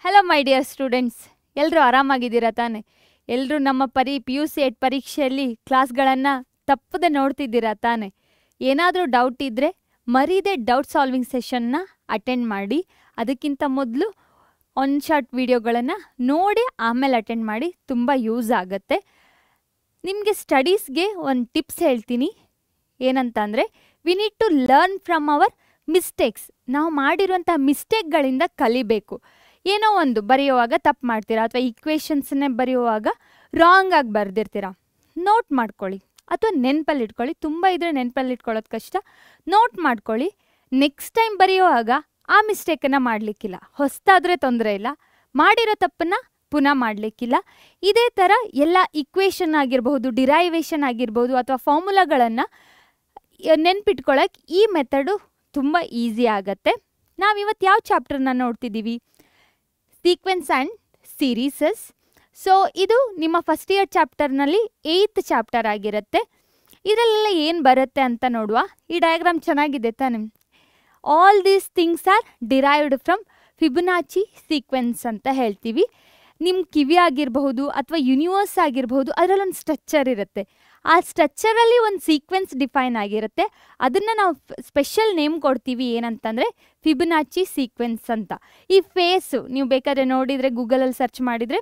Hello my dear students, ಎಲ್ಲರೂ ಆರಾಮಾಗಿದ್ದೀರಾ ತಾನೆ? ಎಲ್ಲರೂ ನಮ್ಮ PUC ಪರೀಕ್ಷೆಯಲ್ಲಿ ಕ್ಲಾಸ್ಗಳನ್ನು ತಪ್ಪದೆ ನೋಡ್ತಿದ್ದೀರಾ ತಾನೆ? ಏನಾದರೂ ಡೌಟ್ ಇದ್ದರೆ ಮರೀದೆ ಡೌಟ್ ಸಾಲ್ವಿಂಗ್ ಸೆಷನ್ನ ಅಟೆಂಡ್ ಮಾಡಿ. ಅದಕ್ಕಿಂತ ಮೊದಲು ಒನ್ ಶಾರ್ಟ್ ವಿಡಿಯೋಗಳನ್ನು ನೋಡಿ ಆಮೇಲೆ ಅಟೆಂಡ್ ಮಾಡಿ, ತುಂಬ ಯೂಸ್ ಆಗುತ್ತೆ. ನಿಮಗೆ ಸ್ಟಡೀಸ್ಗೆ ಒಂದು ಟಿಪ್ಸ್ ಹೇಳ್ತೀನಿ. ಏನಂತ ಅಂದರೆ, we need to learn from our mistakes. ನಾವು ಮಾಡಿರುವಂಥ ಮಿಸ್ಟೇಕ್ಗಳಿಂದ ಕಲಿಬೇಕು. ಏನೋ ಒಂದು ಬರೆಯುವಾಗ ತಪ್ಪು ಮಾಡ್ತೀರಾ, ಅಥವಾ ಈಕ್ವೇಷನ್ಸನ್ನೇ ಬರೆಯುವಾಗ ರಾಂಗ್ ಆಗಿ ಬರೆದಿರ್ತೀರಾ, ನೋಟ್ ಮಾಡ್ಕೊಳ್ಳಿ ಅಥವಾ ನೆನಪಲ್ಲಿ ಇಟ್ಕೊಳ್ಳಿ. ತುಂಬ ಇದ್ದರೆ ನೆನಪಲ್ಲಿ ಇಟ್ಕೊಳ್ಳೋದು ಕಷ್ಟ, ನೋಟ್ ಮಾಡ್ಕೊಳ್ಳಿ. ನೆಕ್ಸ್ಟ್ ಟೈಮ್ ಬರೆಯುವಾಗ ಆ ಮಿಸ್ಟೇಕನ್ನು ಮಾಡಲಿಕ್ಕಿಲ್ಲ. ಹೊಸದಾದರೆ ತೊಂದರೆ ಇಲ್ಲ, ಮಾಡಿರೋ ತಪ್ಪನ್ನು ಪುನಃ ಮಾಡಲಿಕ್ಕಿಲ್ಲ. ಇದೇ ಥರ ಎಲ್ಲ ಈಕ್ವೇಷನ್ ಆಗಿರ್ಬೋದು, ಡಿರೈವೇಷನ್ ಆಗಿರ್ಬೋದು, ಅಥವಾ ಫಾರ್ಮುಲಾಗಳನ್ನು ನೆನ್ಪಿಟ್ಕೊಳ್ಳೋಕೆ ಈ ಮೆಥಡು ತುಂಬ ಈಸಿ ಆಗುತ್ತೆ. ನಾವಿವತ್ತು ಯಾವ ಚಾಪ್ಟರ್ನ ನೋಡ್ತಿದ್ದೀವಿ? Sequence and series. ಸೊ ಇದು ನಿಮ್ಮ ಫಸ್ಟ್ ಇಯರ್ ಚಾಪ್ಟರ್ನಲ್ಲಿ 8th ಚಾಪ್ಟರ್ ಆಗಿರುತ್ತೆ. ಇದರಲ್ಲೆಲ್ಲ ಏನು ಬರುತ್ತೆ ಅಂತ ನೋಡುವ. ಈ ಡಯಾಗ್ರಾಮ್ ಚೆನ್ನಾಗಿದೆ ತಾನೆ? All these things are derived from Fibonacci sequence ಅಂತ ಹೇಳ್ತೀವಿ. ನಿಮ್ಮ ಕಿವಿ ಆಗಿರಬಹುದು ಅಥವಾ ಯೂನಿವರ್ಸ್ ಆಗಿರಬಹುದು, ಅದರಲ್ಲೊಂದು ಸ್ಟ್ರಕ್ಚರ್ ಇರುತ್ತೆ. ಆ ಸ್ಟ್ರಕ್ಚರಲ್ಲಿ ಒಂದು ಸೀಕ್ವೆನ್ಸ್ ಡಿಫೈನ್ ಆಗಿರುತ್ತೆ. ಅದನ್ನು ನಾವು ಸ್ಪೆಷಲ್ ನೇಮ್ ಕೊಡ್ತೀವಿ, ಏನಂತಂದರೆ ಫಿಬೊನಾಚಿ ಸೀಕ್ವೆನ್ಸ್ ಅಂತ. ಈ ಫೇಸು ನೀವು ಬೇಕಾದ್ರೆ ನೋಡಿದರೆ, ಗೂಗಲಲ್ಲಿ ಸರ್ಚ್ ಮಾಡಿದರೆ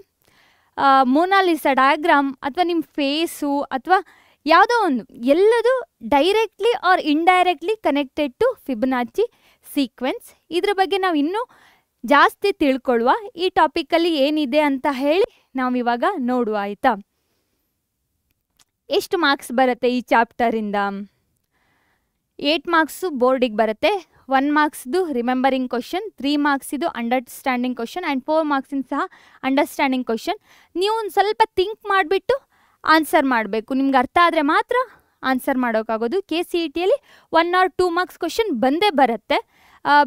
ಮೊನಾಲಿಸಾ ಡಯಾಗ್ರಾಮ್ ಅಥವಾ ನಿಮ್ಮ ಫೇಸು ಅಥವಾ ಯಾವುದೋ ಒಂದು, ಎಲ್ಲದು directly or indirectly connected to Fibonacci sequence. ಇದ್ರ ಬಗ್ಗೆ ನಾವು ಇನ್ನೂ ಜಾಸ್ತಿ ತಿಳ್ಕೊಳ್ಳುವ. ಈ ಟಾಪಿಕಲ್ಲಿ ಏನಿದೆ ಅಂತ ಹೇಳಿ ನಾವಿವಾಗ ನೋಡುವ, ಆಯಿತಾ? ಎಷ್ಟು ಮಾರ್ಕ್ಸ್ ಬರುತ್ತೆ ಈ ಚಾಪ್ಟರಿಂದ? 8 ಮಾರ್ಕ್ಸು ಬೋರ್ಡಿಗೆ ಬರುತ್ತೆ. 1 ಮಾರ್ಕ್ಸ್ದು ರಿಮೆಂಬರಿಂಗ್ ಕ್ವಶನ್, 3 ಮಾರ್ಕ್ಸಿದು ಅಂಡರ್ಸ್ಟ್ಯಾಂಡಿಂಗ್ ಕ್ವಶನ್ ಆ್ಯಂಡ್ 4 ಮಾರ್ಕ್ಸಿನ ಸಹ ಅಂಡರ್ಸ್ಟ್ಯಾಂಡಿಂಗ್ ಕ್ವಶನ್. ನೀವು ಒಂದು ಸ್ವಲ್ಪ ಥಿಂಕ್ ಮಾಡಿಬಿಟ್ಟು ಆನ್ಸರ್ ಮಾಡಬೇಕು. ನಿಮ್ಗೆ ಅರ್ಥ ಆದರೆ ಮಾತ್ರ ಆನ್ಸರ್ ಮಾಡೋಕ್ಕಾಗೋದು. KCETಯಲ್ಲಿ 1 or 2 ಮಾರ್ಕ್ಸ್ ಕ್ವಶನ್ ಬಂದೇ ಬರುತ್ತೆ.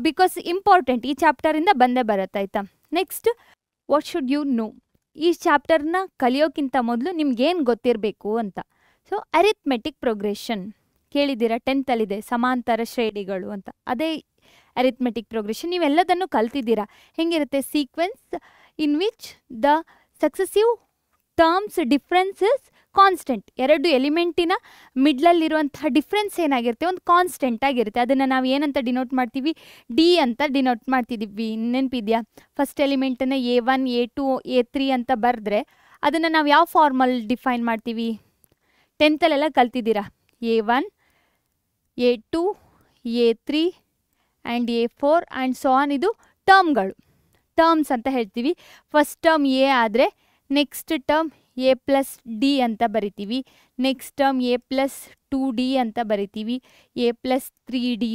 ಬಿಕಾಸ್ ಇಂಪಾರ್ಟೆಂಟ್, ಈ ಚಾಪ್ಟರಿಂದ ಬಂದೇ ಬರುತ್ತೆ, ಆಯಿತಾ? Next, what should you know? ಈ ಚಾಪ್ಟರ್ನ ಕಲಿಯೋಕ್ಕಿಂತ ಮೊದಲು ನಿಮ್ಗೇನು ಗೊತ್ತಿರಬೇಕು ಅಂತ. ಸೊ ಅರಿಥ್ಮೆಟಿಕ್ ಪ್ರೋಗ್ರೆಷನ್ ಕೇಳಿದ್ದೀರಾ, 10th ಅಲ್ಲಿದೆ, ಸಮಾಂತರ ಶ್ರೇಣಿಗಳು ಅಂತ. ಅದೇ ಅರಿಥ್ಮೆಟಿಕ್ ಪ್ರೋಗ್ರೆಷನ್. ನೀವೆಲ್ಲದನ್ನು ಕಲ್ತಿದ್ದೀರಾ. ಹೆಂಗಿರುತ್ತೆ? Sequence in which the successive terms differences constant. 2 ಎಲಿಮೆಂಟಿನ ಮಿಡ್ಲಲ್ಲಿರುವಂತಹ ಡಿಫ್ರೆನ್ಸ್ ಏನಾಗಿರುತ್ತೆ? ಒಂದು ಕಾನ್ಸ್ಟೆಂಟ್ ಆಗಿರುತ್ತೆ. ಅದನ್ನು ನಾವು ಏನಂತ ಡಿನೋಟ್ ಮಾಡ್ತೀವಿ? ಡಿ ಅಂತ ಡಿನೋಟ್ ಮಾಡ್ತಿದ್ದೀವಿ. ನೆನಪಿದೆಯಾ? ಫಸ್ಟ್ ಎಲಿಮೆಂಟನ್ನು A1, A2, A3 ಅಂತ ಬರೆದ್ರೆ ಅದನ್ನು ನಾವು ಯಾವ ಫಾರ್ಮಲ್ಲಿ ಡಿಫೈನ್ ಮಾಡ್ತೀವಿ? 10th ಅಲ್ಲೆಲ್ಲ ಕಲ್ತಿದ್ದೀರಾ. A1, A2, A3 and A4 and so on. ಇದು ಟರ್ಮ್ಗಳು, ಟರ್ಮ್ಸ್ ಅಂತ ಹೇಳ್ತೀವಿ. ಫಸ್ಟ್ ಟರ್ಮ್ A ಆದರೆ ನೆಕ್ಸ್ಟ್ ಟರ್ಮ್ A+D ಅಂತ ಬರಿತೀವಿ. ನೆಕ್ಸ್ಟ್ ಟರ್ಮ್ A+2D ಅಂತ ಬರಿತೀವಿ. A+3D.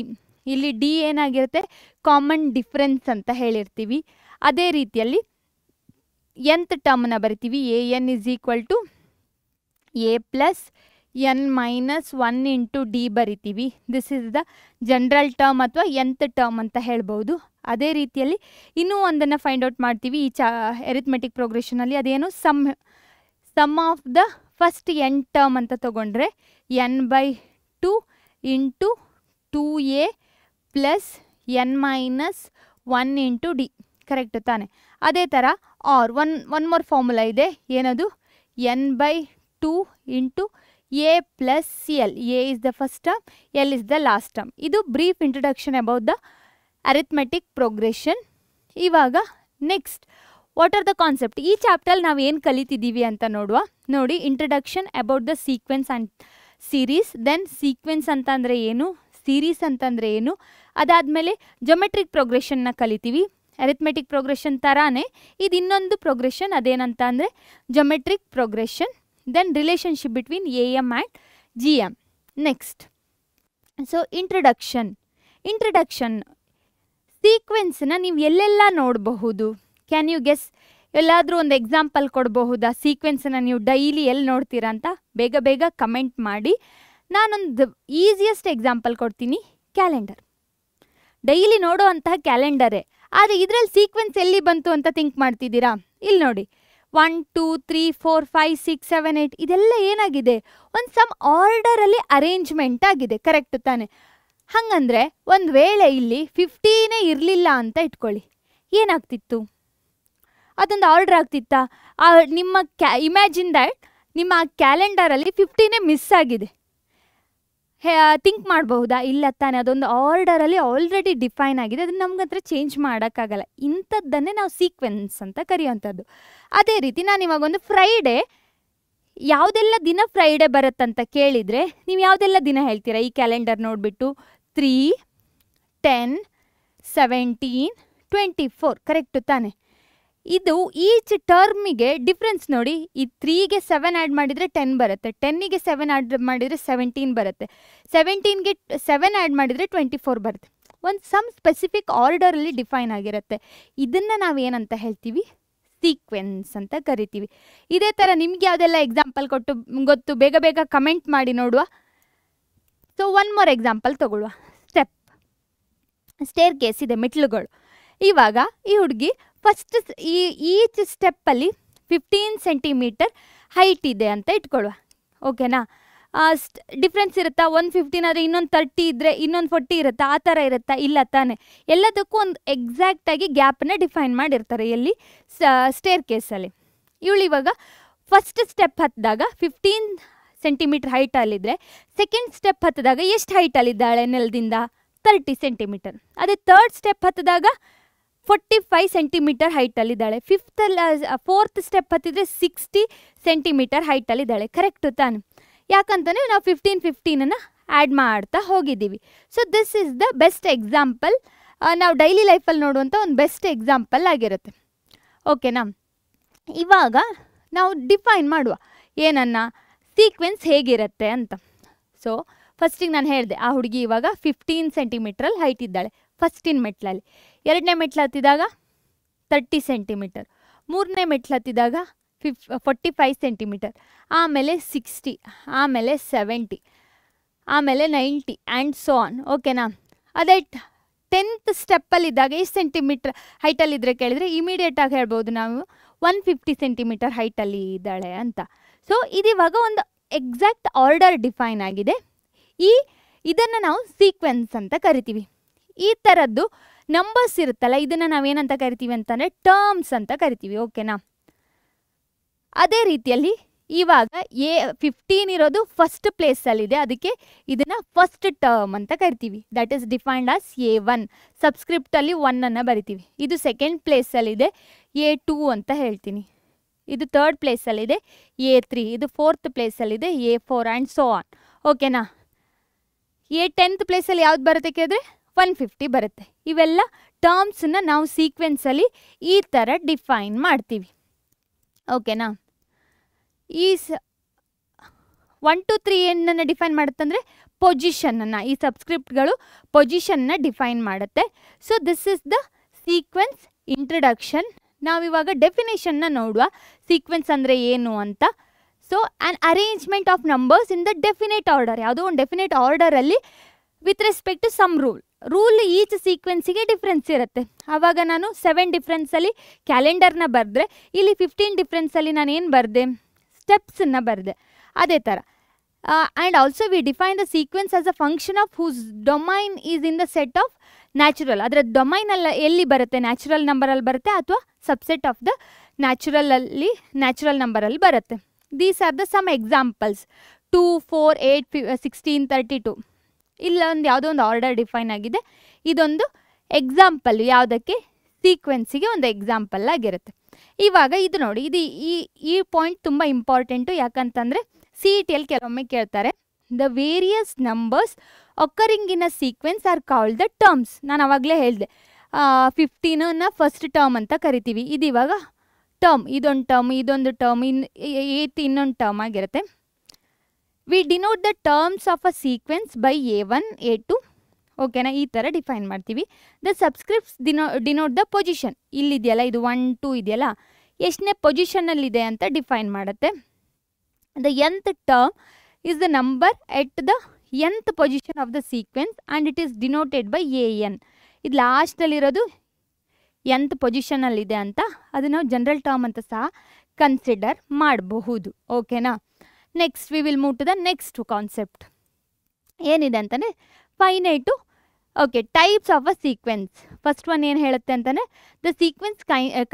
ಇಲ್ಲಿ D ಏನಾಗಿರುತ್ತೆ? ಕಾಮನ್ ಡಿಫ್ರೆನ್ಸ್ ಅಂತ ಹೇಳಿರ್ತೀವಿ. ಅದೇ ರೀತಿಯಲ್ಲಿ nth ಟರ್ಮ್ನ ಬರಿತೀವಿ. AN = A+n-1 ಇಂಟು D ಬರಿತೀವಿ. This is the general term ಅಥವಾ nth ಟರ್ಮ್ ಅಂತ ಹೇಳ್ಬೋದು. ಅದೇ ರೀತಿಯಲ್ಲಿ ಇನ್ನೂ ಒಂದನ್ನು ಫೈಂಡ್ ಔಟ್ ಮಾಡ್ತೀವಿ ಈ ಅರಿಥ್ಮೆಟಿಕ್ ಪ್ರೋಗ್ರೆಷನಲ್ಲಿ. ಅದೇನು? Sum of the first n term ಅಂತ ತೊಗೊಂಡ್ರೆ n/2 into 2a plus n-1 into D. Correct ತಾನೆ? ಅದೇ ಥರ ಆರ್ ಒನ್ ಮೋರ್ ಫಾರ್ಮುಲಾ ಇದೆ. ಏನದು? n/2 into a plus L. A is the first term, L is the last term. ಇದು brief introduction about the arithmetic progression. ಇವಾಗ next, what are the concept? ಈ ಚಾಪ್ಟರ್ಲ್ಲಿ ನಾವು ಏನು ಕಲಿತಿದ್ದೀವಿ ಅಂತ ನೋಡುವ. ನೋಡಿ, introduction about the sequence and series. Then sequence ಅಂತಂದರೆ ಏನು, ಸೀರೀಸ್ ಅಂತಂದರೆ ಏನು. ಅದಾದಮೇಲೆ ಜೊಮೆಟ್ರಿಕ್ ಪ್ರೋಗ್ರೆಷನ್ನ ಕಲಿತೀವಿ. ಅರಿಥ್ಮೆಟಿಕ್ ಪ್ರೋಗ್ರೆಷನ್ ಥರಾನೇ ಇದು ಇನ್ನೊಂದು ಪ್ರೋಗ್ರೆಷನ್. ಅದೇನಂತ ಅಂದರೆ geometric progression. Then relationship between AM and GM. Next, so introduction. ಸೀಕ್ವೆನ್ಸ್ನ ನೀವು ಎಲ್ಲೆಲ್ಲ ನೋಡಬಹುದು? Can you guess? ಎಲ್ಲಾದರೂ ಒಂದು ಎಕ್ಸಾಂಪಲ್ ಕೊಡಬಹುದಾ? ಸೀಕ್ವೆನ್ಸನ್ನು ನೀವು ಡೈಲಿ ಎಲ್ಲಿ ನೋಡ್ತೀರಾ ಅಂತ ಬೇಗ ಬೇಗ ಕಮೆಂಟ್ ಮಾಡಿ. ನಾನೊಂದು ಈಸಿಯೆಸ್ಟ್ ಎಕ್ಸಾಂಪಲ್ ಕೊಡ್ತೀನಿ. ಕ್ಯಾಲೆಂಡರ್. ಡೈಲಿ ನೋಡೋ ಅಂತಹ ಕ್ಯಾಲೆಂಡರೇ, ಆದರೆ ಇದರಲ್ಲಿ ಸೀಕ್ವೆನ್ಸ್ ಎಲ್ಲಿ ಬಂತು ಅಂತ ಥಿಂಕ್ ಮಾಡ್ತಿದ್ದೀರಾ? ಇಲ್ಲಿ ನೋಡಿ, 1 2 3 4 5 6 7 8 ಇದೆಲ್ಲ ಏನಾಗಿದೆ? ಒಂದು ಸಮ್ ಆರ್ಡರಲ್ಲಿ ಅರೇಂಜ್ಮೆಂಟ್ ಆಗಿದೆ. ಕರೆಕ್ಟ್ ತಾನೆ? ಹಾಗಂದರೆ ಒಂದು ವೇಳೆ ಇಲ್ಲಿ 15 ಇರಲಿಲ್ಲ ಅಂತ ಇಟ್ಕೊಳ್ಳಿ, ಏನಾಗ್ತಿತ್ತು? ಅದೊಂದು ಆರ್ಡರ್ ಆಗ್ತಿತ್ತಾ? ನಿಮ್ಮ ಇಮ್ಯಾಜಿನ್ ದ್ಯಾಟ್ ನಿಮ್ಮ ಕ್ಯಾಲೆಂಡರಲ್ಲಿ 15 ಮಿಸ್ ಆಗಿದೆ. ಥಿಂಕ್ ಮಾಡಬಹುದಾ? ಇಲ್ಲ ತಾನೆ, ಅದೊಂದು ಆರ್ಡರಲ್ಲಿ ಆಲ್ರೆಡಿ ಡಿಫೈನ್ ಆಗಿದೆ, ಅದನ್ನು ನಮ್ಗೆ ಹತ್ರ ಚೇಂಜ್ ಮಾಡೋಕ್ಕಾಗಲ್ಲ. ಇಂಥದ್ದನ್ನೇ ನಾವು ಸೀಕ್ವೆನ್ಸ್ ಅಂತ ಕರೆಯುವಂಥದ್ದು. ಅದೇ ರೀತಿ ನಾನು ಇವಾಗ ಒಂದು ಫ್ರೈಡೇ, ಯಾವುದೆಲ್ಲ ದಿನ ಫ್ರೈಡೇ ಬರುತ್ತಂತ ಕೇಳಿದರೆ ನೀವು ಯಾವುದೆಲ್ಲ ದಿನ ಹೇಳ್ತೀರಾ? ಈ ಕ್ಯಾಲೆಂಡರ್ ನೋಡಿಬಿಟ್ಟು 3, 10, 17, 24 ಕರೆಕ್ಟು ತಾನೆ? ಇದು ಈಚ್ ಟರ್ಮಿಗೆ ಡಿಫ್ರೆನ್ಸ್ ನೋಡಿ. ಈ 3ಗೆ 7 ಆ್ಯಡ್ ಮಾಡಿದರೆ 10 ಬರುತ್ತೆ, 10ಗೆ 7 ಆ್ಯಡ್ ಮಾಡಿದರೆ 17 ಬರುತ್ತೆ, 17ಗೆ 7 ಆ್ಯಡ್ ಮಾಡಿದರೆ 24 ಬರುತ್ತೆ. ಒಂದು ಸಮ್ ಸ್ಪೆಸಿಫಿಕ್ ಆರ್ಡರಲ್ಲಿ ಡಿಫೈನ್ ಆಗಿರುತ್ತೆ. ಇದನ್ನು ನಾವೇನಂತ ಹೇಳ್ತೀವಿ? ಸೀಕ್ವೆನ್ಸ್ ಅಂತ ಕರಿತೀವಿ. ಇದೇ ಥರ ನಿಮ್ಗೆ ಯಾವುದೆಲ್ಲ ಎಕ್ಸಾಂಪಲ್ ಗೊತ್ತು ಬೇಗ ಬೇಗ ಕಮೆಂಟ್ ಮಾಡಿ ನೋಡುವ. ಸೊ ಒನ್ ಮೋರ್ ಎಕ್ಸಾಂಪಲ್ ತಗೊಳ್ಳುವ. ಸ್ಟೇರ್ ಕೇಸ್ ಇದೆ, ಮೆಟ್ಲುಗಳು. ಇವಾಗ ಈ ಹುಡುಗಿ ಫಸ್ಟ್ ಈಚ್ ಸ್ಟೆಪ್ಪಲ್ಲಿ 15 ಸೆಂಟಿಮೀಟರ್ ಹೈಟ್ ಇದೆ ಅಂತ ಇಟ್ಕೊಳ್ಳುವ. ಓಕೆನಾ? ಡಿಫ್ರೆನ್ಸ್ ಇರುತ್ತಾ? 115 ಆದರೆ ಇನ್ನೊಂದು 30 ಇದ್ದರೆ ಇನ್ನೊಂದು 40 ಇರುತ್ತಾ? ಆ ಥರ ಇರುತ್ತಾ? ಇಲ್ಲ ತಾನೆ. ಎಲ್ಲದಕ್ಕೂ ಒಂದು ಎಕ್ಸಾಕ್ಟಾಗಿ ಗ್ಯಾಪನ್ನ ಡಿಫೈನ್ ಮಾಡಿರ್ತಾರೆ. ಎಲ್ಲಿ? ಸ್ಟೇರ್ ಕೇಸಲ್ಲಿ. ಇವಳು ಇವಾಗ ಫಸ್ಟ್ ಸ್ಟೆಪ್ ಹತ್ತಿದಾಗ 15 ಸೆಂಟಿಮೀಟರ್ ಹೈಟಲ್ಲಿದ್ದರೆ ಸೆಕೆಂಡ್ ಸ್ಟೆಪ್ ಹತ್ತಿದಾಗ ಎಷ್ಟು ಹೈಟಲ್ಲಿದ್ದಾಳೆ ನೆಲದಿಂದ? 30 ಸೆಂಟಿಮೀಟರ್. ಅದೇ ಥರ್ಡ್ ಸ್ಟೆಪ್ ಹತ್ತಿದಾಗ 45 ಸೆಂಟಿಮೀಟರ್ ಹೈಟಲ್ಲಿದ್ದಾಳೆ. ಫೋರ್ತ್ ಸ್ಟೆಪ್ ಹತ್ತಿದ್ರೆ 60 ಸೆಂಟಿಮೀಟರ್ ಹೈಟಲ್ಲಿದ್ದಾಳೆ. ಕರೆಕ್ಟು ತಾನೆ? ಯಾಕಂತಂದರೆ ನಾವು 15 ಆ್ಯಡ್ ಮಾಡ್ತಾ ಹೋಗಿದ್ದೀವಿ. So this is the best example. ನಾವು ಡೈಲಿ ಲೈಫಲ್ಲಿ ನೋಡುವಂಥ ಒಂದು ಬೆಸ್ಟ್ ಎಕ್ಸಾಂಪಲ್ ಆಗಿರುತ್ತೆ. ಓಕೆನಾ? ಇವಾಗ ನಾವು ಡಿಫೈನ್ ಮಾಡುವ ಏನನ್ನ, ಸೀಕ್ವೆನ್ಸ್ ಹೇಗಿರುತ್ತೆ ಅಂತ. ಸೊ ಫಸ್ಟಿಗೆ ನಾನು ಹೇಳಿದೆ, ಆ ಹುಡುಗಿ ಇವಾಗ 15 ಸೆಂಟಿಮೀಟ್ರಲ್ಲಿ ಹೈಟ್ ಇದ್ದಾಳೆ ಫಸ್ಟಿನ ಮೆಟ್ಲಲ್ಲಿ. ಎರಡನೇ ಮೆಟ್ಲು ಹತ್ತಿದಾಗ 30 ಸೆಂಟಿಮೀಟರ್, ಮೂರನೇ ಮೆಟ್ಲು ಹತ್ತಿದಾಗ 45 ಸೆಂಟಿಮೀಟರ್, ಆಮೇಲೆ 60, ಆಮೇಲೆ 70, ಆಮೇಲೆ 90 ಆ್ಯಂಡ್ ಸೋ ಆನ್. ಓಕೆನಾ? ಅದೇ 10th ಸ್ಟೆಪ್ಪಲ್ಲಿದ್ದಾಗ ಎಷ್ಟು ಸೆಂಟಿಮೀಟ್ರ್ ಹೈಟಲ್ಲಿದ್ದರೆ ಕೇಳಿದರೆ ಇಮಿಡಿಯೇಟಾಗಿ ಹೇಳ್ಬೋದು ನಾವು 150 ಸೆಂಟಿಮೀಟರ್ ಹೈಟಲ್ಲಿ ಇದ್ದಾಳೆ ಅಂತ. ಸೊ ಇದಿವಾಗ ಒಂದು ಎಕ್ಸಾಕ್ಟ್ ಆರ್ಡರ್ ಡಿಫೈನ್ ಆಗಿದೆ. ಇದನ್ನು ನಾವು ಸೀಕ್ವೆನ್ಸ್ ಅಂತ ಕರಿತೀವಿ. ಈ ಥರದ್ದು ನಂಬರ್ಸ್ ಇರುತ್ತಲ್ಲ, ಇದನ್ನು ನಾವೇನಂತ ಕರಿತೀವಿ ಅಂತಂದರೆ ಟರ್ಮ್ಸ್ ಅಂತ ಕರಿತೀವಿ. ಓಕೆನಾ? ಅದೇ ರೀತಿಯಲ್ಲಿ ಇವಾಗ 15 ಇರೋದು ಫಸ್ಟ್ ಪ್ಲೇಸಲ್ಲಿದೆ, ಅದಕ್ಕೆ ಇದನ್ನು ಫಸ್ಟ್ ಟರ್ಮ್ ಅಂತ ಕರಿತೀವಿ. That is defined as A1. ಸಬ್ಸ್ಕ್ರಿಪ್ಟಲ್ಲಿ 1 ಬರಿತೀವಿ. ಇದು ಸೆಕೆಂಡ್ ಪ್ಲೇಸಲ್ಲಿದೆ, A2 ಅಂತ ಹೇಳ್ತೀನಿ. ಇದು ಥರ್ಡ್ ಪ್ಲೇಸಲ್ಲಿದೆ, A3. ಇದು ಫೋರ್ತ್ ಪ್ಲೇಸಲ್ಲಿದೆ, A4 ಆ್ಯಂಡ್ ಸೋ ಆನ್. ಓಕೆನಾ? 10th ಪ್ಲೇಸಲ್ಲಿ ಯಾವ್ದು ಬರುತ್ತೆ ಕೇಳಿದ್ರೆ 150 ಬರುತ್ತೆ. ಇವೆಲ್ಲ ಟರ್ಮ್ಸನ್ನ ನಾವು ಸೀಕ್ವೆನ್ಸಲ್ಲಿ ಈ ಥರ ಡಿಫೈನ್ ಮಾಡ್ತೀವಿ. ಓಕೆನಾ? ಈ 1 to 3 ಏನನ್ನು ಡಿಫೈನ್ ಮಾಡುತ್ತಂದರೆ ಪೊಸಿಷನನ್ನು, ಈ ಸಬ್ಸ್ಕ್ರಿಪ್ಟ್ಗಳು ಪೊಸಿಷನ್ನ ಡಿಫೈನ್ ಮಾಡುತ್ತೆ. So this is the sequence introduction. ನಾವಿವಾಗ ಡೆಫಿನೇಷನ್ನ ನೋಡುವ, ಸೀಕ್ವೆನ್ಸ್ ಅಂದರೆ ಏನು ಅಂತ. So an arrangement of numbers in the definite order. ಯಾವುದೋ ಒಂದು ಡೆಫಿನೇಟ್ ಆರ್ಡರಲ್ಲಿ with respect to some rule each ಸೀಕ್ವೆನ್ಸಿಗೆ ಡಿಫ್ರೆನ್ಸ್ ಇರುತ್ತೆ. ಆವಾಗ ನಾನು 7 ಡಿಫ್ರೆನ್ಸಲ್ಲಿ ಕ್ಯಾಲೆಂಡರ್ನ ಬರೆದ್ರೆ, ಇಲ್ಲಿ 15 ಡಿಫ್ರೆನ್ಸಲ್ಲಿ ನಾನು ಏನು ಬರೆದೆ? ಸ್ಟೆಪ್ಸನ್ನು ಬರೆದೆ. ಅದೇ ಥರ. And also we define the sequence as a function of whose domain is in the set of natural. ಅದರ ಡೊಮೈನಲ್ಲಿ ಎಲ್ಲಿ ಬರುತ್ತೆ? ನ್ಯಾಚುರಲ್ ನಂಬರಲ್ಲಿ ಬರುತ್ತೆ ಅಥವಾ ಸಬ್ಸೆಟ್ ಆಫ್ ದ ನ್ಯಾಚುರಲ್ ನಂಬರಲ್ಲಿ ಬರುತ್ತೆ. These are the some examples: 2, 4, 8, 16, 32. ಇಲ್ಲೊಂದು ಯಾವುದೋ ಒಂದು ಆರ್ಡರ್ ಡಿಫೈನ್ ಆಗಿದೆ. ಇದೊಂದು ಎಕ್ಸಾಂಪಲ್, ಯಾವುದಕ್ಕೆ? ಸೀಕ್ವೆನ್ಸಿಗೆ ಒಂದು ಎಕ್ಸಾಂಪಲ್ ಆಗಿರುತ್ತೆ. ಇವಾಗ ಇದು ನೋಡಿ, ಇದು ಈ ಪಾಯಿಂಟ್ ತುಂಬ ಇಂಪಾರ್ಟೆಂಟು. ಯಾಕಂತಂದರೆ CETಯಲ್ಲಿ ಕೆಲವೊಮ್ಮೆ ಕೇಳ್ತಾರೆ, the various numbers occurring in a sequence are called the terms. ನಾನು ಆವಾಗಲೇ ಹೇಳಿದೆ 15ನ ಫಸ್ಟ್ ಟರ್ಮ್ ಅಂತ ಕರಿತೀವಿ. ಇದು ಇವಾಗ ಟರ್ಮ್, ಇದೊಂದು ಟರ್ಮ್, ಇದೊಂದು ಟರ್ಮ್, 8 ಇನ್ನೊಂದು ಟರ್ಮ್ ಆಗಿರುತ್ತೆ. We denote the terms of a sequence by A1, A2. ಓಕೆನಾ? ಈ ಥರ ಡಿಫೈನ್ ಮಾಡ್ತೀವಿ. The subscripts denote the position. ಇಲ್ಲಿದೆಯಲ್ಲ, ಇದು 1, 2 ಇದೆಯಲ್ಲ, ಎಷ್ಟನೇ ಪೊಸಿಷನಲ್ಲಿದೆ ಅಂತ ಡಿಫೈನ್ ಮಾಡುತ್ತೆ. The nth term is the number at the nth position of the sequence and it is denoted by AN. ಇದು ಲಾಸ್ಟಲ್ಲಿರೋದು nth ಪೊಸಿಷನಲ್ಲಿದೆ ಅಂತ, ಅದು ನಾವು ಜನರಲ್ ಟರ್ಮ್ ಅಂತ ಸಹ ಕನ್ಸಿಡರ್ ಮಾಡಬಹುದು. ಓಕೆನಾ? Next we will move to the next concept. ಏನಿದೆ ಅಂತಂದರೆ finite okay, types of a sequence. First one ಏನು ಹೇಳುತ್ತೆ ಅಂತಂದರೆ the sequence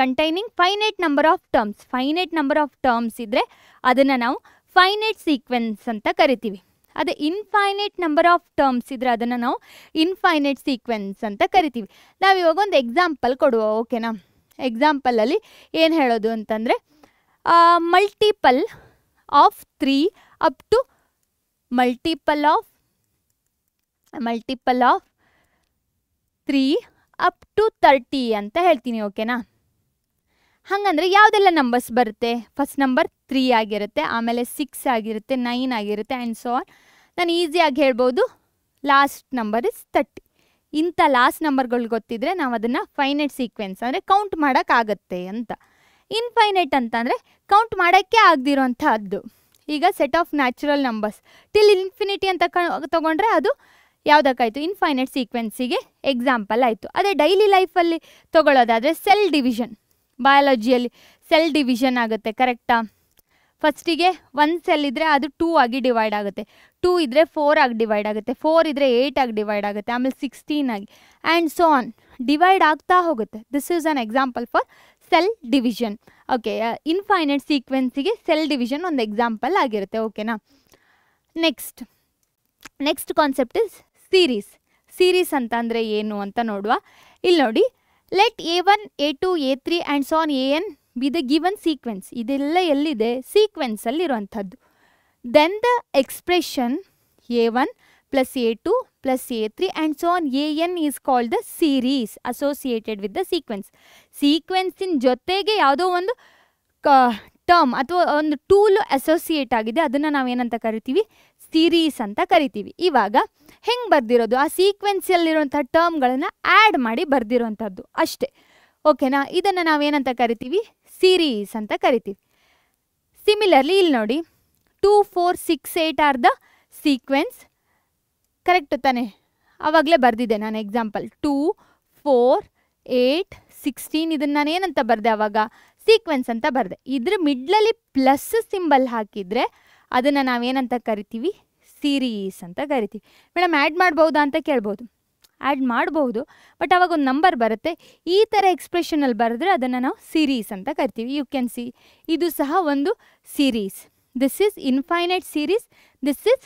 containing finite number of terms. Finite number of terms ಇದ್ದರೆ ಅದನ್ನು ನಾವು ಫೈನೈಟ್ ಸೀಕ್ವೆನ್ಸ್ ಅಂತ ಕರಿತೀವಿ. ಅದೇ ಇನ್ಫೈನೈಟ್ ನಂಬರ್ ಆಫ್ ಟರ್ಮ್ಸ್ ಇದ್ದರೆ ಅದನ್ನು ನಾವು ಇನ್ಫೈನೈಟ್ ಸೀಕ್ವೆನ್ಸ್ ಅಂತ ಕರಿತೀವಿ. ನಾವು ಇವಾಗ ಒಂದು ಎಕ್ಸಾಂಪಲ್ ಕೊಡುವ, ಓಕೆನಾ? ಎಕ್ಸಾಂಪಲಲ್ಲಿ ಏನು ಹೇಳೋದು ಅಂತಂದರೆ multiple of 3 up to multiple of 3 up to 30 ಅಂತ ಹೇಳ್ತೀನಿ, ಓಕೆನಾ? ಹಾಗಂದರೆ ಯಾವುದೆಲ್ಲ ನಂಬರ್ಸ್ ಬರುತ್ತೆ? ಫಸ್ಟ್ ನಂಬರ್ 3 ಆಗಿರುತ್ತೆ, ಆಮೇಲೆ 6 ಆಗಿರುತ್ತೆ, 9 ಆಗಿರುತ್ತೆ ಆ್ಯಂಡ್ ಸೊ ಆನ್. ನಾನು ಈಸಿಯಾಗಿ ಹೇಳ್ಬೋದು ಲಾಸ್ಟ್ ನಂಬರ್ ಇಸ್ 30. ಇಂಥ ಲಾಸ್ಟ್ ನಂಬರ್ಗಳು ಗೊತ್ತಿದ್ರೆ ನಾವು ಅದನ್ನು ಫೈನೈಟ್ ಸೀಕ್ವೆನ್ಸ್ ಅಂದರೆ ಕೌಂಟ್ ಮಾಡೋಕ್ಕಾಗತ್ತೆ ಅಂತ. ಇನ್ಫೈನೈಟ್ ಅಂತಂದರೆ ಕೌಂಟ್ ಮಾಡೋಕ್ಕೆ ಆಗದಿರೋಂಥದ್ದು. ಈಗ set of natural numbers till infinity ಅಂತ ತೊಗೊಂಡ್ರೆ ಅದು ಯಾವುದಕ್ಕಾಯಿತು? ಇನ್ಫೈನೈಟ್ ಸೀಕ್ವೆನ್ಸಿಗೆ ಎಕ್ಸಾಂಪಲ್ ಆಯಿತು. ಅದೇ ಡೈಲಿ ಲೈಫಲ್ಲಿ ತೊಗೊಳ್ಳೋದಾದರೆ ಸೆಲ್ ಡಿವಿಷನ್, ಬಯಾಲಜಿಯಲ್ಲಿ ಸೆಲ್ ಡಿವಿಷನ್ ಆಗುತ್ತೆ, ಕರೆಕ್ಟಾ? ಫಸ್ಟಿಗೆ 1 ಸೆಲ್ ಇದ್ದರೆ ಅದು 2 ಆಗಿ ಡಿವೈಡ್ ಆಗುತ್ತೆ, 2 ಇದ್ದರೆ 4 ಆಗಿ ಡಿವೈಡ್ ಆಗುತ್ತೆ, 4 ಇದ್ದರೆ 8 ಆಗಿ ಡಿವೈಡ್ ಆಗುತ್ತೆ, ಆಮೇಲೆ 16 ಆಗಿ ಆ್ಯಂಡ್ ಸೊ ಆನ್ ಡಿವೈಡ್ ಆಗ್ತಾ ಹೋಗುತ್ತೆ. This is an example for cell division. Okay, infinite ಸೀಕ್ವೆನ್ಸಿಗೆ ಸೆಲ್ ಡಿವಿಷನ್ ಒಂದು ಎಕ್ಸಾಂಪಲ್ ಆಗಿರುತ್ತೆ, ಓಕೆನಾ? Next concept is series. Series ಅಂತ ಅಂದರೆ ಏನು ಅಂತ ನೋಡುವ. ಇಲ್ಲಿ ನೋಡಿ, let A1, A2, A3 and so on AN be the given sequence. ಇದೆಲ್ಲ ಎಲ್ಲಿದೆ? ಸೀಕ್ವೆನ್ಸಲ್ಲಿರುವಂಥದ್ದು. Then the expression A1 plus A2 plus A3 and so on AN is called the series associated with the sequence. ಸೀಕ್ವೆನ್ಸಿನ ಜೊತೆಗೆ ಯಾವುದೋ ಒಂದು term ಅಥವಾ ಒಂದು tool associate ಆಗಿದೆ, ಅದನ್ನು ನಾವೇನಂತ ಕರಿತೀವಿ? ಸೀರೀಸ್ ಅಂತ ಕರಿತೀವಿ. ಇವಾಗ ಹೆಂಗೆ ಬರ್ದಿರೋದು? ಆ ಸೀಕ್ವೆನ್ಸಲ್ಲಿರುವಂಥ ಟರ್ಮ್ಗಳನ್ನು ಆ್ಯಡ್ ಮಾಡಿ ಬರ್ದಿರೋವಂಥದ್ದು ಅಷ್ಟೇ, ಓಕೆನಾ? ಇದನ್ನು ನಾವೇನಂತ ಕರಿತೀವಿ? ಸೀರೀಸ್ ಅಂತ ಕರಿತೀವಿ. ಸಿಮಿಲರ್ಲಿ ಇಲ್ಲಿ ನೋಡಿ, 2, 4, 6, 8 ಆರ್ ದ ಸೀಕ್ವೆನ್ಸ್, ಕರೆಕ್ಟ್ ತಾನೆ? ಆವಾಗಲೇ ಬರೆದಿದ್ದೆ ನಾನು ಎಕ್ಸಾಂಪಲ್ 2, 4, 8, 16. ಇದನ್ನು ನಾನು ಏನಂತ ಬರೆದೆ? ಆವಾಗ ಸೀಕ್ವೆನ್ಸ್ ಅಂತ ಬರೆದೆ. ಇದ್ರ ಮಿಡ್ಲಲ್ಲಿ ಪ್ಲಸ್ ಸಿಂಬಲ್ ಹಾಕಿದರೆ ಅದನ್ನು ನಾವೇನಂತ ಕರಿತೀವಿ? ಸೀರೀಸ್ ಅಂತ ಕರಿತೀವಿ. ಮೇಡಮ್ ಆ್ಯಡ್ ಮಾಡ್ಬೋದಾ ಅಂತ ಕೇಳ್ಬೋದು. ಆ್ಯಡ್ ಮಾಡ್ಬೋದು, ಬಟ್ ಅವಾಗ ಒಂದು ನಂಬರ್ ಬರುತ್ತೆ. ಈ ಥರ ಎಕ್ಸ್ಪ್ರೆಷನಲ್ಲಿ ಬರೆದ್ರೆ ಅದನ್ನು ನಾವು ಸೀರೀಸ್ ಅಂತ ಕರಿತೀವಿ. ಯು ಕ್ಯಾನ್ ಸಿ, ಇದು ಸಹ ಒಂದು series. This is infinite series, this is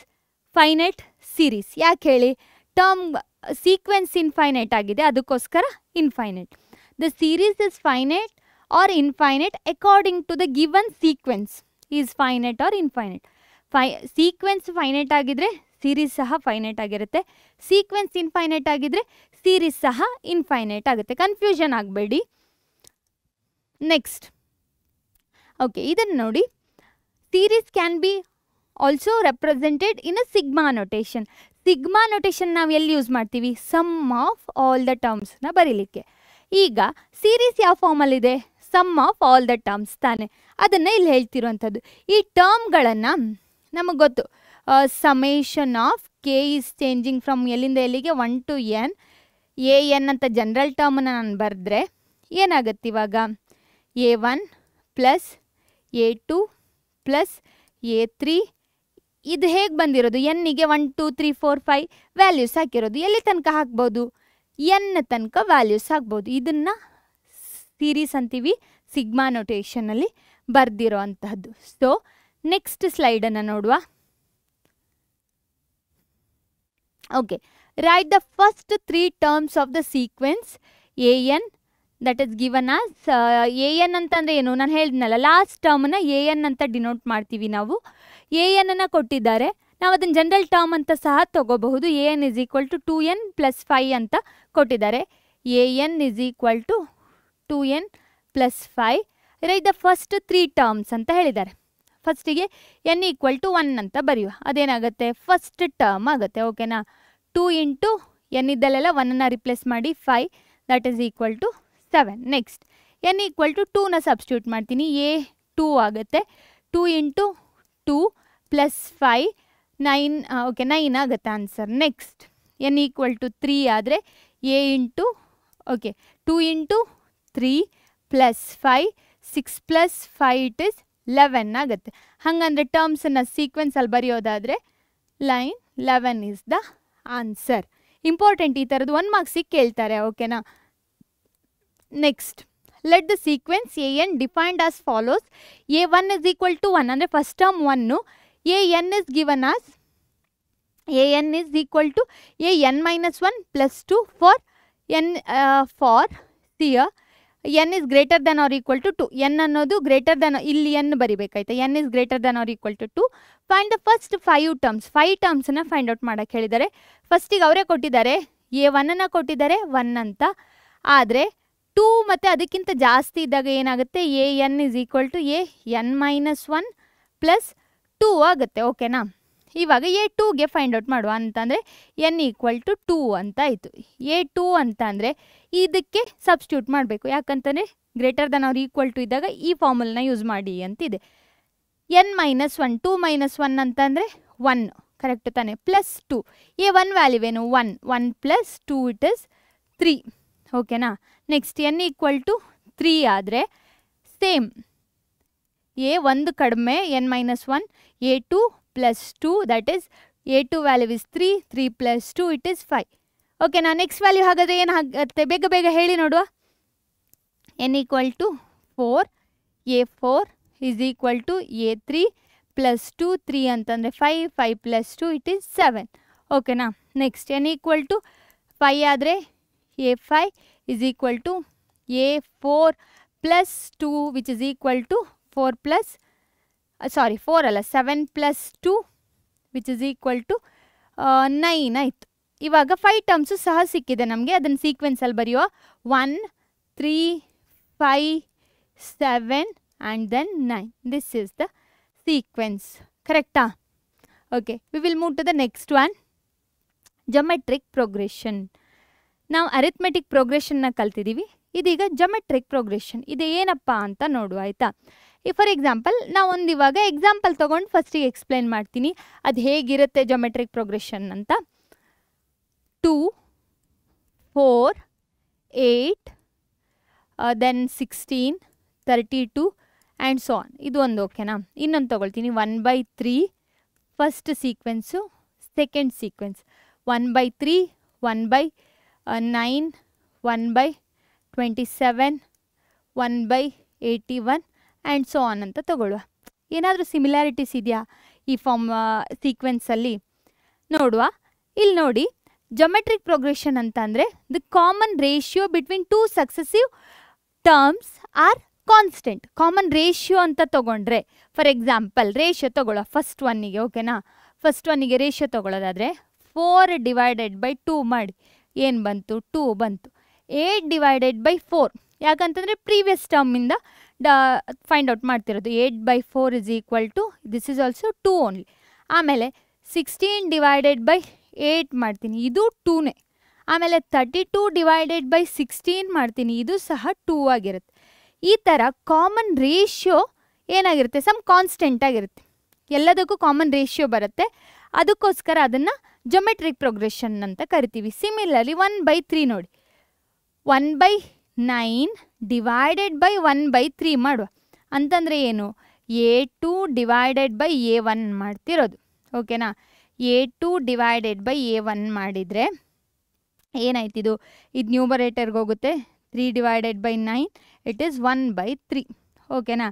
finite series. ಯಾಕೆ ಹೇಳಿ? ಟರ್ಮ್ ಸೀಕ್ವೆನ್ಸ್ ಇನ್ಫೈನೈಟ್ ಆಗಿದೆ, ಅದಕ್ಕೋಸ್ಕರ infinite. The series is finite or infinite according to the given sequence is finite or infinite. Sequence finite ಆಗಿದ್ರೆ series ಸಹ finite ಆಗಿರುತ್ತೆ. Sequence infinite ಆಗಿದ್ರೆ series ಸಹ infinite ಆಗುತ್ತೆ. ಕನ್ಫ್ಯೂಷನ್ ಆಗಬೇಡಿ. ನೆಕ್ಸ್ಟ್, ಓಕೆ, ಇದನ್ನು ನೋಡಿ. Series can be also represented in a sigma notation. Sigma notation ನಾವು ಎಲ್ಲಿ ಯೂಸ್ ಮಾಡ್ತೀವಿ? ಸಮ್ ಆಫ್ ಆಲ್ ದ ಟರ್ಮ್ಸ್ನ ಬರೀಲಿಕ್ಕೆ. ಈಗ ಸೀರೀಸ್ ಯಾವ ಫಾರ್ಮಲ್ಲಿದೆ? Sum of all the terms ತಾನೆ, ಅದನ್ನು ಇಲ್ಲಿ ಹೇಳ್ತಿರುವಂಥದ್ದು. ಈ ಟರ್ಮ್ಗಳನ್ನು ನಮಗೆ ಗೊತ್ತು, summation of K is changing from ಎಲ್ಲಿಂದ ಎಲ್ಲಿಗೆ 1 to n. AN ಅಂತ ಜನರಲ್ ಟರ್ಮನ್ನು ನಾನು ಬರೆದ್ರೆ ಏನಾಗುತ್ತೆ ಇವಾಗ? A1 plus A2 plus A3. ಇದು ಹೇಗೆ ಬಂದಿರೋದು? ಎನ್ನಿಗೆ 1, 2, 3, 4, 5 ವ್ಯಾಲ್ಯೂಸ್ ಹಾಕಿರೋದು. ಎಲ್ಲಿ ತನಕ ಹಾಕ್ಬೋದು? ಎನ್ ತನಕ ವ್ಯಾಲ್ಯೂಸ್ ಹಾಕ್ಬೋದು. ಇದನ್ನು ಸೀರೀಸ್ ಅಂತೀವಿ, ಸಿಗ್ಮಾ ನೊಟೇಷನಲ್ಲಿ ಬರ್ದಿರೋ ಅಂತಹದ್ದು. ಸೊ ನೆಕ್ಸ್ಟ್ ಸ್ಲೈಡನ್ನು ನೋಡುವ. Okay, right the first 3 terms of the sequence AN that is given as AN ಅಂತಂದರೆ ಏನು? ನಾನು ಹೇಳಿದ್ನಲ್ಲ, ಲಾಸ್ಟ್ ಟರ್ಮನ್ನು AN ಅಂತ ಡಿನೋಟ್ ಮಾಡ್ತೀವಿ ನಾವು. AN ಅನ್ನು ಕೊಟ್ಟಿದ್ದಾರೆ, ನಾವು ಅದನ್ನು ಜನರಲ್ ಟರ್ಮ್ ಅಂತ ಸಹ ತಗೋಬಹುದು. AN is equal to 2n plus 5 ಅಂತ ಕೊಟ್ಟಿದ್ದಾರೆ. AN is equal to 2n plus 5. Right the first 3 terms ಅಂತ ಹೇಳಿದ್ದಾರೆ. ಫಸ್ಟಿಗೆ n ಈಕ್ವಲ್ ಟು 1 ಅಂತ ಬರೆಯುವ. ಅದೇನಾಗುತ್ತೆ? ಫಸ್ಟ್ ಟರ್ಮ್ ಆಗುತ್ತೆ, ಓಕೆನಾ? 2 ಇಂಟು n ಇದ್ದಲ್ಲೆಲ್ಲ 1ಅನ್ನು ರಿಪ್ಲೇಸ್ ಮಾಡಿ 5 that is equal to 7. Next n equal to 2ನ ಸಬ್ಸ್ಟಿಟ್ಯೂಟ್ ಮಾಡ್ತೀನಿ, A2 ಆಗುತ್ತೆ. 2 ಇಂಟು 2 ಪ್ಲಸ್ 5 9, ಓಕೆ 9 ಆಗುತ್ತೆ answer. Next n equal to 3 ಆದರೆ A into, okay 2 into 3 plus 5 6 plus 5 it is 11 ಆಗುತ್ತೆ. ಹಾಗಂದರೆ ಟರ್ಮ್ಸನ್ನು ಸೀಕ್ವೆನ್ಸಲ್ಲಿ ಬರೆಯೋದಾದರೆ ಲೈನ್ 11 ಈಸ್ ದ ಆನ್ಸರ್. ಇಂಪಾರ್ಟೆಂಟ್, ಈ ಥರದ್ದು 1 ಮಾರ್ಕ್ಸಿಗೆ ಕೇಳ್ತಾರೆ. ಓಕೆನಾ. Next, let the sequence A N defined as follows. A1 is equal to 1 ಅಂದರೆ first term 1. AN is given as AN is equal to AN minus 1 plus 2 for N for here n is greater than or equal to 2. n ಅನ್ನೋದು greater than, ಇಲ್ಲಿ n ಬರಿಬೇಕಾಯ್ತಾ. n is greater than or equal to 2. Find the first 5 terms. 5 ಟರ್ಮ್ಸನ್ನು find out ಮಾಡೋಕ್ಕೆ ಹೇಳಿದ್ದಾರೆ. ಫಸ್ಟಿಗೆ ಅವರೇ ಕೊಟ್ಟಿದ್ದಾರೆ, A1 ಕೊಟ್ಟಿದ್ದಾರೆ 1 ಅಂತ. ಆದರೆ 2 ಮತ್ತು ಅದಕ್ಕಿಂತ ಜಾಸ್ತಿ ಇದ್ದಾಗ ಏನಾಗುತ್ತೆ, AN is equal to AN minus 1 plus 2 ಆಗುತ್ತೆ. ಓಕೆನಾ. ಇವಾಗ A2ಗೆ ಫೈಂಡ್ ಔಟ್ ಮಾಡುವ ಅಂತಂದರೆ n ಈಕ್ವಲ್ ಟು 2 ಅಂತ ಆಯಿತು. A2 ಅಂತ ಅಂದರೆ ಇದಕ್ಕೆ ಸಬ್ಸ್ಟ್ಯೂಟ್ ಮಾಡಬೇಕು, ಯಾಕಂತಂದರೆ greater than or equal to ಇದ್ದಾಗ ಈ ಫಾರ್ಮುಲನ್ನ ಯೂಸ್ ಮಾಡಿ ಅಂತಿದೆ. n ಮೈನಸ್ 1, 2 ಮೈನಸ್ 1 ಅಂತಂದರೆ 1, ಕರೆಕ್ಟ್ ತಾನೆ, ಪ್ಲಸ್ 2. A1 ವ್ಯಾಲ್ಯೂ ಏನು, 1, 1 ಪ್ಲಸ್ 2 ಇಟ್ ಇಸ್ 3. ಓಕೆನಾ. ನೆಕ್ಸ್ಟ್ n ಈಕ್ವಲ್ ಟು 3 ಆದರೆ ಸೇಮ್ A1 ಕಡಿಮೆ n minus 1, A2 plus 2, that is A2 value is 3, 3 plus 2 it is 5. ಓಕೆನಾ. ನೆಕ್ಸ್ಟ್ ವ್ಯಾಲ್ಯೂ ಹಾಗಾದರೆ ಏನು ಆಗುತ್ತೆ, ಬೇಗ ಬೇಗ ಹೇಳಿ ನೋಡುವ. n equal to 4, A4 is equal to A3 plus 2, 3 ಅಂತಂದರೆ 5, 5 plus 2 it is 7. ಓಕೆನಾ. ನೆಕ್ಸ್ಟ್ n ಈಕ್ವಲ್ ಟು 5 ಆದರೆ A5 is equal to A4 plus 2 which is equal to 4 plus 4 ಅಲ್ಲ 7 plus 2 which is equal to 9 ಆಯಿತು. ಇವಾಗ 5 terms ಸಹ ಸಿಕ್ಕಿದೆ ನಮಗೆ, ಅದನ್ನು ಸೀಕ್ವೆನ್ಸಲ್ಲಿ ಬರೆಯುವ. 1, 3, 5, 7 and then 9. This is the sequence. ಕರೆಕ್ಟಾ. Okay, we will move to the next one, geometric progression. ನಾವು ಅರಿಥ್ಮೆಟಿಕ್ ಪ್ರೋಗ್ರೆಷನ್ನ ಕಲ್ತಿದ್ದೀವಿ, ಇದೀಗ ಜೊಮೆಟ್ರಿಕ್ ಪ್ರೋಗ್ರೆಷನ್ ಇದು ಏನಪ್ಪ ಅಂತ ನೋಡುವ ಆಯಿತಾ. ಫಾರ್ ಎಕ್ಸಾಂಪಲ್ ನಾವು ಒಂದು ಇವಾಗ ಎಕ್ಸಾಂಪಲ್ ತೊಗೊಂಡು ಫಸ್ಟಿಗೆ ಎಕ್ಸ್ಪ್ಲೇನ್ ಮಾಡ್ತೀನಿ ಅದು ಹೇಗಿರುತ್ತೆ ಜೊಮೆಟ್ರಿಕ್ ಪ್ರೋಗ್ರೆಷನ್ ಅಂತ. 2, 4, 8, ದೆನ್ 16, 32 ಆ್ಯಂಡ್ ಸೊ ಆನ್. ಇದು ಒಂದು. ಓಕೆನಾ. ಇನ್ನೊಂದು ತೊಗೊಳ್ತೀನಿ, 1/3 first sequence, second sequence 1/3, 1/9, 1/27, 1/81 and so on ಅಂತ ತಗೊಳ್ಳುವ. ಏನಾದರೂ ಸಿಮಿಲ್ಯಾರಿಟೀಸ್ ಇದೆಯಾ ಈ ಫಾರ್ಮ್ ಸೀಕ್ವೆನ್ಸಲ್ಲಿ ನೋಡುವ. ಇಲ್ಲಿ ನೋಡಿ, ಜೊಮೆಟ್ರಿಕ್ ಪ್ರೋಗ್ರೆಷನ್ ಅಂತ ಅಂದರೆ the common ratio between 2 successive terms are constant. Common ratio ಅಂತ ತೊಗೊಂಡ್ರೆ, ಫಾರ್ ಎಕ್ಸಾಂಪಲ್ ರೇಷಿಯೋ ತೊಗೊಳ್ಳೋ ಫಸ್ಟ್ ಒನ್ನಿಗೆ. ಓಕೆನಾ. ಫಸ್ಟ್ ಒನ್ನಿಗೆ ರೇಷಿಯೋ ತೊಗೊಳ್ಳೋದಾದರೆ 4 ಡಿವೈಡೆಡ್ ಬೈ 2 ಮಾಡಿ ಏನು ಬಂತು, 2 ಬಂತು. 8 ಡಿವೈಡೆಡ್ ಬೈ 4, ಯಾಕಂತಂದರೆ ಪ್ರೀವಿಯಸ್ ಟರ್ಮಿಂದ ಫೈಂಡ್ ಔಟ್ ಮಾಡ್ತಿರೋದು. 8/4 is equal to this is also 2 only. ಆಮೇಲೆ 16 ಡಿವೈಡೆಡ್ ಬೈ 8 ಮಾಡ್ತೀನಿ, ಇದು 2ನೇ. ಆಮೇಲೆ 32 ಡಿವೈಡೆಡ್ ಬೈ 16 ಮಾಡ್ತೀನಿ, ಇದು ಸಹ 2 ಆಗಿರುತ್ತೆ. ಈ ಥರ ಕಾಮನ್ ರೇಷಿಯೋ ಏನಾಗಿರುತ್ತೆ, ಸಮ್ ಕಾನ್ಸ್ಟೆಂಟ್ ಆಗಿರುತ್ತೆ. ಎಲ್ಲದಕ್ಕೂ ಕಾಮನ್ ರೇಷಿಯೋ ಬರುತ್ತೆ, ಅದಕ್ಕೋಸ್ಕರ ಅದನ್ನು ಜೊಮೆಟ್ರಿಕ್ ಪ್ರೋಗ್ರೆಷನ್ ಅಂತ ಕರಿತೀವಿ. ಸಿಮಿಲರ್ಲಿ 1/3 ನೋಡಿ, 1/9 ಡಿವೈಡೆಡ್ ಬೈ 1/3 ಮಾಡುವ ಅಂತಂದರೆ ಏನು, A2 ಡಿವೈಡೆಡ್ ಬೈ A1 ಮಾಡ್ತಿರೋದು. ಓಕೆನಾ. A2 ಡಿವೈಡೆಡ್ ಬೈ A1 ಮಾಡಿದರೆ ಏನಾಯ್ತಿದು, ಇದು ನ್ಯೂಮರೇಟರ್ಗೆ ಹೋಗುತ್ತೆ. 3 ಡಿವೈಡೆಡ್ ಬೈ 9 ಇಟ್ ಈಸ್ 1/3. ಓಕೆನಾ.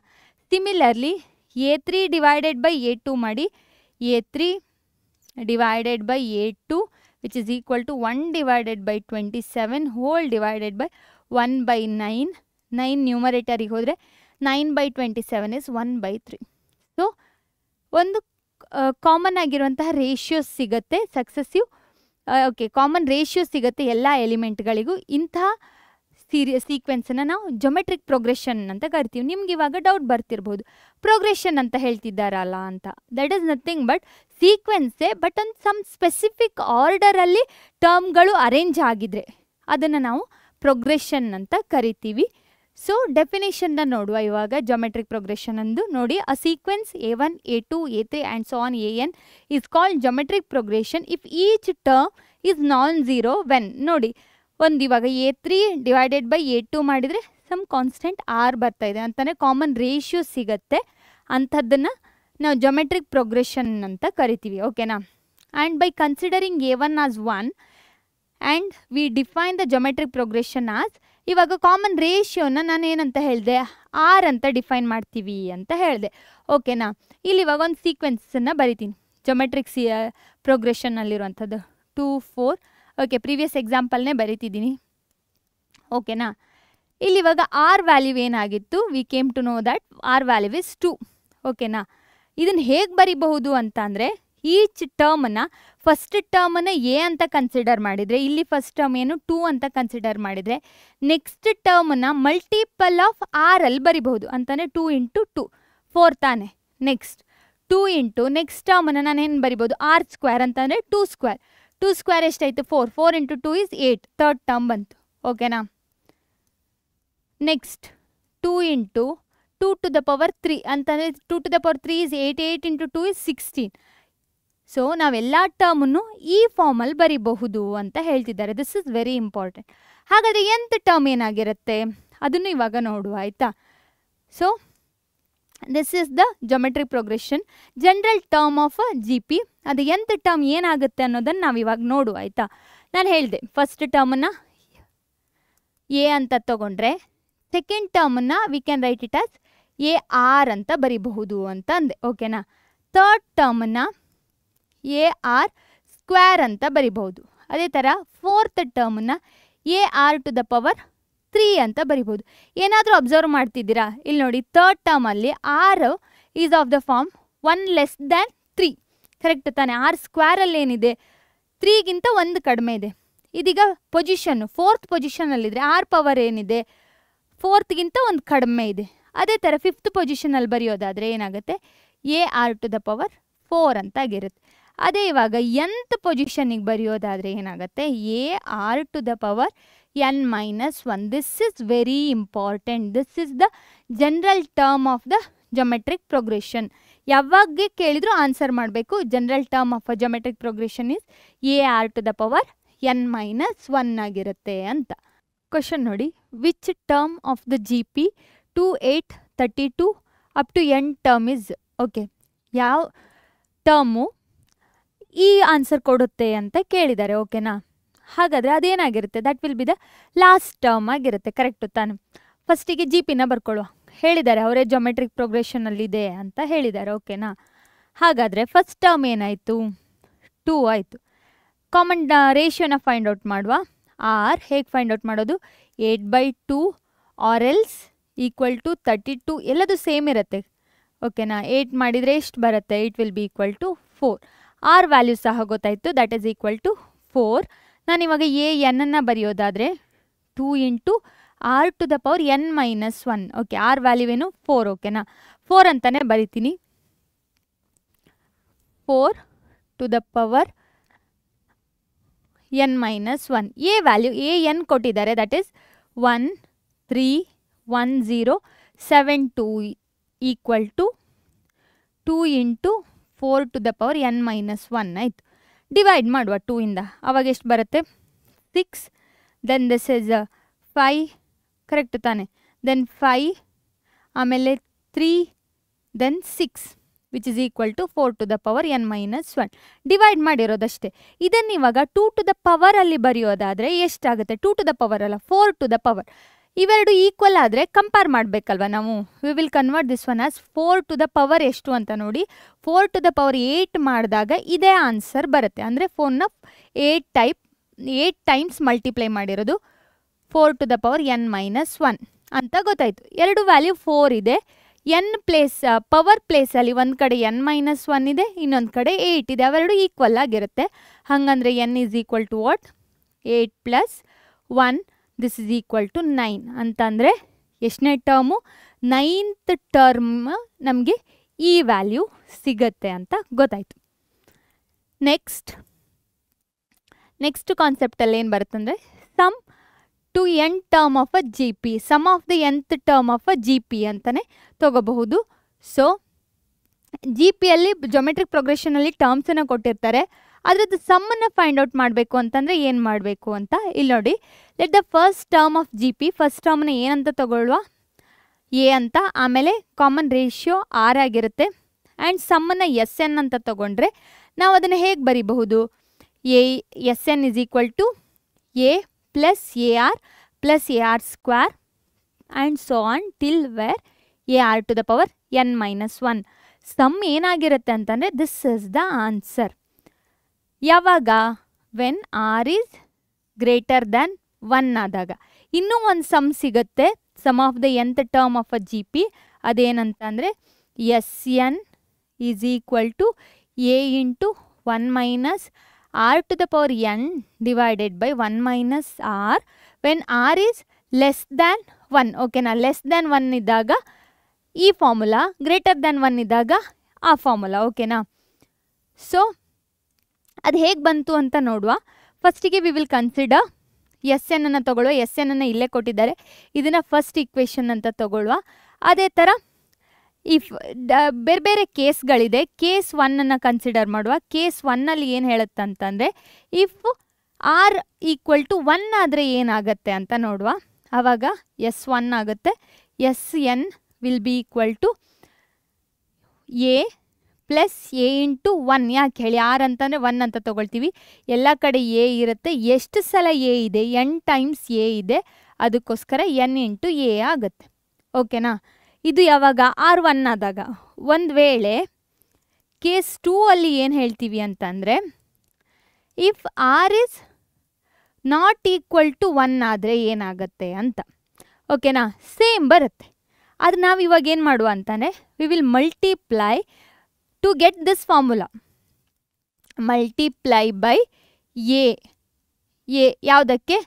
Similarly A3 divided by A2 ಮಾಡಿ, A3 divided by A2 which is equal to 1 divided by 27 whole divided by 1/9. 9 ನ್ಯೂಮರೇಟರಿಗೆ ಹೋದರೆ 9/27 is 1/3. ಸೊ ಒಂದು common ಆಗಿರುವಂತಹ ರೇಷಿಯೋಸ್ ಸಿಗುತ್ತೆ ಸಕ್ಸೆಸಿವ್. ಓಕೆ, ಕಾಮನ್ ರೇಷಿಯೋ ಸಿಗುತ್ತೆ ಎಲ್ಲ ಎಲಿಮೆಂಟ್ಗಳಿಗೂ. ಇಂತಹ ಸೀಕ್ವೆನ್ಸನ್ನು ನಾವು ಜೊಮೆಟ್ರಿಕ್ ಪ್ರೋಗ್ರೆಷನ್ ಅಂತ ಕರಿತೀವಿ. ನಿಮ್ಗೆ ಇವಾಗ ಡೌಟ್ ಬರ್ತಿರ್ಬೋದು, ಪ್ರೋಗ್ರೆಷನ್ ಅಂತ ಹೇಳ್ತಿದ್ದಾರಲ್ಲ ಅಂತ. ದಟ್ ಈಸ್ ನಥಿಂಗ್ ಬಟ್ ಸೀಕ್ವೆನ್ಸೇ, ಬಟ್ ಒಂದು ಸಮ್ ಸ್ಪೆಸಿಫಿಕ್ ಆರ್ಡರಲ್ಲಿ ಟರ್ಮ್ಗಳು ಅರೇಂಜ್ ಆಗಿದ್ರೆ ಅದನ್ನು ನಾವು ಪ್ರೋಗ್ರೆಷನ್ ಅಂತ ಕರಿತೀವಿ. ಸೊ ಡೆಫಿನೇಷನ್ನ ನೋಡುವ ಇವಾಗ ಜೊಮೆಟ್ರಿಕ್ ಪ್ರೋಗ್ರೆಷನ್ ಅಂದು ನೋಡಿ. ಅ sequence A1, A2, A3 and so on AN is called geometric progression if each term is non zero when. ನೋಡಿ, ಒಂದು ಇವಾಗ A3 ಡಿವೈಡೆಡ್ ಬೈ A2 ಮಾಡಿದರೆ ಸಮ್ ಕಾನ್ಸ್ಟೆಂಟ್ R ಬರ್ತಾ ಇದೆ ಅಂತಲೇ ಕಾಮನ್ ರೇಷಿಯೋ ಸಿಗುತ್ತೆ. ಅಂಥದ್ದನ್ನು ನಾವು ಜೊಮೆಟ್ರಿಕ್ ಪ್ರೋಗ್ರೆಷನ್ ಅಂತ ಕರಿತೀವಿ. ಓಕೆನಾ. And by considering A1 as 1 and we define the geometric progression as, ಇವಾಗ ಕಾಮನ್ ರೇಷಿಯೋನ ನಾನು ಏನಂತ ಹೇಳಿದೆ, ಆರ್ ಅಂತ ಡಿಫೈನ್ ಮಾಡ್ತೀವಿ ಅಂತ ಹೇಳಿದೆ. ಓಕೆನಾ, ಇಲ್ಲಿ ಇವಾಗ ಒಂದು ಸೀಕ್ವೆನ್ಸನ್ನು ಬರಿತೀನಿ ಜೊಮೆಟ್ರಿಕ್ ಪ್ರೋಗ್ರೆಷನ್ನಲ್ಲಿರುವಂಥದ್ದು 2 4. ಓಕೆ, ಪ್ರೀವಿಯಸ್ ಎಕ್ಸಾಂಪಲ್ನೇ ಬರಿತಿದ್ದೀನಿ. ಓಕೆನಾ, ಇಲ್ಲಿ ಇವಾಗ ಆರ್ ವ್ಯಾಲ್ಯೂ ಏನಾಗಿತ್ತು, we came to know that R value is 2. ಓಕೆನಾ, ಇದನ್ನು ಹೇಗೆ ಬರಿಬಹುದು ಅಂತ ಅಂದರೆ, ಈಚ್ ಟರ್ಮನ್ನು ಫಸ್ಟ್ ಟರ್ಮನ್ನು ಎ ಅಂತ ಕನ್ಸಿಡರ್ ಮಾಡಿದರೆ, ಇಲ್ಲಿ ಫಸ್ಟ್ ಟರ್ಮ್ ಏನು 2 ಅಂತ ಕನ್ಸಿಡರ್ ಮಾಡಿದರೆ, ನೆಕ್ಸ್ಟ್ ಟರ್ಮನ್ನು ಮಲ್ಟಿಪಲ್ ಆಫ್ ಆರಲ್ಲಿ ಬರಿಬಹುದು ಅಂತಂದರೆ 2 × 2 4 ತಾನೆ. ನೆಕ್ಸ್ಟ್ 2 ಇಂಟು ನೆಕ್ಸ್ಟ್ ಟರ್ಮನ್ನು ನಾನು ಏನು ಬರಿಬೋದು, ಆರ್ ಸ್ಕ್ವೇರ್ ಅಂತಂದರೆ 2 ಸ್ಕ್ವೇರ್. 2 ಸ್ಕ್ವೇರ್ ಎಷ್ಟಾಯಿತು 4. 4 × 2 is 8. ಥರ್ಡ್ ಟರ್ಮ್ ಬಂತು. ಓಕೆನಾ, next 2 into 2 to the power 3 ಅಂತಂದರೆ 2 to the power 3 is 8. 8 × 2 is 16. So ನಾವೆಲ್ಲ ಟರ್ಮನ್ನು ಈ ಫಾರ್ಮಲ್ಲಿ ಬರಿಬಹುದು ಅಂತ ಹೇಳ್ತಿದ್ದಾರೆ. This is very important. ಹಾಗಾದರೆ ಎಂಥ ಟರ್ಮ್ ಏನಾಗಿರುತ್ತೆ ಅದನ್ನು ಇವಾಗ ನೋಡುವ, ಆಯಿತಾ. So this is the geometric progression, general term of G P. ಅದು ಎಂಥ ಟರ್ಮ್ ಏನಾಗುತ್ತೆ ಅನ್ನೋದನ್ನು ನಾವು ಇವಾಗ ನೋಡುವ, ಆಯಿತಾ. ನಾನು ಹೇಳಿದೆ ಫಸ್ಟ್ ಟರ್ಮನ್ನು ಎ ಅಂತ ತಗೊಂಡ್ರೆ, ಸೆಕೆಂಡ್ ಟರ್ಮನ್ನು we can write it as A R ಅಂತ ಬರಿಬಹುದು ಅಂತ ಅಂದೆ. ಓಕೆನಾ, ಥರ್ಡ್ ಟರ್ಮನ್ನು ಎ ಆರ್ ಸ್ಕ್ವೇರ್ ಅಂತ ಬರಿಬಹುದು. ಅದೇ ಥರ ಫೋರ್ತ್ ಟರ್ಮನ್ನು A R to the power 3 ಅಂತ ಬರಿಬೋದು. ಏನಾದರೂ ಅಬ್ಸರ್ವ್ ಮಾಡ್ತಿದ್ದೀರಾ, ಇಲ್ಲಿ ನೋಡಿ ಥರ್ಡ್ ಟರ್ಮಲ್ಲಿ R is of the form 1 less than 3. Correct ತಾನೆ. ಆರ್ ಸ್ಕ್ವೇರಲ್ಲಿ ಏನಿದೆ 3ಗಿಂತ 1 ಕಡಿಮೆ ಇದೆ. ಇದೀಗ ಪೊಸಿಷನ್ನು ಫೋರ್ತ್ ಪೊಸಿಷನಲ್ಲಿದ್ದರೆ ಆರ್ ಪವರ್ ಏನಿದೆ 4ಗಿಂತ 1 ಕಡಿಮೆ ಇದೆ. ಅದೇ ಥರ ಫಿಫ್ತ್ ಪೊಸಿಷನಲ್ಲಿ ಬರೆಯೋದಾದರೆ ಏನಾಗುತ್ತೆ, A R to the power 4 ಅಂತಾಗಿರುತ್ತೆ. ಅದೇ ಇವಾಗ nth ಪೊಸಿಷನಿಗೆ ಬರೆಯೋದಾದರೆ ಏನಾಗುತ್ತೆ, A R to the power n-1. This is very important. This is the general term of the geometric progression. ಯಾವಾಗ ಕೇಳಿದ್ರು ಆನ್ಸರ್ ಮಾಡಬೇಕು. General term of a geometric progression is a R to the power n-1 ಆಗಿರುತ್ತೆ ಅಂತ. Question ನೋಡಿ, which term of the G P 2 8 32 up to n term is. Okay, ಯಾವ term ಈ answer ಕೊಡುತ್ತೆ ಅಂತ ಕೇಳಿದ್ದಾರೆ. ಓಕೆನಾ, ಹಾಗಾದರೆ ಅದೇನಾಗಿರುತ್ತೆ, that will be the last term ಆಗಿರುತ್ತೆ. ಕರೆಕ್ಟು ತಾನೆ. ಫಸ್ಟಿಗೆ ಜಿ ಪಿನ ಬರ್ಕೊಳ್ಳುವ ಹೇಳಿದ್ದಾರೆ, ಅವರೇ ಜೊಮೆಟ್ರಿಕ್ ಪ್ರೋಗ್ರೆಷನಲ್ಲಿದೆ ಅಂತ ಹೇಳಿದ್ದಾರೆ. ಓಕೆನಾ, ಹಾಗಾದರೆ ಫಸ್ಟ್ ಟರ್ಮ್ ಏನಾಯಿತು, 2 ಆಯಿತು. ಕಾಮನ್ ರೇಷಿಯೋನ ಫೈಂಡ್ ಔಟ್ ಮಾಡುವ. ಆರ್ ಹೇಗೆ ಫೈಂಡ್ ಔಟ್ ಮಾಡೋದು, 8/2 ಆರ್ ಎಲ್ಸ್ ಈಕ್ವಲ್ ಟು 32. ಎಲ್ಲದು ಸೇಮ್ ಇರುತ್ತೆ. ಓಕೆನಾ, 8 ಮಾಡಿದರೆ ಎಷ್ಟು ಬರುತ್ತೆ, it will be equal to 4. R value ಸಹ ಗೊತ್ತಾಯಿತು, ದಟ್ ಈಸ್ ಈಕ್ವಲ್ ಟು 4. ನಾನಿವಾಗ ಎ ಎನ್ನನ್ನು ಬರೆಯೋದಾದರೆ 2 into R to the power n-1. Okay, R value ಏನು 4. ಓಕೆನಾ, 4 ಅಂತಲೇ ಬರಿತೀನಿ. 4 to the power n-1. A value A N ಕೊಟ್ಟಿದ್ದಾರೆ, that is 1 3 1 0 7 2 equal to 2 into 4 to the power n-1 ಆಯಿತು. Divide ಮಾಡುವ 2 ಇಂದ, ಅವಾಗ ಎಷ್ಟು ಬರುತ್ತೆ 6. Then this is 5. ಕರೆಕ್ಟ್ ತಾನೆ. ದೆನ್ 5 ಆಮೇಲೆ 3 then 6 which is equal to 4 to the power n-1. Divide ಮಾಡಿರೋದಷ್ಟೇ. ಇದನ್ನು ಇವಾಗ 2 ಟು ದ ಪವರಲ್ಲಿ ಬರೆಯೋದಾದರೆ ಎಷ್ಟಾಗುತ್ತೆ, 2 ಟು ದ ಪವರ್ ಅಲ್ಲ 4 ಟು ದ ಪವರ್. ಇವೆರಡು ಈಕ್ವಲ್ ಆದರೆ ಕಂಪೇರ್ ಮಾಡಬೇಕಲ್ವ ನಾವು. We will convert this one as 4 to the power ಎಷ್ಟು ಅಂತ ನೋಡಿ. 4 ಟು ದ ಪವರ್ 8 ಮಾಡಿದಾಗ ಇದೇ ಆನ್ಸರ್ ಬರುತ್ತೆ. ಅಂದರೆ 4ನ 8 ಟೈಮ್ಸ್ ಮಲ್ಟಿಪ್ಲೈ ಮಾಡಿರೋದು 4 ಟು ದ ಪವರ್ n-1 ಅಂತ ಗೊತ್ತಾಯಿತು. ಎರಡು ವ್ಯಾಲ್ಯೂ 4 ಇದೆ. ಎನ್ ಪ್ಲೇಸ್ ಪವರ್ ಪ್ಲೇಸಲ್ಲಿ ಒಂದು ಕಡೆ n-1 ಇದೆ, ಇನ್ನೊಂದು ಕಡೆ 8 ಇದೆ. ಅವೆರಡು ಈಕ್ವಲ್ ಆಗಿರುತ್ತೆ. ಹಾಗಂದರೆ n is equal to what, 8 + 1. This is equal to 9 ಅಂತಂದರೆ ಎಷ್ಟನೇ ಟರ್ಮು, 9th ಟರ್ಮ್ ನಮಗೆ ಈ ವ್ಯಾಲ್ಯೂ ಸಿಗತ್ತೆ ಅಂತ ಗೊತ್ತಾಯಿತು. ನೆಕ್ಸ್ಟ್ ಕಾನ್ಸೆಪ್ಟಲ್ಲಿ ಏನು ಬರುತ್ತಂದರೆ sum to n term of a G P. Sum of the nth term of a G P ಅಂತಲೇ ತಗೋಬಹುದು. ಸೊ ಜಿ ಪಿಯಲ್ಲಿ ಜೊಮೆಟ್ರಿಕ್ ಪ್ರೋಗ್ರೆಷನಲ್ಲಿ ಟರ್ಮ್ಸನ್ನು ಕೊಟ್ಟಿರ್ತಾರೆ. ಅದರದ್ದು ಸಮ್ಮನ್ನು ಫೈಂಡ್ ಔಟ್ ಮಾಡಬೇಕು ಅಂತಂದರೆ ಏನು ಮಾಡಬೇಕು ಅಂತ ಇಲ್ಲಿ ನೋಡಿ. Let the first term of G P, first ಟರ್ಮ್ನ ಏನಂತ ತಗೊಳ್ಳುವ, ಎ ಅಂತ. ಆಮೇಲೆ ಕಾಮನ್ ರೇಷಿಯೋ ಆರ್ ಆಗಿರುತ್ತೆ. ಆ್ಯಂಡ್ ಸಮ್ಮನ್ನು ಎಸ್ ಎನ್ ಅಂತ ತಗೊಂಡ್ರೆ ನಾವು ಅದನ್ನು ಹೇಗೆ ಬರಿಬಹುದು, A S N is equal to A plus A R plus A R square and so on till where A R to the power N minus one. Sum ಏನಾಗಿರುತ್ತೆ ಅಂತಂದರೆ this is the answer. ಯಾವಾಗ? When R is greater than 1 ಆದಾಗ. ಇನ್ನೂ ಒಂದು sum ಸಿಗುತ್ತೆ, sum of the nth term of a G P. ಅದೇನಂತಂದರೆ S N is equal to A into 1 minus R to the power N divided by 1 minus R when R is less than 1. ಓಕೆನಾ? Less than 1 ಇದ್ದಾಗ ಈ formula, greater than 1 ಇದ್ದಾಗ ಆ formula. ಓಕೆನಾ? So ಅದು ಹೇಗೆ ಬಂತು ಅಂತ ನೋಡುವ. ಫಸ್ಟಿಗೆ we will consider S N ಅನ್ನು ತೊಗೊಳ್ಳುವ. ಎಸ್ ಎನ್ ಅನ್ನು ಇಲ್ಲೇ ಕೊಟ್ಟಿದ್ದಾರೆ, ಇದನ್ನು ಫಸ್ಟ್ ಇಕ್ವೇಷನ್ ಅಂತ ತೊಗೊಳ್ಳುವ. ಅದೇ ಥರ ಇಫ್ ಬೇರೆ ಬೇರೆ ಕೇಸ್ಗಳಿದೆ, ಕೇಸ್ 1 ಕನ್ಸಿಡರ್ ಮಾಡುವ. ಕೇಸ್ 1 ಏನು ಹೇಳುತ್ತಂತಂದರೆ ಇಫ್ ಆರ್ ಈಕ್ವಲ್ ಟು 1 ಆದರೆ ಏನಾಗುತ್ತೆ ಅಂತ ನೋಡುವ. ಆವಾಗ ಎಸ್ 1 ಆಗುತ್ತೆ. S N will be equal to A plus a into 1. ಯಾಕೆ ಹೇಳಿ? ಆರ್ ಅಂತಂದರೆ 1 ಅಂತ ತೊಗೊಳ್ತೀವಿ, ಎಲ್ಲ ಕಡೆ ಎ ಇರುತ್ತೆ. ಎಷ್ಟು ಸಲ ಎ ಇದೆ? n ಟೈಮ್ಸ್ ಎ ಇದೆ, ಅದಕ್ಕೋಸ್ಕರ n ಇಂಟು ಎ ಆಗುತ್ತೆ. ಓಕೆನಾ? ಇದು ಯಾವಾಗ? ಆರ್ 1 ಆದಾಗ. ಒಂದು ವೇಳೆ ಕೇಸ್ 2 ಅಲ್ಲಿ ಏನು ಹೇಳ್ತೀವಿ ಅಂತಂದರೆ if r is not equal to 1 ಆದರೆ ಏನಾಗುತ್ತೆ ಅಂತ. ಓಕೆನಾ? ಸೇಮ್ ಬರುತ್ತೆ. ಅದು ನಾವು ಇವಾಗ ಏನು ಮಾಡುವ ಅಂತಾನೆ, we will multiply to get this formula. Multiply by A. A ಯಾವುದಕ್ಕೆ?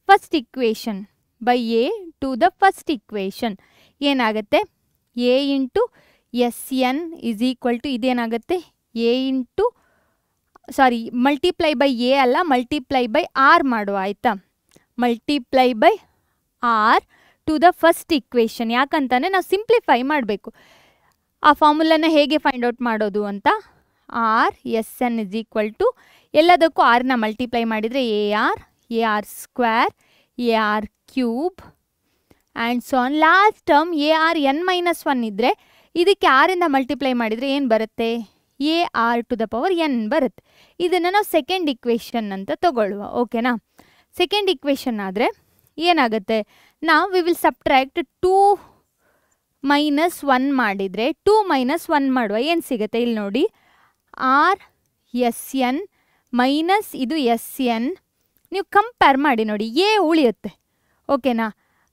First equation. By A to the first equation ಏನಾಗುತ್ತೆ? A into S N is equal to ಇದೇನಾಗುತ್ತೆ? A into multiply by A ಅಲ್ಲ, multiply by R ಮಾಡುವ. ಆಯಿತಾ? Multiply by R to the first equation. ಯಾಕಂತಾನೆ ನಾವು simplify ಮಾಡಬೇಕು. ಆ ಫಾರ್ಮುಲಾನ ಹೇಗೆ ಫೈಂಡ್ ಔಟ್ ಮಾಡೋದು ಅಂತ. R S N is equal to ಎಲ್ಲದಕ್ಕೂ ಆರ್ನ ಮಲ್ಟಿಪ್ಲೈ ಮಾಡಿದರೆ a R square, A R cube and so on. Last term a r n minus 1 ಇದ್ದರೆ ಇದಕ್ಕೆ ಆರಿಂದ ಮಲ್ಟಿಪ್ಲೈ ಮಾಡಿದರೆ ಏನು ಬರುತ್ತೆ? A R to the power n ಬರುತ್ತೆ. ಇದನ್ನು ನಾವು ಸೆಕೆಂಡ್ ಇಕ್ವೇಷನ್ ಅಂತ ತಗೊಳ್ಳುವ. ಓಕೆನಾ? ಸೆಕೆಂಡ್ ಇಕ್ವೇಷನ್ ಆದರೆ ಏನಾಗುತ್ತೆ? ನಾವು ವಿ ವಿಲ್ ಸಬ್ಟ್ರ್ಯಾಕ್ಟ್ 2 ಮೈನಸ್ 1 ಮಾಡಿದರೆ 2 ಮೈನಸ್ 1 ಮಾಡುವ. ಏನು ಸಿಗುತ್ತೆ? ಇಲ್ಲಿ ನೋಡಿ, ಆರ್ ಎಸ್ ಎನ್ ಮೈನಸ್ ಇದು ಎಸ್ ಎನ್. ನೀವು ಕಂಪೇರ್ ಮಾಡಿ ನೋಡಿ, ಎ ಉಳಿಯುತ್ತೆ. ಓಕೆನಾ?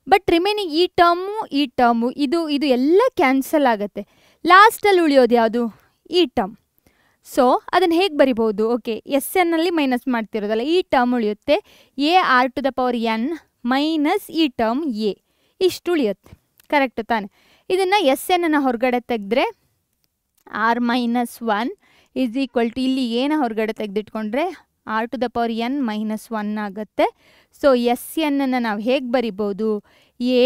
ಬಟ್ ರಿಮೈನಿಂಗ್ ಈ ಟರ್ಮು ಇದು ಎಲ್ಲ ಕ್ಯಾನ್ಸಲ್ ಆಗುತ್ತೆ. ಲಾಸ್ಟಲ್ಲಿ ಉಳಿಯೋದು ಯಾವುದು? ಈ ಟರ್ಮ್. ಸೊ ಅದನ್ನು ಹೇಗೆ ಬರಿಬೋದು? ಓಕೆ, ಎಸ್ ಎನ್ನಲ್ಲಿ ಮೈನಸ್ ಮಾಡ್ತಿರೋದಲ್ಲ, ಈ ಟರ್ಮ್ ಉಳಿಯುತ್ತೆ. A R to the power N minus ಈ ಟರ್ಮ್ ಎ, ಇಷ್ಟು ಉಳಿಯುತ್ತೆ. ಕರೆಕ್ಟ್ ತಾನೆ? ಇದನ್ನು ಎಸ್ ಎನ್ನ ಹೊರಗಡೆ ತೆಗೆದ್ರೆ R minus 1 is equal to ಇಲ್ಲಿ ಏನ ಹೊರಗಡೆ ತೆಗೆದಿಟ್ಕೊಂಡ್ರೆ R to the power N minus 1 ಆಗುತ್ತೆ. ಸೊ ಎಸ್ ಎನ್ನನ್ನು ನಾವು ಹೇಗೆ ಬರಿಬೋದು? A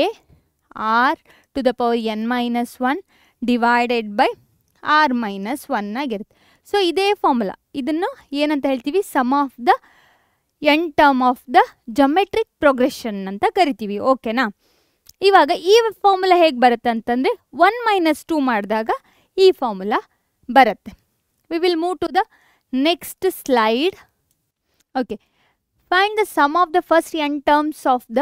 R to the power N minus 1 divided by R minus 1 ಆಗಿರುತ್ತೆ. ಸೊ ಇದೇ ಫಾರ್ಮುಲಾ. ಇದನ್ನು ಏನಂತ ಹೇಳ್ತೀವಿ? Sum of the n term of the geometric progression ಅಂತ ಕರಿತೀವಿ. ಓಕೆನಾ? ಇವಾಗ ಈ ಫಾರ್ಮುಲಾ ಹೇಗೆ ಬರುತ್ತೆ ಅಂತಂದರೆ 1 ಮೈನಸ್ 2 ಮಾಡಿದಾಗ ಈ ಫಾರ್ಮುಲಾ ಬರುತ್ತೆ. We will move to the next slide. Okay, find the sum of the first n terms of the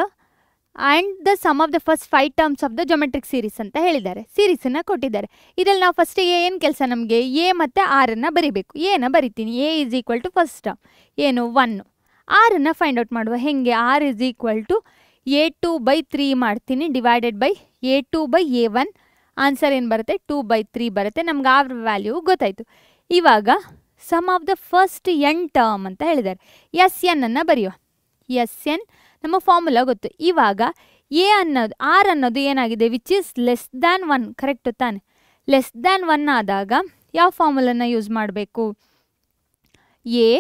and the sum of the first 5 terms of the geometric series ಅಂತ ಹೇಳಿದ್ದಾರೆ. ಸೀರೀಸನ್ನು ಕೊಟ್ಟಿದ್ದಾರೆ. ಇದರಲ್ಲಿ ನಾವು ಫಸ್ಟಿಗೆ ಏನು ಕೆಲಸ? ನಮಗೆ ಎ ಮತ್ತು ಆರನ್ನು ಬರಿಬೇಕು. ಎನ ಬರಿತೀನಿ. A is equal to first term ಏನು 1. ಆರನ್ನು ಫೈಂಡ್ ಔಟ್ ಮಾಡುವ. ಹೇಗೆ? R is equal to a2/3 ಮಾಡ್ತೀನಿ ಡಿವೈಡೆಡ್ ಬೈ a2/a1. ಆನ್ಸರ್ ಏನು ಬರುತ್ತೆ? 2/3 ಬರುತ್ತೆ. ನಮ್ಗೆ ಆ ವ್ಯಾಲ್ಯೂ ಗೊತ್ತಾಯಿತು. ಇವಾಗ sum of the first n term ಅಂತ ಹೇಳಿದ್ದಾರೆ. ಎಸ್ ಎನ್ ಅನ್ನು ಬರೆಯುವ. ಎಸ್ ಎನ್ ನಮ್ಮ ಫಾರ್ಮುಲಾ ಗೊತ್ತು. ಇವಾಗ ಎ ಅನ್ನೋದು ಆರ್ ಅನ್ನೋದು ಏನಾಗಿದೆ? Which is less than 1. Correct ತಾನೆ? ಲೆಸ್ ದ್ಯಾನ್ 1 ಆದಾಗ ಯಾವ ಫಾರ್ಮುಲನ್ನು ಯೂಸ್ ಮಾಡಬೇಕು? A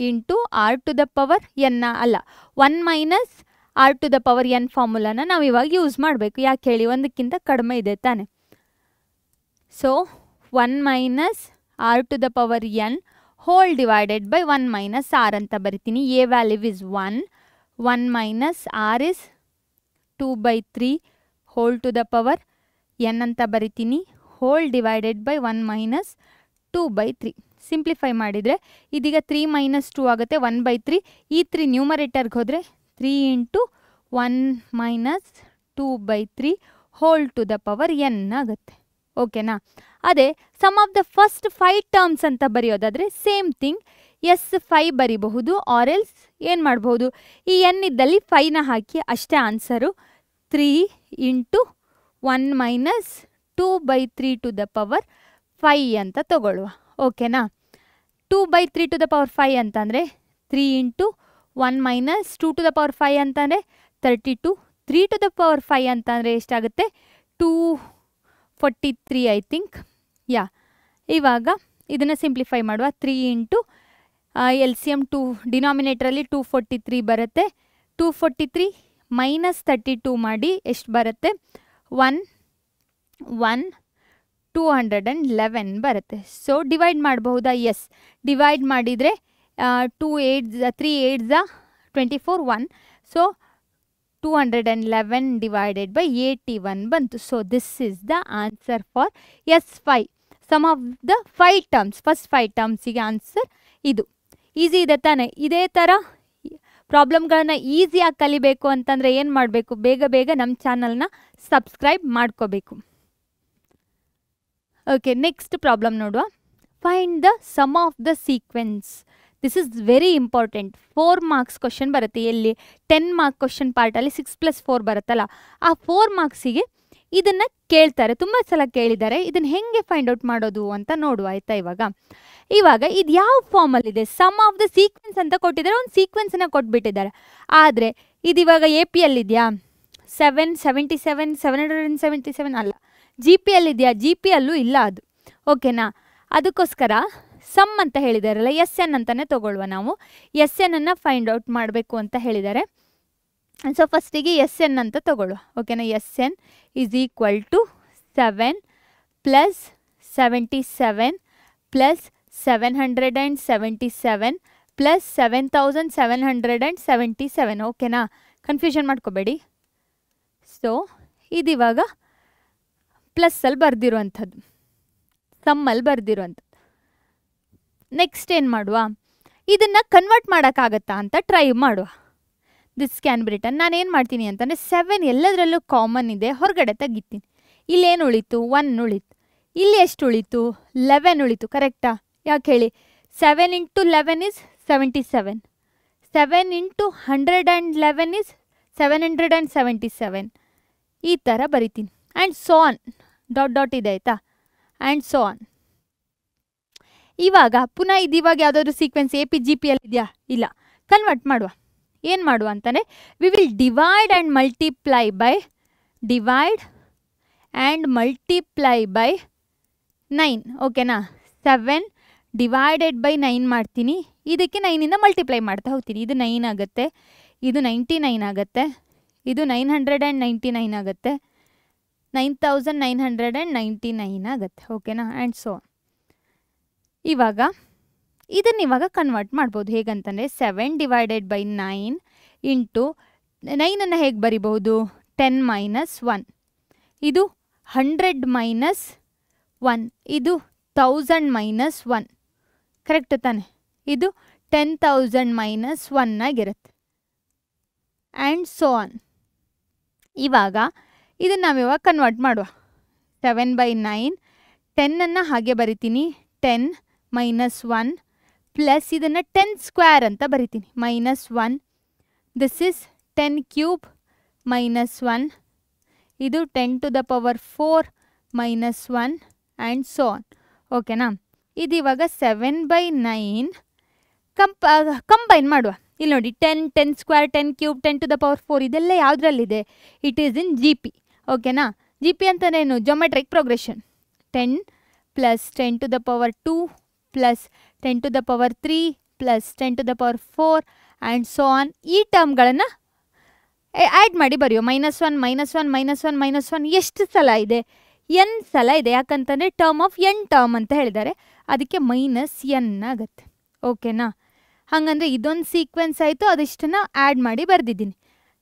into R to the power N ಅಲ್ಲ, 1 minus R to the power N ಫಾರ್ಮುಲಾನ ನಾವು ಇವಾಗ ಯೂಸ್ ಮಾಡಬೇಕು. ಯಾಕೆ ಹೇಳಿ? ಒಂದಕ್ಕಿಂತ ಕಡಿಮೆ ಇದೆ ತಾನೆ. So 1 minus R to the power N whole divided by 1 minus r ಅಂತ ಬರಿತೀನಿ. A value is 1 minus r is 2/3 whole to the power N ಅಂತ ಬರಿತೀನಿ. Whole divided by 1 minus 2/3. Simplify ಮಾಡಿದರೆ ಇದೀಗ 3 - 2 ಆಗುತ್ತೆ 1/3. ಈ 3 ನ್ಯೂಮರೇಟರ್ಗೆ ಹೋದರೆ 3 × 1 - 2/3 whole to the power n ಆಗುತ್ತೆ. ಓಕೆನಾ? ಅದೇ sum of the first 5 terms ಅಂತ ಬರೆಯೋದಾದರೆ ಸೇಮ್ ಥಿಂಗ್ ಎಸ್ 5 ಬರಿಬಹುದು ಆರ್ ಎಲ್ಸ್ ಏನು ಮಾಡಬಹುದು, ಈ n ಇದ್ದಲ್ಲಿ 5ನ ಹಾಕಿ ಅಷ್ಟೇ ಆನ್ಸರು. 3 × 1 - 2/3 ಟು ದ ಪವರ್ 5 ಅಂತ ತಗೊಳ್ಳುವ. ಓಕೆನಾ? 2/3 ಟು ದ ಪವರ್ 5 ಅಂತಂದರೆ 3 × 1 - 2 ಟು ದ ಪವರ್ 5 ಅಂತಂದರೆ 32. 3 ಟು ದ ಪವರ್ 5 ಅಂತಂದರೆ ಎಷ್ಟಾಗುತ್ತೆ? 243 ಐ ಥಿಂಕ್. ಯಾ, ಇವಾಗ ಇದನ್ನು ಸಿಂಪ್ಲಿಫೈ ಮಾಡುವ. 3 × LCM 2 ಡಿನಾಮಿನೇಟ್ರಲ್ಲಿ 243 ಬರುತ್ತೆ. 243 - 32 ಮಾಡಿ ಎಷ್ಟು ಬರುತ್ತೆ? 211 ಬರುತ್ತೆ. ಸೊ ಡಿವೈಡ್ ಮಾಡಬಹುದಾ? ಎಸ್, ಡಿವೈಡ್ ಮಾಡಿದರೆ 3 8 24 1. ಸೊ 211 divided by 81 ಬಂತು. So this is the answer for S5. Sum of the 5 terms, first 5 ಟರ್ಮ್ಸಿಗೆ ಆನ್ಸರ್ ಇದು. ಈಸಿ ಇದೆ ತಾನೆ? ಇದೇ ಥರ ಪ್ರಾಬ್ಲಮ್ಗಳನ್ನ ಈಸಿಯಾಗಿ ಕಲಿಬೇಕು ಅಂತಂದರೆ ಏನು ಮಾಡಬೇಕು? ಬೇಗ ಬೇಗ ನಮ್ಮ ಚಾನಲ್ನ ಸಬ್ಸ್ಕ್ರೈಬ್ ಮಾಡ್ಕೋಬೇಕು. ಓಕೆ, ನೆಕ್ಸ್ಟ್ ಪ್ರಾಬ್ಲಮ್ ನೋಡುವ. Find the sum of the sequence. This is very important. 4 marks question ಬರುತ್ತೆ. ಎಲ್ಲಿ 10 ಮಾರ್ಕ್ ಕ್ವಶನ್ ಪಾರ್ಟಲ್ಲಿ 6+4 ಬರುತ್ತಲ್ಲ, ಆ 4 ಮಾರ್ಕ್ಸಿಗೆ ಇದನ್ನು ಕೇಳ್ತಾರೆ. ತುಂಬ ಸಲ ಕೇಳಿದ್ದಾರೆ. ಇದನ್ನು ಹೆಂಗೆ ಫೈಂಡ್ ಔಟ್ ಮಾಡೋದು ಅಂತ ನೋಡುವ ಆಯಿತಾ? ಇವಾಗ ಇದು ಯಾವ ಫಾರ್ಮಲ್ಲಿದೆ? ಸಮ್ ಆಫ್ ದ ಸೀಕ್ವೆನ್ಸ್ ಅಂತ ಕೊಟ್ಟಿದ್ದಾರೆ, ಒಂದು ಸೀಕ್ವೆನ್ಸನ್ನು ಕೊಟ್ಬಿಟ್ಟಿದ್ದಾರೆ. ಆದರೆ ಇದು ಇವಾಗ ಎ ಪಿ ಎಲ್ಲಿದೆಯಾ? 777 777 ಅಲ್ಲ. ಜಿ ಪಿ ಎಲ್ಲಿದೆಯಾ? ಜಿ ಪಿ ಅಲ್ಲೂ ಇಲ್ಲ ಅದು. ಓಕೆನಾ? ಅದಕ್ಕೋಸ್ಕರ ಸಮ್ ಅಂತ ಹೇಳಿದಾರಲ್ಲ, ಎಸ್ ಎನ್ ಅಂತಲೇ ತೊಗೊಳ್ಳುವ ನಾವು. ಎಸ್ ಎನ್ ಅನ್ನು ಫೈಂಡ್ ಔಟ್ ಮಾಡಬೇಕು ಅಂತ ಹೇಳಿದ್ದಾರೆ. ಸೊ ಫಸ್ಟಿಗೆ ಎಸ್ ಎನ್ ಅಂತ ತೊಗೊಳ್ಳುವ. ಓಕೆನಾ? S N is equal to 7 + 77 + 777 + 7777. ಓಕೆನಾ? ಕನ್ಫ್ಯೂಷನ್ ಮಾಡ್ಕೋಬೇಡಿ. ಸೊ ಇದಿವಾಗ ಪ್ಲಸ್ಸಲ್ಲಿ ಬರೆದಿರುವಂಥದ್ದು, ಸಮ್ಮಲ್ಲಿ ಬರೆದಿರುವಂಥದ್ದು. ನೆಕ್ಸ್ಟ್ ಏನು ಮಾಡುವ? ಇದನ್ನು ಕನ್ವರ್ಟ್ ಮಾಡೋಕ್ಕಾಗತ್ತಾ ಅಂತ ಟ್ರೈ ಮಾಡುವ. This can B return. ನಾನೇನು ಮಾಡ್ತೀನಿ ಅಂತಂದರೆ 7 ಎಲ್ಲದರಲ್ಲೂ ಕಾಮನ್ ಇದೆ, ಹೊರಗಡೆ ತೆಗಿತೀನಿ. ಇಲ್ಲೇನು ಉಳಿತು? 1 ಉಳಿತು. ಇಲ್ಲಿ ಎಷ್ಟು ಉಳಿತು? 11 ಉಳಿತು. ಕರೆಕ್ಟಾ? ಯಾಕೆ ಹೇಳಿ? 7 × 11 ಇಸ್ 77. 7 × 111 ಇಸ್ 777. ಈ ಥರ ಬರಿತೀನಿ. And so on. ಡಾಟ್ ಇದೆ ಆಯಿತಾ? And so on. ಇವಾಗ ಪುನಃ ಇವಾಗ ಯಾವುದಾದ್ರೂ sequence A P G P ಅಲ್ಲಿ ಇದೆಯಾ? ಇಲ್ಲ. ಕನ್ವರ್ಟ್ ಮಾಡುವ. ಏನು ಮಾಡುವ ಅಂತಂದರೆ V will divide and multiply by 9. ಓಕೆನಾ? 7 ಡಿವೈಡೆಡ್ ಬೈ 9 ಮಾಡ್ತೀನಿ. ಇದಕ್ಕೆ 9ಇಂದ ಮಲ್ಟಿಪ್ಲೈ ಮಾಡ್ತಾ ಹೋಗ್ತೀನಿ. ಇದು 9 ಆಗುತ್ತೆ, ಇದು 99 ಆಗುತ್ತೆ, ಇದು 999 ಆಗುತ್ತೆ, 9999 ಆಗುತ್ತೆ. ಓಕೆನಾ? ಆ್ಯಂಡ್ ಸೋ ಇವಾಗ ಇದನ್ನಿವಾಗ ಕನ್ವರ್ಟ್ ಮಾಡ್ಬೋದು. ಹೇಗಂತಂದರೆ 7 ಡಿವೈಡೆಡ್ ಬೈ 9 ಇಂಟು 9ಅನ್ನು ಹೇಗೆ ಬರಿಬಹುದು? 10 - 1. ಇದು 100 - 1. ಇದು 1000 - 1. ಕರೆಕ್ಟ್ ತಾನೆ? ಇದು 10,000 - 1 ಆಗಿರುತ್ತೆ. And so on. ಇವಾಗ ಇದನ್ನು ನಾವಿವಾಗ ಕನ್ವರ್ಟ್ ಮಾಡುವ. 7/9 10ಅನ್ನು ಹಾಗೆ ಬರಿತೀನಿ. 10 - 1 ಪ್ಲಸ್ ಇದನ್ನು 10 ಸ್ಕ್ವೇರ್ ಅಂತ ಬರಿತೀನಿ. -1. This is 10 cube -1. ಇದು 10 to the power 4 -1 and so on. ಓಕೆನಾ? ಇದಿವಾಗ 7/9 ಕಂಬೈನ್ ಮಾಡುವ. ಇಲ್ಲಿ ನೋಡಿ 10 10 square 10 cube 10 to the power 4 ಇದೆಲ್ಲ ಯಾವುದ್ರಲ್ಲಿದೆ? It is in G P. ಓಕೆನಾ? ಜಿ ಪಿ ಅಂತಂದೇನು? Geometric progression. 10 + 10 to the power 2 + 10 to the power 3 + 10 to the power 4 and so on. ಈ ಟರ್ಮ್ಗಳನ್ನು ಆ್ಯಡ್ ಮಾಡಿ ಬರೆಯೋ. -1 -1 -1 -1 ಎಷ್ಟು ಸಲ ಇದೆ? n ಸಲ ಇದೆ. ಯಾಕಂತಂದರೆ ಟರ್ಮ್ ಆಫ್ n ಟರ್ಮ್ ಅಂತ ಹೇಳಿದ್ದಾರೆ, ಅದಕ್ಕೆ -n ಆಗುತ್ತೆ. ಓಕೆನಾ? ಹಾಗಂದರೆ ಇದೊಂದು ಸೀಕ್ವೆನ್ಸ್ ಆಯಿತು. ಅದಿಷ್ಟನ್ನು ಆ್ಯಡ್ ಮಾಡಿ ಬರೆದಿದ್ದೀನಿ.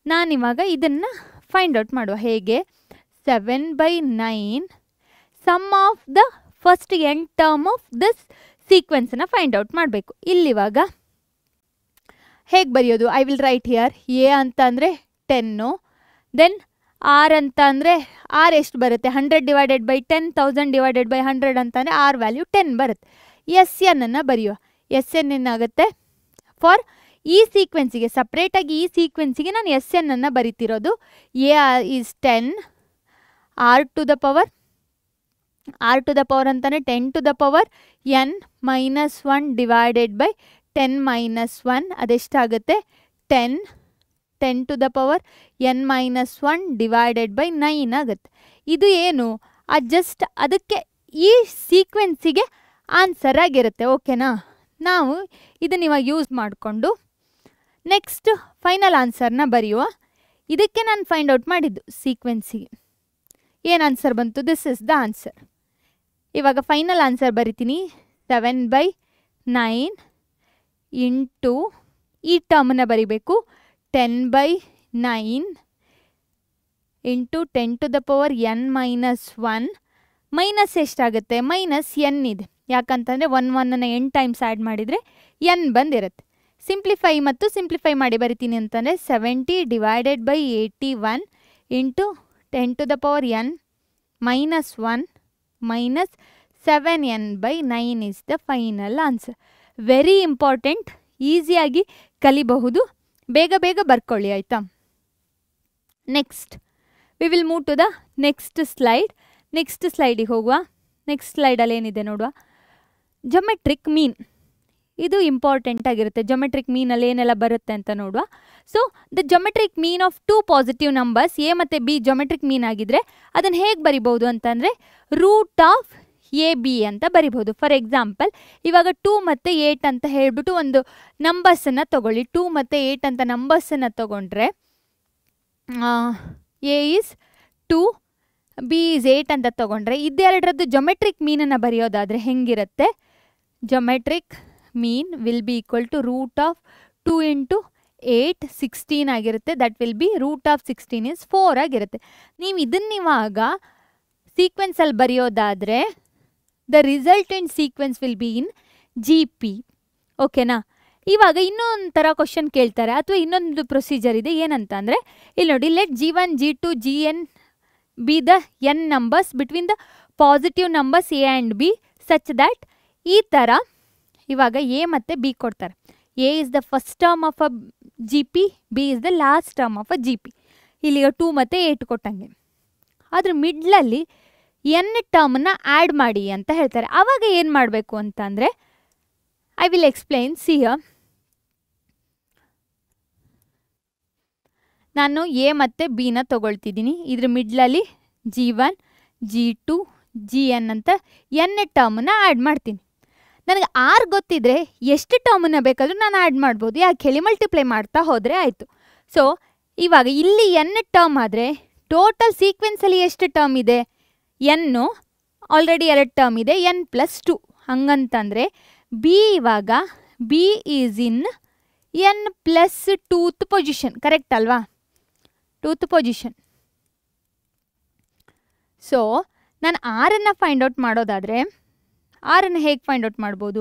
ನಾನಿವಾಗ ಇದನ್ನು ಫೈಂಡ್ ಔಟ್ ಮಾಡುವ. ಹೇಗೆ? 7/9 sum of the first n term of this ಸೀಕ್ವೆನ್ಸನ್ನು ಫೈಂಡ್ ಔಟ್ ಮಾಡಬೇಕು. ಇಲ್ಲಿವಾಗ ಹೇಗೆ ಬರೆಯೋದು? I will write here A ಅಂತ ಅಂದರೆ 10, ದೆನ್ ಆರ್ ಅಂತ ಅಂದರೆ ಆರ್ ಎಷ್ಟು ಬರುತ್ತೆ? 100 ಡಿವೈಡೆಡ್ ಬೈ 10, 1000 ಡಿವೈಡೆಡ್ ಬೈ 100 ಅಂತಂದರೆ ಆರ್ ವ್ಯಾಲ್ಯೂ 10 ಬರುತ್ತೆ. ಎಸ್ ಎನ್ ಅನ್ನು ಬರೆಯುವ. ಎಸ್ ಎನ್ ಏನಾಗುತ್ತೆ? ಫಾರ್ ಈ ಸೀಕ್ವೆನ್ಸಿಗೆ ಸಪ್ರೇಟಾಗಿ ಈ ಸೀಕ್ವೆನ್ಸಿಗೆ ನಾನು ಎಸ್ ಎನ್ ಅನ್ನು ಬರಿತಿರೋದು. A is 10, r to the power ಅಂತಾನೆ 10 to the power N minus 1 divided by 10 minus 1 ಅದೆಷ್ಟಾಗುತ್ತೆ? 10 to the power N minus 1 divided by 9 ಆಗುತ್ತೆ. ಇದು ಏನು? ಜಸ್ಟ್ ಅದಕ್ಕೆ ಈ ಸೀಕ್ವೆನ್ಸಿಗೆ ಆನ್ಸರ್ ಆಗಿರುತ್ತೆ. ಓಕೆನಾ? ನಾವು ಇದನ್ನು ಇವಾಗ ಯೂಸ್ ಮಾಡಿಕೊಂಡು ನೆಕ್ಸ್ಟ್ ಫೈನಲ್ ಆನ್ಸರ್ನ ಬರೆಯುವ. ಇದಕ್ಕೆ ನಾನು ಫೈಂಡ್ ಔಟ್ ಮಾಡಿದ್ದು ಸೀಕ್ವೆನ್ಸಿಗೆ ಏನು ಆನ್ಸರ್ ಬಂತು? This is the answer. ಇವಾಗ ಫೈನಲ್ ಆನ್ಸರ್ ಬರಿತೀನಿ. 7/9 ಇಂಟು ಈ ಟರ್ಮನ್ನ ಬರಿಬೇಕು. 10/9 into 10 to the power N minus 1 minus ಎಷ್ಟಾಗುತ್ತೆ? ಮೈನಸ್ ಎನ್ ಇದೆ. ಯಾಕಂತಂದರೆ 1 n ಟೈಮ್ಸ್ ಆ್ಯಡ್ ಮಾಡಿದರೆ ಎನ್ ಬಂದಿರುತ್ತೆ. ಸಿಂಪ್ಲಿಫೈ ಮಾಡಿ ಬರಿತೀನಿ ಅಂತಂದರೆ 70 divided by 81 into 10 to the power N minus 1 minus 7n/9 is the final answer. Very important, ಈಸಿಯಾಗಿ ಕಲಿಬಹುದು. ಬೇಗ ಬರ್ಕೊಳ್ಳಿ ಆಯಿತಾ. Next we will move to the next ಸ್ಲೈಡಿಗೆ ಹೋಗುವ. ನೆಕ್ಸ್ಟ್ ಸ್ಲೈಡಲ್ಲಿ ಏನಿದೆ ನೋಡುವ. ಜೊಮೆಟ್ರಿಕ್ ಮೀನ್, ಇದು ಇಂಪಾರ್ಟೆಂಟ್ ಆಗಿರುತ್ತೆ. ಜೊಮೆಟ್ರಿಕ್ ಮೀನಲ್ಲಿ ಏನೆಲ್ಲ ಬರುತ್ತೆ ಅಂತ ನೋಡುವ. So the geometric mean of 2 positive numbers A ಮತ್ತು ಬಿ ಜೊಮೆಟ್ರಿಕ್ ಮೀನ್ ಆಗಿದ್ರೆ ಅದನ್ನು ಹೇಗೆ ಬರಿಬೋದು ಅಂತಂದರೆ ರೂಟ್ ಆಫ್ ಎ ಬಿ ಅಂತ ಬರಿಬೋದು. ಫಾರ್ ಎಕ್ಸಾಂಪಲ್ ಇವಾಗ 2 ಮತ್ತು 8 ಅಂತ ಹೇಳಿಬಿಟ್ಟು ಒಂದು ನಂಬರ್ಸನ್ನು ತೊಗೊಳ್ಳಿ. 2 ಮತ್ತು 8 ಅಂತ ನಂಬರ್ಸನ್ನು ತೊಗೊಂಡ್ರೆ ಎ ಈಸ್ 2, ಬಿ ಈಸ್ 8 ಅಂತ ತೊಗೊಂಡ್ರೆ ಇದೆರಡರದ್ದು ಜೊಮೆಟ್ರಿಕ್ ಮೀನನ್ನು ಬರೆಯೋದಾದರೆ ಹೆಂಗಿರುತ್ತೆ? Geometric mean will be equal to root of 2 into 8 16 ಆಗಿರುತ್ತೆ. That will be root of 16 is 4 ಆಗಿರುತ್ತೆ. ನೀವು ಇದನ್ನಿವಾಗ ಸೀಕ್ವೆನ್ಸಲ್ಲಿ ಬರೆಯೋದಾದರೆ the resultant sequence will be in G P. ಓಕೆನಾ? ಇವಾಗ ಇನ್ನೊಂದು ಥರ ಕ್ವಶನ್ ಕೇಳ್ತಾರೆ ಅಥವಾ ಇನ್ನೊಂದು ಪ್ರೊಸೀಜರ್ ಇದೆ. ಏನಂತ ಅಂದರೆ ಇಲ್ಲಿ ನೋಡಿ, let G1 G2 Gn be the n numbers between the positive numbers A and B such that ಈ ಥರ ಇವಾಗ ಎ ಮತ್ತು ಬಿ ಕೊಡ್ತಾರೆ. A is the first term of a G P, B is the last term of a G P. ಇಲ್ಲಿಗ 2 ಮತ್ತು 8 ಕೊಟ್ಟಂಗೆ ಅದ್ರ ಮಿಡ್ಲಲ್ಲಿ N ಟರ್ಮನ್ನು add ಮಾಡಿ ಅಂತ ಹೇಳ್ತಾರೆ. ಆವಾಗ ಏನು ಮಾಡಬೇಕು ಅಂತಂದರೆ ಐ ವಿಲ್ ಎಕ್ಸ್ಪ್ಲೈನ್. ನಾನು ಎ ಮತ್ತು ಬಿನ ತೊಗೊಳ್ತಿದ್ದೀನಿ. ಇದ್ರ ಮಿಡ್ಲಲ್ಲಿ G1 G2 Gn ಅಂತ ಎನ್ ಟರ್ಮನ್ನು ಆ್ಯಡ್ ಮಾಡ್ತೀನಿ. ನನಗೆ ಆರ್ ಗೊತ್ತಿದ್ರೆ ಎಷ್ಟು ಟರ್ಮನ್ನು ಬೇಕಾದರೂ ನಾನು ಆ್ಯಡ್ ಮಾಡ್ಬೋದು. ಯಾಕೆ ಹೇಳಿ? ಮಲ್ಟಿಪ್ಲೈ ಮಾಡ್ತಾ ಹೋದರೆ ಆಯಿತು. ಸೊ ಇವಾಗ ಇಲ್ಲಿ ಎನ್ ಟರ್ಮ್ ಆದರೆ ಟೋಟಲ್ ಸೀಕ್ವೆನ್ಸಲ್ಲಿ ಎಷ್ಟು ಟರ್ಮ್ ಇದೆ? ಎನ್ನು ಆಲ್ರೆಡಿ 2 ಟರ್ಮ್ ಇದೆ, n+2. ಹಂಗಂತಂದರೆ ಬಿ ಇವಾಗ B is in n+2th position. Correct ಅಲ್ವಾ? 2th position. ಸೊ ನಾನು ಆರನ್ನು ಫೈಂಡ್ ಔಟ್ ಮಾಡೋದಾದರೆ ಆರನ್ನು ಹೇಗೆ ಫೈಂಡ್ ಔಟ್ ಮಾಡ್ಬೋದು?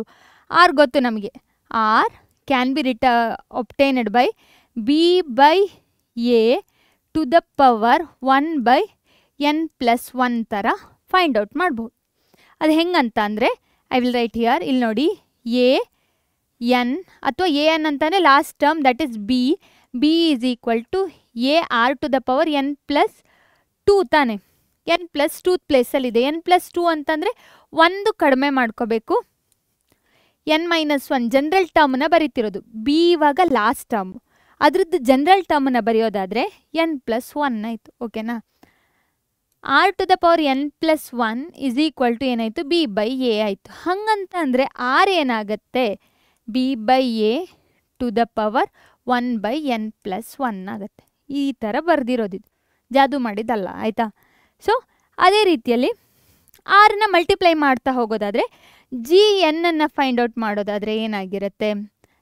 ಆರ್ ಗೊತ್ತು ನಮಗೆ. R can be obtained by B by A to the power 1/n+1 ಥರ ಫೈಂಡ್ ಔಟ್ ಮಾಡ್ಬೋದು. ಅದು ಹೆಂಗಂತ ಅಂದರೆ ಐ ವಿಲ್ ರೈಟ್ ಹಿಯರ್. ಇಲ್ಲಿ ನೋಡಿ, ಎ ಎನ್ ಅಥವಾ ಎ ಎನ್ ಅಂತಂದರೆ last term, that is B. B is equal to A R to the power n+2 ತಾನೆ. n+2 ಪ್ಲೇಸಲ್ಲಿದೆ. n+2 ಅಂತಂದರೆ 1 ಕಡಿಮೆ ಮಾಡ್ಕೋಬೇಕು. n-1 ಜನರಲ್ ಟರ್ಮನ್ನು ಬರೀತಿರೋದು. ಬಿ ಇವಾಗ ಲಾಸ್ಟ್ ಟರ್ಮ್, ಅದ್ರದ್ದು ಜನರಲ್ ಟರ್ಮನ್ನು ಬರೆಯೋದಾದರೆ n+1 ಆಯಿತು. ಓಕೆನಾ? R to the power n+1 is equal to ಏನಾಯಿತು? ಬಿ ಬೈ ಎ ಆಯಿತು. ಹಂಗಂತ ಅಂದರೆ ಆರ್ ಏನಾಗುತ್ತೆ? B by A to the power 1/n+1 ಆಗುತ್ತೆ. ಈ ಥರ ಬರೆದಿರೋದಿದು, ಜಾದು ಮಾಡಿದ್ದಲ್ಲ ಆಯಿತಾ? ಸೊ ಅದೇ ರೀತಿಯಲ್ಲಿ ಆರನ್ನ ಮಲ್ಟಿಪ್ಲೈ ಮಾಡ್ತಾ ಹೋಗೋದಾದರೆ ಜಿ ಎನ್ನನ್ನು ಫೈಂಡ್ ಔಟ್ ಮಾಡೋದಾದರೆ ಏನಾಗಿರುತ್ತೆ?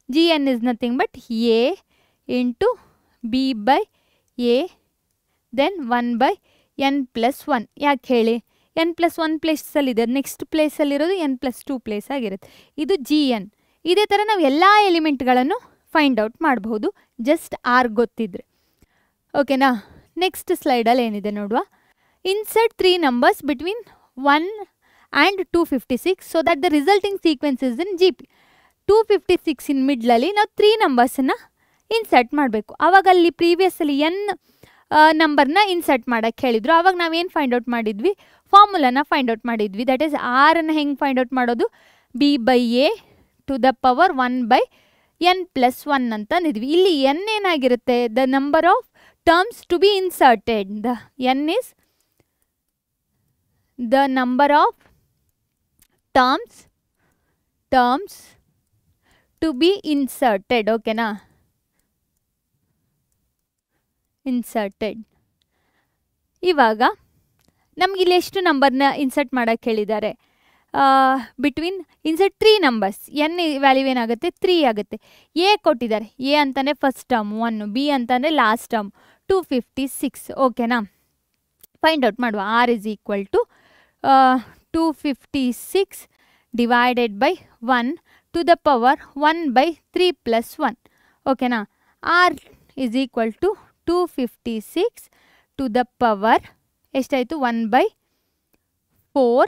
G N is nothing but A into B by A then 1/n+1. ಯಾಕೆ ಹೇಳಿ? n+1 ಪ್ಲೇಸಲ್ಲಿದೆ, ನೆಕ್ಸ್ಟ್ ಪ್ಲೇಸಲ್ಲಿರೋದು n+2 ಪ್ಲೇಸ್ ಆಗಿರುತ್ತೆ. ಇದು GN. ಇದೇ ಥರ ನಾವು ಎಲ್ಲ ಎಲಿಮೆಂಟ್ಗಳನ್ನು ಫೈಂಡ್ ಔಟ್ ಮಾಡಬಹುದು ಜಸ್ಟ್ ಆರ್ ಗೊತ್ತಿದ್ರೆ. ಓಕೆನಾ? ನೆಕ್ಸ್ಟ್ ಸ್ಲೈಡಲ್ಲಿ ಏನಿದೆ ನೋಡುವ. Insert 3 numbers between 1 and 256 so that the resulting sequence is in GP. 256 ಇನ್ ಮಿಡ್ಲಲ್ಲಿ ನಾವು 3 ನಂಬರ್ಸನ್ನು ಇನ್ಸರ್ಟ್ ಮಾಡಬೇಕು. ಆವಾಗ ಅಲ್ಲಿ ಪ್ರೀವಿಯಸ್ಸಲ್ಲಿ n ನಂಬರ್ನ ಇನ್ಸರ್ಟ್ ಮಾಡೋಕ್ಕೆ ಹೇಳಿದ್ರು. ಆವಾಗ ನಾವೇನು ಫೈಂಡ್ ಔಟ್ ಮಾಡಿದ್ವಿ? ಫಾರ್ಮುಲಾನ ಫೈಂಡ್ ಔಟ್ ಮಾಡಿದ್ವಿ. ದಟ್ ಈಸ್ ಆರನ್ನು ಹೆಂಗೆ ಫೈಂಡ್ ಔಟ್ ಮಾಡೋದು? b/a to the power 1/n+1 ಅಂತ ಅಂದಿದ್ವಿ. ಇಲ್ಲಿ n ಏನಾಗಿರುತ್ತೆ? The number of terms to be inserted. The n is the number of terms to be inserted. ಓಕೆನಾ? Inserted. ಇವಾಗ ನಮ್ಗೆ ಇಲ್ಲಿ ಎಷ್ಟು ನಂಬರ್ನ ಇನ್ಸರ್ಟ್ ಮಾಡೋಕ್ಕೆ ಹೇಳಿದ್ದಾರೆ? Between insert 3 numbers. n value ಏನಾಗುತ್ತೆ? 3 ಆಗುತ್ತೆ. ಎ ಕೊಟ್ಟಿದ್ದಾರೆ. ಎ ಅಂತಂದರೆ ಫಸ್ಟ್ ಟರ್ಮ್ 1, ಬಿ ಅಂತಂದರೆ ಲಾಸ್ಟ್ ಟರ್ಮ್ 256. ಓಕೆನಾ? ಫೈಂಡ್ ಔಟ್ ಮಾಡುವ. R is equal to 256 divided by 1 to the power 1/3+1. ಓಕೆನಾ? R is equal to 256 to the power ಎಷ್ಟಾಯಿತು? 1/4.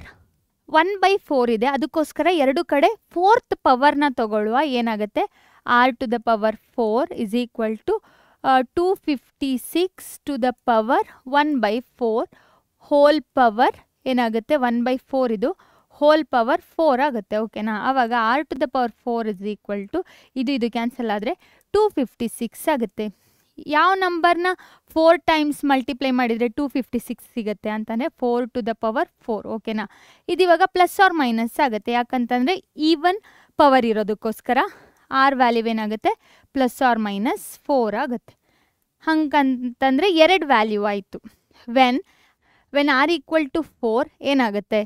1/4 ಇದೆ, ಅದಕ್ಕೋಸ್ಕರ ಎರಡು ಕಡೆ 4th ಪವರ್ನ ತಗೊಳ್ಳುವ. ಏನಾಗುತ್ತೆ? R to the power 4 is equal to 256 to the power 1/4 whole power ಏನಾಗುತ್ತೆ? 1/4 ಇದು ಹೋಲ್ ಪವರ್ 4 ಆಗುತ್ತೆ. ಓಕೆನಾ? ಆವಾಗ R to the power 4 is equal to ಇದು ಕ್ಯಾನ್ಸಲ್ ಆದರೆ 256 ಆಗುತ್ತೆ. ಯಾವ ನಂಬರ್ನ 4 ಟೈಮ್ಸ್ ಮಲ್ಟಿಪ್ಲೈ ಮಾಡಿದರೆ 256 ಸಿಗುತ್ತೆ ಅಂತಂದರೆ 4 ಟು ದ ಪವರ್ 4. ಓಕೆನಾ? ಇದಿವಾಗ ಪ್ಲಸ್ ಆರ್ ಮೈನಸ್ ಆಗುತ್ತೆ. ಯಾಕಂತಂದರೆ ಈವನ್ ಪವರ್ ಇರೋದಕ್ಕೋಸ್ಕರ ಆರ್ ವ್ಯಾಲ್ಯೂ ಏನಾಗುತ್ತೆ? ಪ್ಲಸ್ ಆರ್ ಮೈನಸ್ 4 ಆಗುತ್ತೆ. ಹಂಗಂತಂದರೆ 2 ವ್ಯಾಲ್ಯೂ ಆಯಿತು. ವೆನ್ ಆರ್ ಈಕ್ವಲ್ ಟು 4 ಏನಾಗುತ್ತೆ?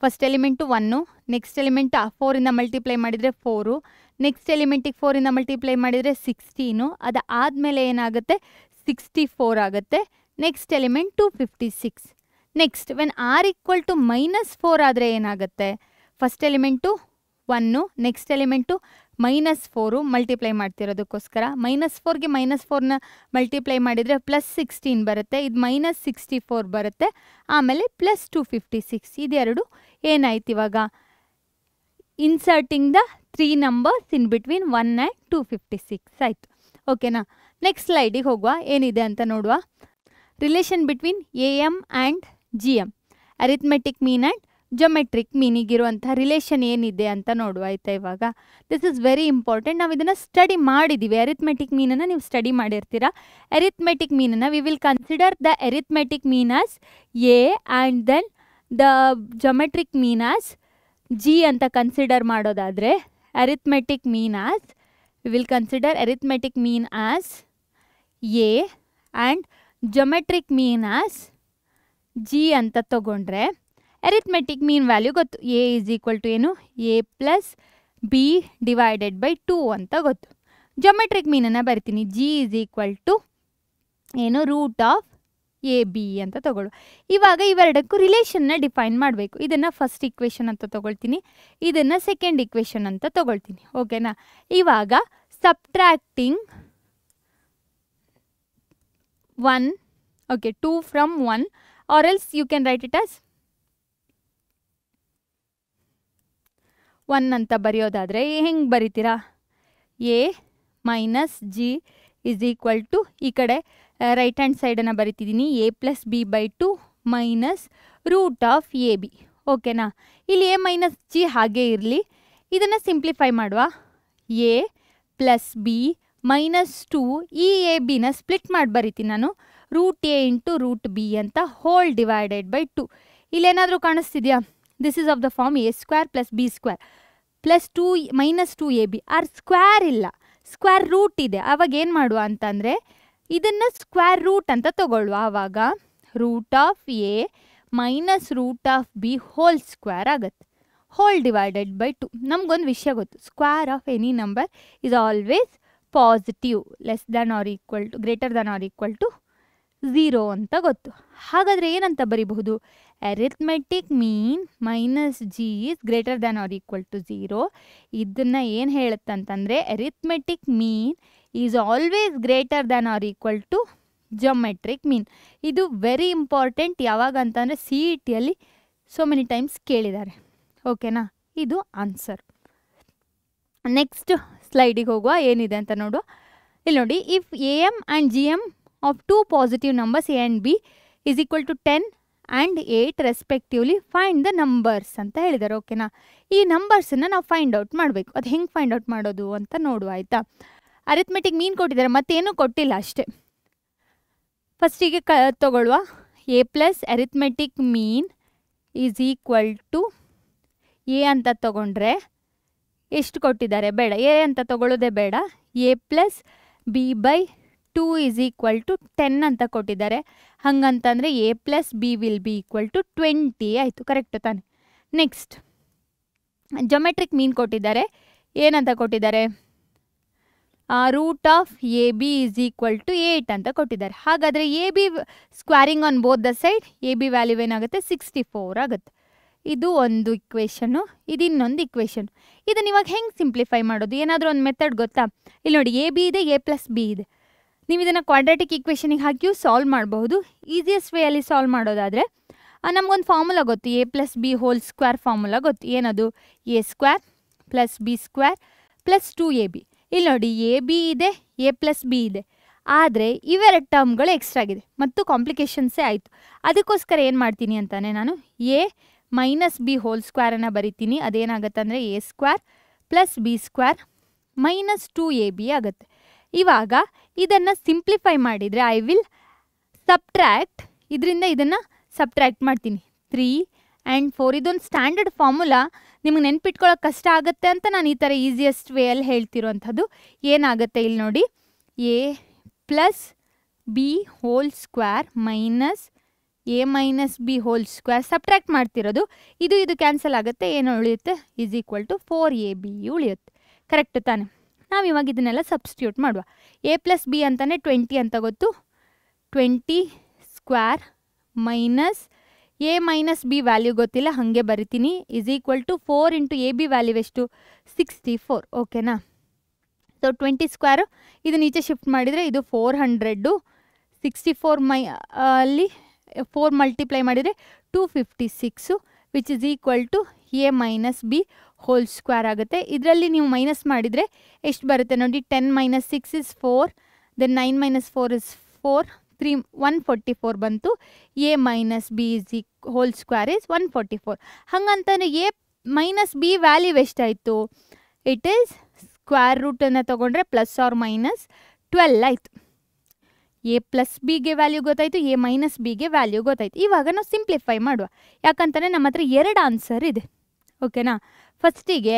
ಫಸ್ಟ್ ಎಲಿಮೆಂಟು 1, ನೆಕ್ಸ್ಟ್ ಎಲಿಮೆಂಟ್ 4ಇಂದ ಮಲ್ಟಿಪ್ಲೈ ಮಾಡಿದರೆ 4, ನೆಕ್ಸ್ಟ್ ಎಲಿಮೆಂಟಿಗೆ 4ಇಂದ ಮಲ್ಟಿಪ್ಲೈ ಮಾಡಿದರೆ 16, ಅದಾದಮೇಲೆ ಏನಾಗುತ್ತೆ? 64 ಆಗುತ್ತೆ. Next element 256. Next when r equal to -4 ಆದರೆ ಏನಾಗುತ್ತೆ? First element 1, next element -4 multiply ಮಾಡ್ತಿರೋದಕ್ಕೋಸ್ಕರ -4ಗೆ -4ನ ಮಲ್ಟಿಪ್ಲೈ ಮಾಡಿದರೆ +16 ಬರುತ್ತೆ. ಇದು -64 ಬರುತ್ತೆ. ಆಮೇಲೆ +256. ಇದೆರಡು ಏನಾಯ್ತು ಇವಾಗ? Inserting the 3 numbers in between 1 and 256 ಆಯಿತು. ಓಕೆನಾ? ನೆಕ್ಸ್ಟ್ ಸ್ಲೈಡಿಗೆ ಹೋಗುವ. ಏನಿದೆ ಅಂತ ನೋಡುವ. Relation between AM and GM, arithmetic mean and geometric ಮೀನಿಗಿರುವಂತಹ ರಿಲೇಷನ್ ಏನಿದೆ ಅಂತ ನೋಡುವ. ಆಯಿತಾ? ಇವಾಗ ದಿಸ್ ಇಸ್ ವೆರಿ ಇಂಪಾರ್ಟೆಂಟ್. ನಾವು ಇದನ್ನು ಸ್ಟಡಿ ಮಾಡಿದ್ದೀವಿ. ಅರಿಥ್ಮೆಟಿಕ್ ಮೀನನ್ನು ನೀವು ಸ್ಟಡಿ ಮಾಡಿರ್ತೀರಾ. ಅರಿಥ್ಮೆಟಿಕ್ ಮೀನನ್ನು we will consider the arithmetic mean as A and then the geometric mean as G ಅಂತ ಕನ್ಸಿಡರ್ ಮಾಡೋದಾದರೆ arithmetic mean as we will consider arithmetic mean as A and geometric mean as G ಅಂತ ತಗೊಂಡ್ರೆ arithmetic mean value ಗೊತ್ತು. A is equal to ಏನು? A plus B divided by 2 ಅಂತ ಗೊತ್ತು. Geometric ಮೀನನ್ನು ಬರ್ತೀನಿ. G ಇಸ್ ಈಕ್ವಲ್ ಟು ಏನು? Root of AB ಅಂತ ತಗೊಳ್ಳು. ಇವಾಗ ಇವೆರಡಕ್ಕೂ ರಿಲೇಷನ್ನ ಡಿಫೈನ್ ಮಾಡಬೇಕು. ಇದನ್ನು ಫಸ್ಟ್ ಇಕ್ವೇಷನ್ ಅಂತ ತಗೊಳ್ತೀನಿ, ಇದನ್ನು ಸೆಕೆಂಡ್ ಇಕ್ವೇಷನ್ ಅಂತ ತಗೊಳ್ತೀನಿ. ಓಕೆನಾ? ಇವಾಗ subtracting 1 okay 2 from 1 or else you can write it as 1 ಅಂತ ಬರೆಯೋದಾದರೆ ಹೆಂಗೆ ಬರಿತೀರಾ? A minus G is equal to ಈ ಕಡೆ ರೈಟ್ ಹ್ಯಾಂಡ್ ಸೈಡನ್ನು ಬರಿತಿದ್ದೀನಿ. A plus B by 2 minus root of AB. ಓಕೆನಾ? ಇಲ್ಲಿ A ಮೈನಸ್ G ಹಾಗೇ ಇರಲಿ. ಇದನ್ನು ಸಿಂಪ್ಲಿಫೈ ಮಾಡುವ. A ಪ್ಲಸ್ B ಮೈನಸ್ 2 ಈ AB ನ ಸ್ಪ್ಲಿಟ್ ಮಾಡಿ ಬರಿತೀನಿ ನಾನು. Root A into root B ಅಂತ ಹೋಲ್ ಡಿವೈಡೆಡ್ ಬೈ 2. ಇಲ್ಲೇನಾದರೂ ಕಾಣಿಸ್ತಿದೆಯಾ? This is of the form A square plus B square plus 2 minus 2AB. Or square ಇಲ್ಲ, ಸ್ಕ್ವೇರ್ ರೂಟ್ ಇದೆ. ಆವಾಗ ಏನು ಮಾಡುವ ಅಂತಂದರೆ ಇದನ್ನು ಸ್ಕ್ವೇರ್ ರೂಟ್ ಅಂತ ತಗೊಳ್ಳುವ. ಆವಾಗ root of A minus root of B whole square ಆಗುತ್ತೆ. Whole divided by 2. ನಮಗೊಂದು ವಿಷಯ ಗೊತ್ತು, square of any number is always positive, less than or equal to greater than or equal to 0 ಅಂತ ಗೊತ್ತು. ಹಾಗಾದರೆ ಏನಂತ ಬರಿಬಹುದು? Arithmetic mean minus G is greater than or equal to 0. ಇದನ್ನು ಏನು ಹೇಳುತ್ತಂತಂದರೆ arithmetic mean is always greater than or equal to geometric mean. ಇದು very important. ಯಾವಾಗ ಅಂತಂದರೆ ಸಿ ಇ ಟಿಯಲ್ಲಿ ಸೋ ಮೆನಿ ಟೈಮ್ಸ್ ಕೇಳಿದ್ದಾರೆ. ಓಕೆನಾ, ಇದು ಆನ್ಸರ್. ನೆಕ್ಸ್ಟ್ ಸ್ಲೈಡಿಗೆ ಹೋಗುವ, ಏನಿದೆ ಅಂತ ನೋಡುವ. ಇಲ್ಲಿ ನೋಡಿ, if A M and G M of 2 positive numbers A and B is equal to 10 and 8 respectively find the numbers ಅಂತ ಹೇಳಿದ್ದಾರೆ. ಓಕೆನಾ, ಈ ನಂಬರ್ಸನ್ನು ನಾವು ಫೈಂಡ್ ಔಟ್ ಮಾಡಬೇಕು. ಅದು ಹೆಂಗೆ ಫೈಂಡ್ ಔಟ್ ಮಾಡೋದು ಅಂತ ನೋಡುವ, ಆಯಿತಾ. ಅರಿಥ್ಮೆಟಿಕ್ ಮೀನ್ ಕೊಟ್ಟಿದ್ದಾರೆ, ಮತ್ತೇನೂ ಕೊಟ್ಟಿಲ್ಲ ಅಷ್ಟೇ. ಫಸ್ಟಿಗೆ ತಗೊಳ್ಳುವ. A plus arithmetic mean is equal to A ಅಂತ ತಗೊಂಡ್ರೆ ಎಷ್ಟು ಕೊಟ್ಟಿದ್ದಾರೆ, ಬೇಡ ಎ ಅಂತ ತಗೊಳ್ಳೋದೇ ಬೇಡ. A plus B by 2 is equal to 10 ಅಂತ ಕೊಟ್ಟಿದ್ದಾರೆ. ಹಾಗಂತಂದರೆ A plus B will be equal to 20 ಆಯಿತು. ಕರೆಕ್ಟ್ ತಾನೆ. ನೆಕ್ಸ್ಟ್ ಜೊಮೆಟ್ರಿಕ್ ಮೀನ್ ಕೊಟ್ಟಿದ್ದಾರೆ. ಏನಂತ ಕೊಟ್ಟಿದ್ದಾರೆ, root of A B is equal to 8 ಅಂತ ಕೊಟ್ಟಿದ್ದಾರೆ. ಹಾಗಾದರೆ A B squaring on both the side A B value ಏನಾಗುತ್ತೆ, 64 ಆಗುತ್ತೆ. ಇದು ಒಂದು ಇಕ್ವೇಷನ್ನು, ಇದು ಇನ್ನೊಂದು ಇಕ್ವೇಷನ್. ಇದನ್ನು ಇವಾಗ ಹೆಂಗೆ ಸಿಂಪ್ಲಿಫೈ ಮಾಡೋದು, ಏನಾದರೂ ಒಂದು ಮೆಥಡ್ ಗೊತ್ತಾ? ಇಲ್ಲಿ ನೋಡಿ, ಎ ಬಿ ಇದೆ, ಎ ಪ್ಲಸ್ ಬಿ ಇದೆ. ನೀವು ಇದನ್ನು ಕ್ವಾಡ್ರಾಟಿಕ್ ಇಕ್ವೇಷನಿಗೆ ಹಾಕಿಯೂ ಸಾಲ್ವ್ ಮಾಡಬಹುದು. ಈಸಿಯೆಸ್ಟ್ ವೇಯಲ್ಲಿ ಸಾಲ್ವ್ ಮಾಡೋದಾದರೆ ನಮಗೊಂದು ಫಾರ್ಮುಲಾ ಗೊತ್ತು, A plus b whole square formula ಗೊತ್ತು. ಏನದು, A square plus b square plus 2ab. ಇಲ್ಲಿ ನೋಡಿ, ಎ ಬಿ ಇದೆ, ಎ ಪ್ಲಸ್ ಬಿ ಇದೆ, ಆದರೆ ಇವೆರಡು ಟರ್ಮ್ಗಳು ಎಕ್ಸ್ಟ್ರಾ ಆಗಿದೆ ಮತ್ತು ಕಾಂಪ್ಲಿಕೇಶನ್ಸೇ ಆಯಿತು. ಅದಕ್ಕೋಸ್ಕರ ಏನು ಮಾಡ್ತೀನಿ ಅಂತಾನೆ ನಾನು ಎ ಮೈನಸ್ ಬಿ ಹೋಲ್ ಸ್ಕ್ವೇರನ್ನು ಬರಿತೀನಿ. ಅದೇನಾಗುತ್ತೆ ಅಂದರೆ A square plus b square minus 2ab ಆಗುತ್ತೆ. ಇವಾಗ ಇದನ್ನು ಸಿಂಪ್ಲಿಫೈ ಮಾಡಿದರೆ ಐ ವಿಲ್ ಸಬ್ಟ್ರ್ಯಾಕ್ಟ್, ಇದರಿಂದ ಇದನ್ನು ಸಬ್ಟ್ರ್ಯಾಕ್ಟ್ ಮಾಡ್ತೀನಿ. 3 ಆ್ಯಂಡ್ 4 ಇದೊಂದು ಸ್ಟ್ಯಾಂಡರ್ಡ್ ಫಾರ್ಮುಲಾ, ನಿಮಗೆ ನೆನ್ಪಿಟ್ಕೊಳ್ಳೋಕೆ ಕಷ್ಟ ಆಗುತ್ತೆ ಅಂತ ನಾನು ಈ ಥರ ಈಸಿಯೆಸ್ಟ್ ವೇಯಲ್ಲಿ ಹೇಳ್ತಿರೋವಂಥದ್ದು. ಏನಾಗುತ್ತೆ ಇಲ್ಲಿ ನೋಡಿ, A plus b whole square minus A minus B whole square subtract ಮಾಡ್ತಿರೋದು. ಇದು ಕ್ಯಾನ್ಸಲ್ ಆಗುತ್ತೆ, ಏನು ಉಳಿಯುತ್ತೆ, ಈಸ್ ಈಕ್ವಲ್ ಟು 4ab ಉಳಿಯುತ್ತೆ. ಕರೆಕ್ಟ್ ತಾನೆ. ನಾವು ಇವಾಗ ಇದನ್ನೆಲ್ಲ ಸಬ್ಸ್ಟಿಟ್ಯೂಟ್ ಮಾಡುವ. ಎ ಪ್ಲಸ್ ಬಿ ಅಂತಲೇ 20 ಅಂತ ಗೊತ್ತು, 20 square minus A minus B value ಗೊತ್ತಿಲ್ಲ, ಹಾಗೆ ಬರಿತೀನಿ, is equal to 4 into A B value ಎಷ್ಟು, 64. ಓಕೆನಾ. ಸೊ 20 ಸ್ಕ್ವೇರು ಇದನ್ನ ಈಚೆ ಶಿಫ್ಟ್ ಮಾಡಿದರೆ ಇದು 400, 64 ಅಲ್ಲಿ 4 ಮಲ್ಟಿಪ್ಲೈ ಮಾಡಿದರೆ 256 which is equal to A minus B whole square ಆಗುತ್ತೆ. ಇದರಲ್ಲಿ ನೀವು ಮೈನಸ್ ಮಾಡಿದರೆ ಎಷ್ಟು ಬರುತ್ತೆ ನೋಡಿ, 10 minus 6 is 4, then 9 minus 4 is 4, 3 144 ಬಂತು. A minus B is whole square is 144. ಹಾಗಂತಂದರೆ ಎ ಮೈನಸ್ ಬಿ ವ್ಯಾಲ್ಯೂ ಎಷ್ಟಾಯಿತು, ಇಟ್ ಈಸ್ ಸ್ಕ್ವೇರ್ ರೂಟನ್ನು ತೊಗೊಂಡ್ರೆ ಪ್ಲಸ್ ಆರ್ ಮೈನಸ್ 12 ಆಯಿತು. ಎ ಪ್ಲಸ್ ಬಿಗೆ ವ್ಯಾಲ್ಯೂ ಗೊತ್ತಾಯಿತು, ಎ ಮೈನಸ್ ಬಿಗೆ ವ್ಯಾಲ್ಯೂ ಗೊತ್ತಾಯಿತು. ಇವಾಗ ನಾವು ಸಿಂಪ್ಲಿಫೈ ಮಾಡುವ, ಯಾಕಂತಂದರೆ ನಮ್ಮ ಹತ್ರ 2 ಆನ್ಸರ್ ಇದೆ. ಓಕೆನಾ. ಫಸ್ಟಿಗೆ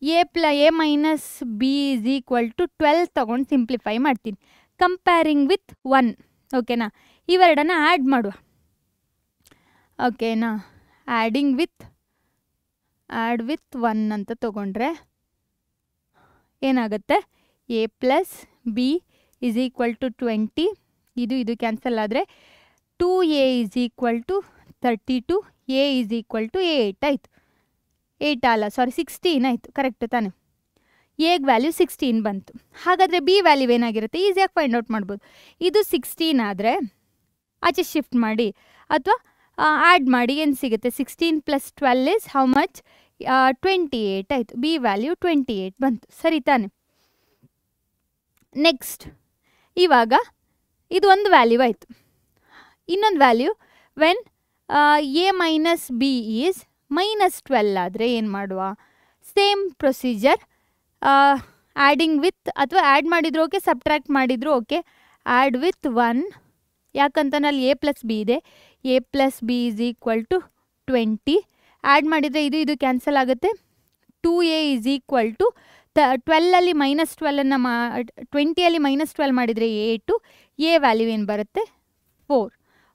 A minus B is equal to 12 ತೊಗೊಂಡು ಸಿಂಪ್ಲಿಫೈ ಮಾಡ್ತೀನಿ, ಕಂಪೇರಿಂಗ್ ವಿತ್ 1. ಓಕೆನಾ. ಇವೆರಡನ್ನು ಆ್ಯಡ್ ಮಾಡುವ. ಓಕೆನಾ. ಆ್ಯಡ್ ವಿತ್ 1 ಅಂತ ತೊಗೊಂಡ್ರೆ ಏನಾಗುತ್ತೆ, A plus B is equal to 20, ಇದು ಕ್ಯಾನ್ಸಲ್ ಆದರೆ 2a is equal to 32, A is equal to 8 ಆಯಿತು. 8 ಅಲ್ಲ, ಸಾರಿ 16 ಆಯಿತು. ಕರೆಕ್ಟ್ ತಾನೆ. ಎಗ್ ವ್ಯಾಲ್ಯೂ 16 ಬಂತು. ಹಾಗಾದರೆ ಬಿ ವ್ಯಾಲ್ಯೂ ಏನಾಗಿರುತ್ತೆ, ಈಸಿಯಾಗಿ ಫೈಂಡ್ ಔಟ್ ಮಾಡ್ಬೋದು. ಇದು 16 ಆದರೆ ಆಚೆ ಶಿಫ್ಟ್ ಮಾಡಿ ಅಥವಾ ಆ್ಯಡ್ ಮಾಡಿ ಏನು ಸಿಗುತ್ತೆ, 16 ಪ್ಲಸ್ 12 ಇಸ್ ಹೌ ಮಚ್, 28 ಆಯಿತು. ಬಿ ವ್ಯಾಲ್ಯೂ 28 ಬಂತು. ಸರಿ ತಾನೆ. ನೆಕ್ಸ್ಟ್ ಇವಾಗ ಇದು ಒಂದು ವ್ಯಾಲ್ಯೂ ಆಯಿತು. ಇನ್ನೊಂದು value when A minus B is minus 12 ಆದರೆ ಏನು ಮಾಡುವ, ಸೇಮ್ ಪ್ರೊಸೀಜರ್, ಆ್ಯಡಿಂಗ್ ವಿತ್ ಅಥವಾ ಆ್ಯಡ್ ಮಾಡಿದ್ರು ಓಕೆ, ಸಬ್ಟ್ರ್ಯಾಕ್ಟ್ ಮಾಡಿದ್ರು ಓಕೆ. ಆ್ಯಡ್ ವಿತ್ 1, ಯಾಕಂತ ಅಲ್ಲಿ ಎ ಪ್ಲಸ್ ಬಿ ಇದೆ, A plus B is equal to 20. Add ಮಾಡಿದರೆ ಇದು ಕ್ಯಾನ್ಸಲ್ ಆಗುತ್ತೆ. 2a ಈಸ್ ಈಕ್ವಲ್ ಟು 12ಅಲ್ಲಿ ಮೈನಸ್ 12ಅನ್ನು 20ಅಲ್ಲಿ ಮೈನಸ್ 12 ಮಾಡಿದರೆ 8, ಎ ವ್ಯಾಲ್ಯೂ ಏನು ಬರುತ್ತೆ, 4.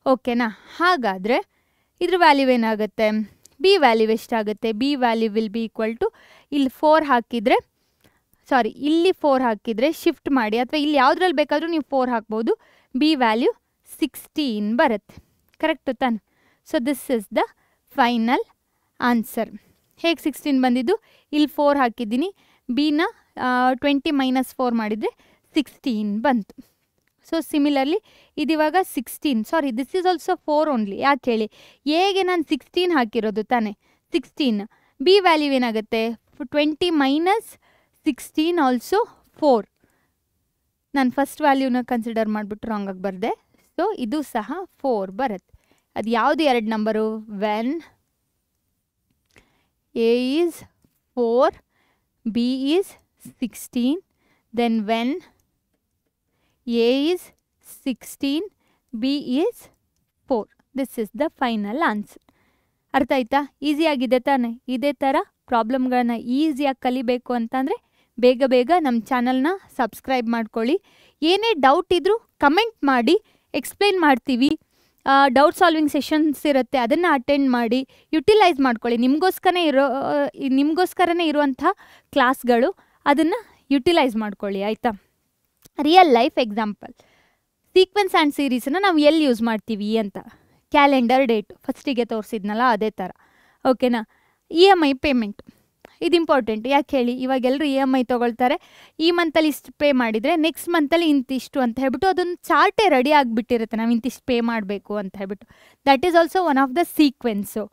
ಓಕೆನಾ. ಹಾಗಾದರೆ ಇದ್ರ ವ್ಯಾಲ್ಯೂ ಏನಾಗುತ್ತೆ, ಬಿ ವ್ಯಾಲ್ಯೂ ಎಷ್ಟಾಗುತ್ತೆ, B value will be equal to, ಇಲ್ಲಿ 4 ಹಾಕಿದರೆ, ಸಾರಿ ಇಲ್ಲಿ 4 ಹಾಕಿದರೆ ಶಿಫ್ಟ್ ಮಾಡಿ ಅಥವಾ ಇಲ್ಲಿ ಯಾವುದ್ರಲ್ಲಿ ಬೇಕಾದರೂ ನೀವು 4 ಹಾಕ್ಬೋದು, ಬಿ ವ್ಯಾಲ್ಯೂ 16 ಬರುತ್ತೆ. ಕರೆಕ್ಟು ತಾನೆ. So this is the final answer. ಹೇಗೆ 16 ಬಂದಿದ್ದು, ಇಲ್ಲಿ 4 ಹಾಕಿದ್ದೀನಿ, ಬಿನ 20 ಮೈನಸ್ 4 ಮಾಡಿದರೆ 16 ಬಂತು. ಸೊ ಸಿಮಿಲರ್ಲಿ ಇದಿವಾಗ 16, sorry this is also 4 only. ಯಾಕೆ ಹೇಳಿ, ಎಗೆ ನಾನು 16 ಹಾಕಿರೋದು ತಾನೆ, 16. ಬಿ ವ್ಯಾಲ್ಯೂ ಏನಾಗುತ್ತೆ, 20 ಮೈನಸ್ 16 ಆಲ್ಸೋ 4. ನಾನು ಫಸ್ಟ್ ವ್ಯಾಲ್ಯೂನ ಕನ್ಸಿಡರ್ ಮಾಡಿಬಿಟ್ಟು ರಾಂಗ್ ಆಗಿ ಬರೆದೆ. ಸೊ ಇದು ಸಹ 4 ಬರುತ್ತೆ. ಅದು ಯಾವುದು 2 number, when A is 4, B is 16, then when A is 16, B is 4. This is the final answer. ಅರ್ಥ ಆಯ್ತಾ? ಈಸಿಯಾಗಿದೆ ತಾನೆ? ಇದೇ ಥರ ಪ್ರಾಬ್ಲಮ್ಗಳನ್ನ ಈಸಿಯಾಗಿ ಕಲಿಬೇಕು ಅಂತಂದರೆ ಬೇಗ ಬೇಗ ನಮ್ಮ ಚಾನಲ್ನ ಸಬ್ಸ್ಕ್ರೈಬ್ ಮಾಡ್ಕೊಳ್ಳಿ. ಏನೇ ಡೌಟ್ ಇದ್ದರೂ ಕಮೆಂಟ್ ಮಾಡಿ, ಎಕ್ಸ್ಪ್ಲೇನ್ ಮಾಡ್ತೀವಿ. ಡೌಟ್ ಸಾಲ್ವಿಂಗ್ ಸೆಷನ್ಸ್ ಇರುತ್ತೆ, ಅದನ್ನು ಅಟೆಂಡ್ ಮಾಡಿ ಯುಟಿಲೈಸ್ ಮಾಡ್ಕೊಳ್ಳಿ. ನಿಮಗೋಸ್ಕರನೇ ಇರುವಂಥ ಕ್ಲಾಸ್ಗಳು, ಅದನ್ನು ಯುಟಿಲೈಸ್ ಮಾಡ್ಕೊಳ್ಳಿ. ಆಯಿತಾ? Real life example, sequence and ಸೀರೀಸನ್ನು ನಾವು ಎಲ್ಲಿ ಯೂಸ್ ಮಾಡ್ತೀವಿ ಅಂತ, ಕ್ಯಾಲೆಂಡರ್ ಡೇಟು ಫಸ್ಟಿಗೆ ತೋರಿಸಿದ್ನಲ್ಲ ಅದೇ ಥರ. ಓಕೆನಾ? ಇ ಎಮ್ ಐ ಪೇಮೆಂಟ್ ಇದು ಇಂಪಾರ್ಟೆಂಟ್. ಯಾಕೆ ಹೇಳಿ, ಇವಾಗೆಲ್ಲರೂ ಇ ಎಮ್ ಐ ತೊಗೊಳ್ತಾರೆ. ಈ ಮಂತಲ್ಲಿ ಇಷ್ಟು ಪೇ ಮಾಡಿದರೆ ನೆಕ್ಸ್ಟ್ ಮಂತಲ್ಲಿ ಇಂತಿಷ್ಟು ಅಂತ ಹೇಳ್ಬಿಟ್ಟು ಅದೊಂದು ಚಾರ್ಟೇ ರೆಡಿ ಆಗಿಬಿಟ್ಟಿರುತ್ತೆ, ನಾವು ಇಂತಿಷ್ಟು ಪೇ ಮಾಡಬೇಕು ಅಂತ ಹೇಳ್ಬಿಟ್ಟು. That is also one of the sequence.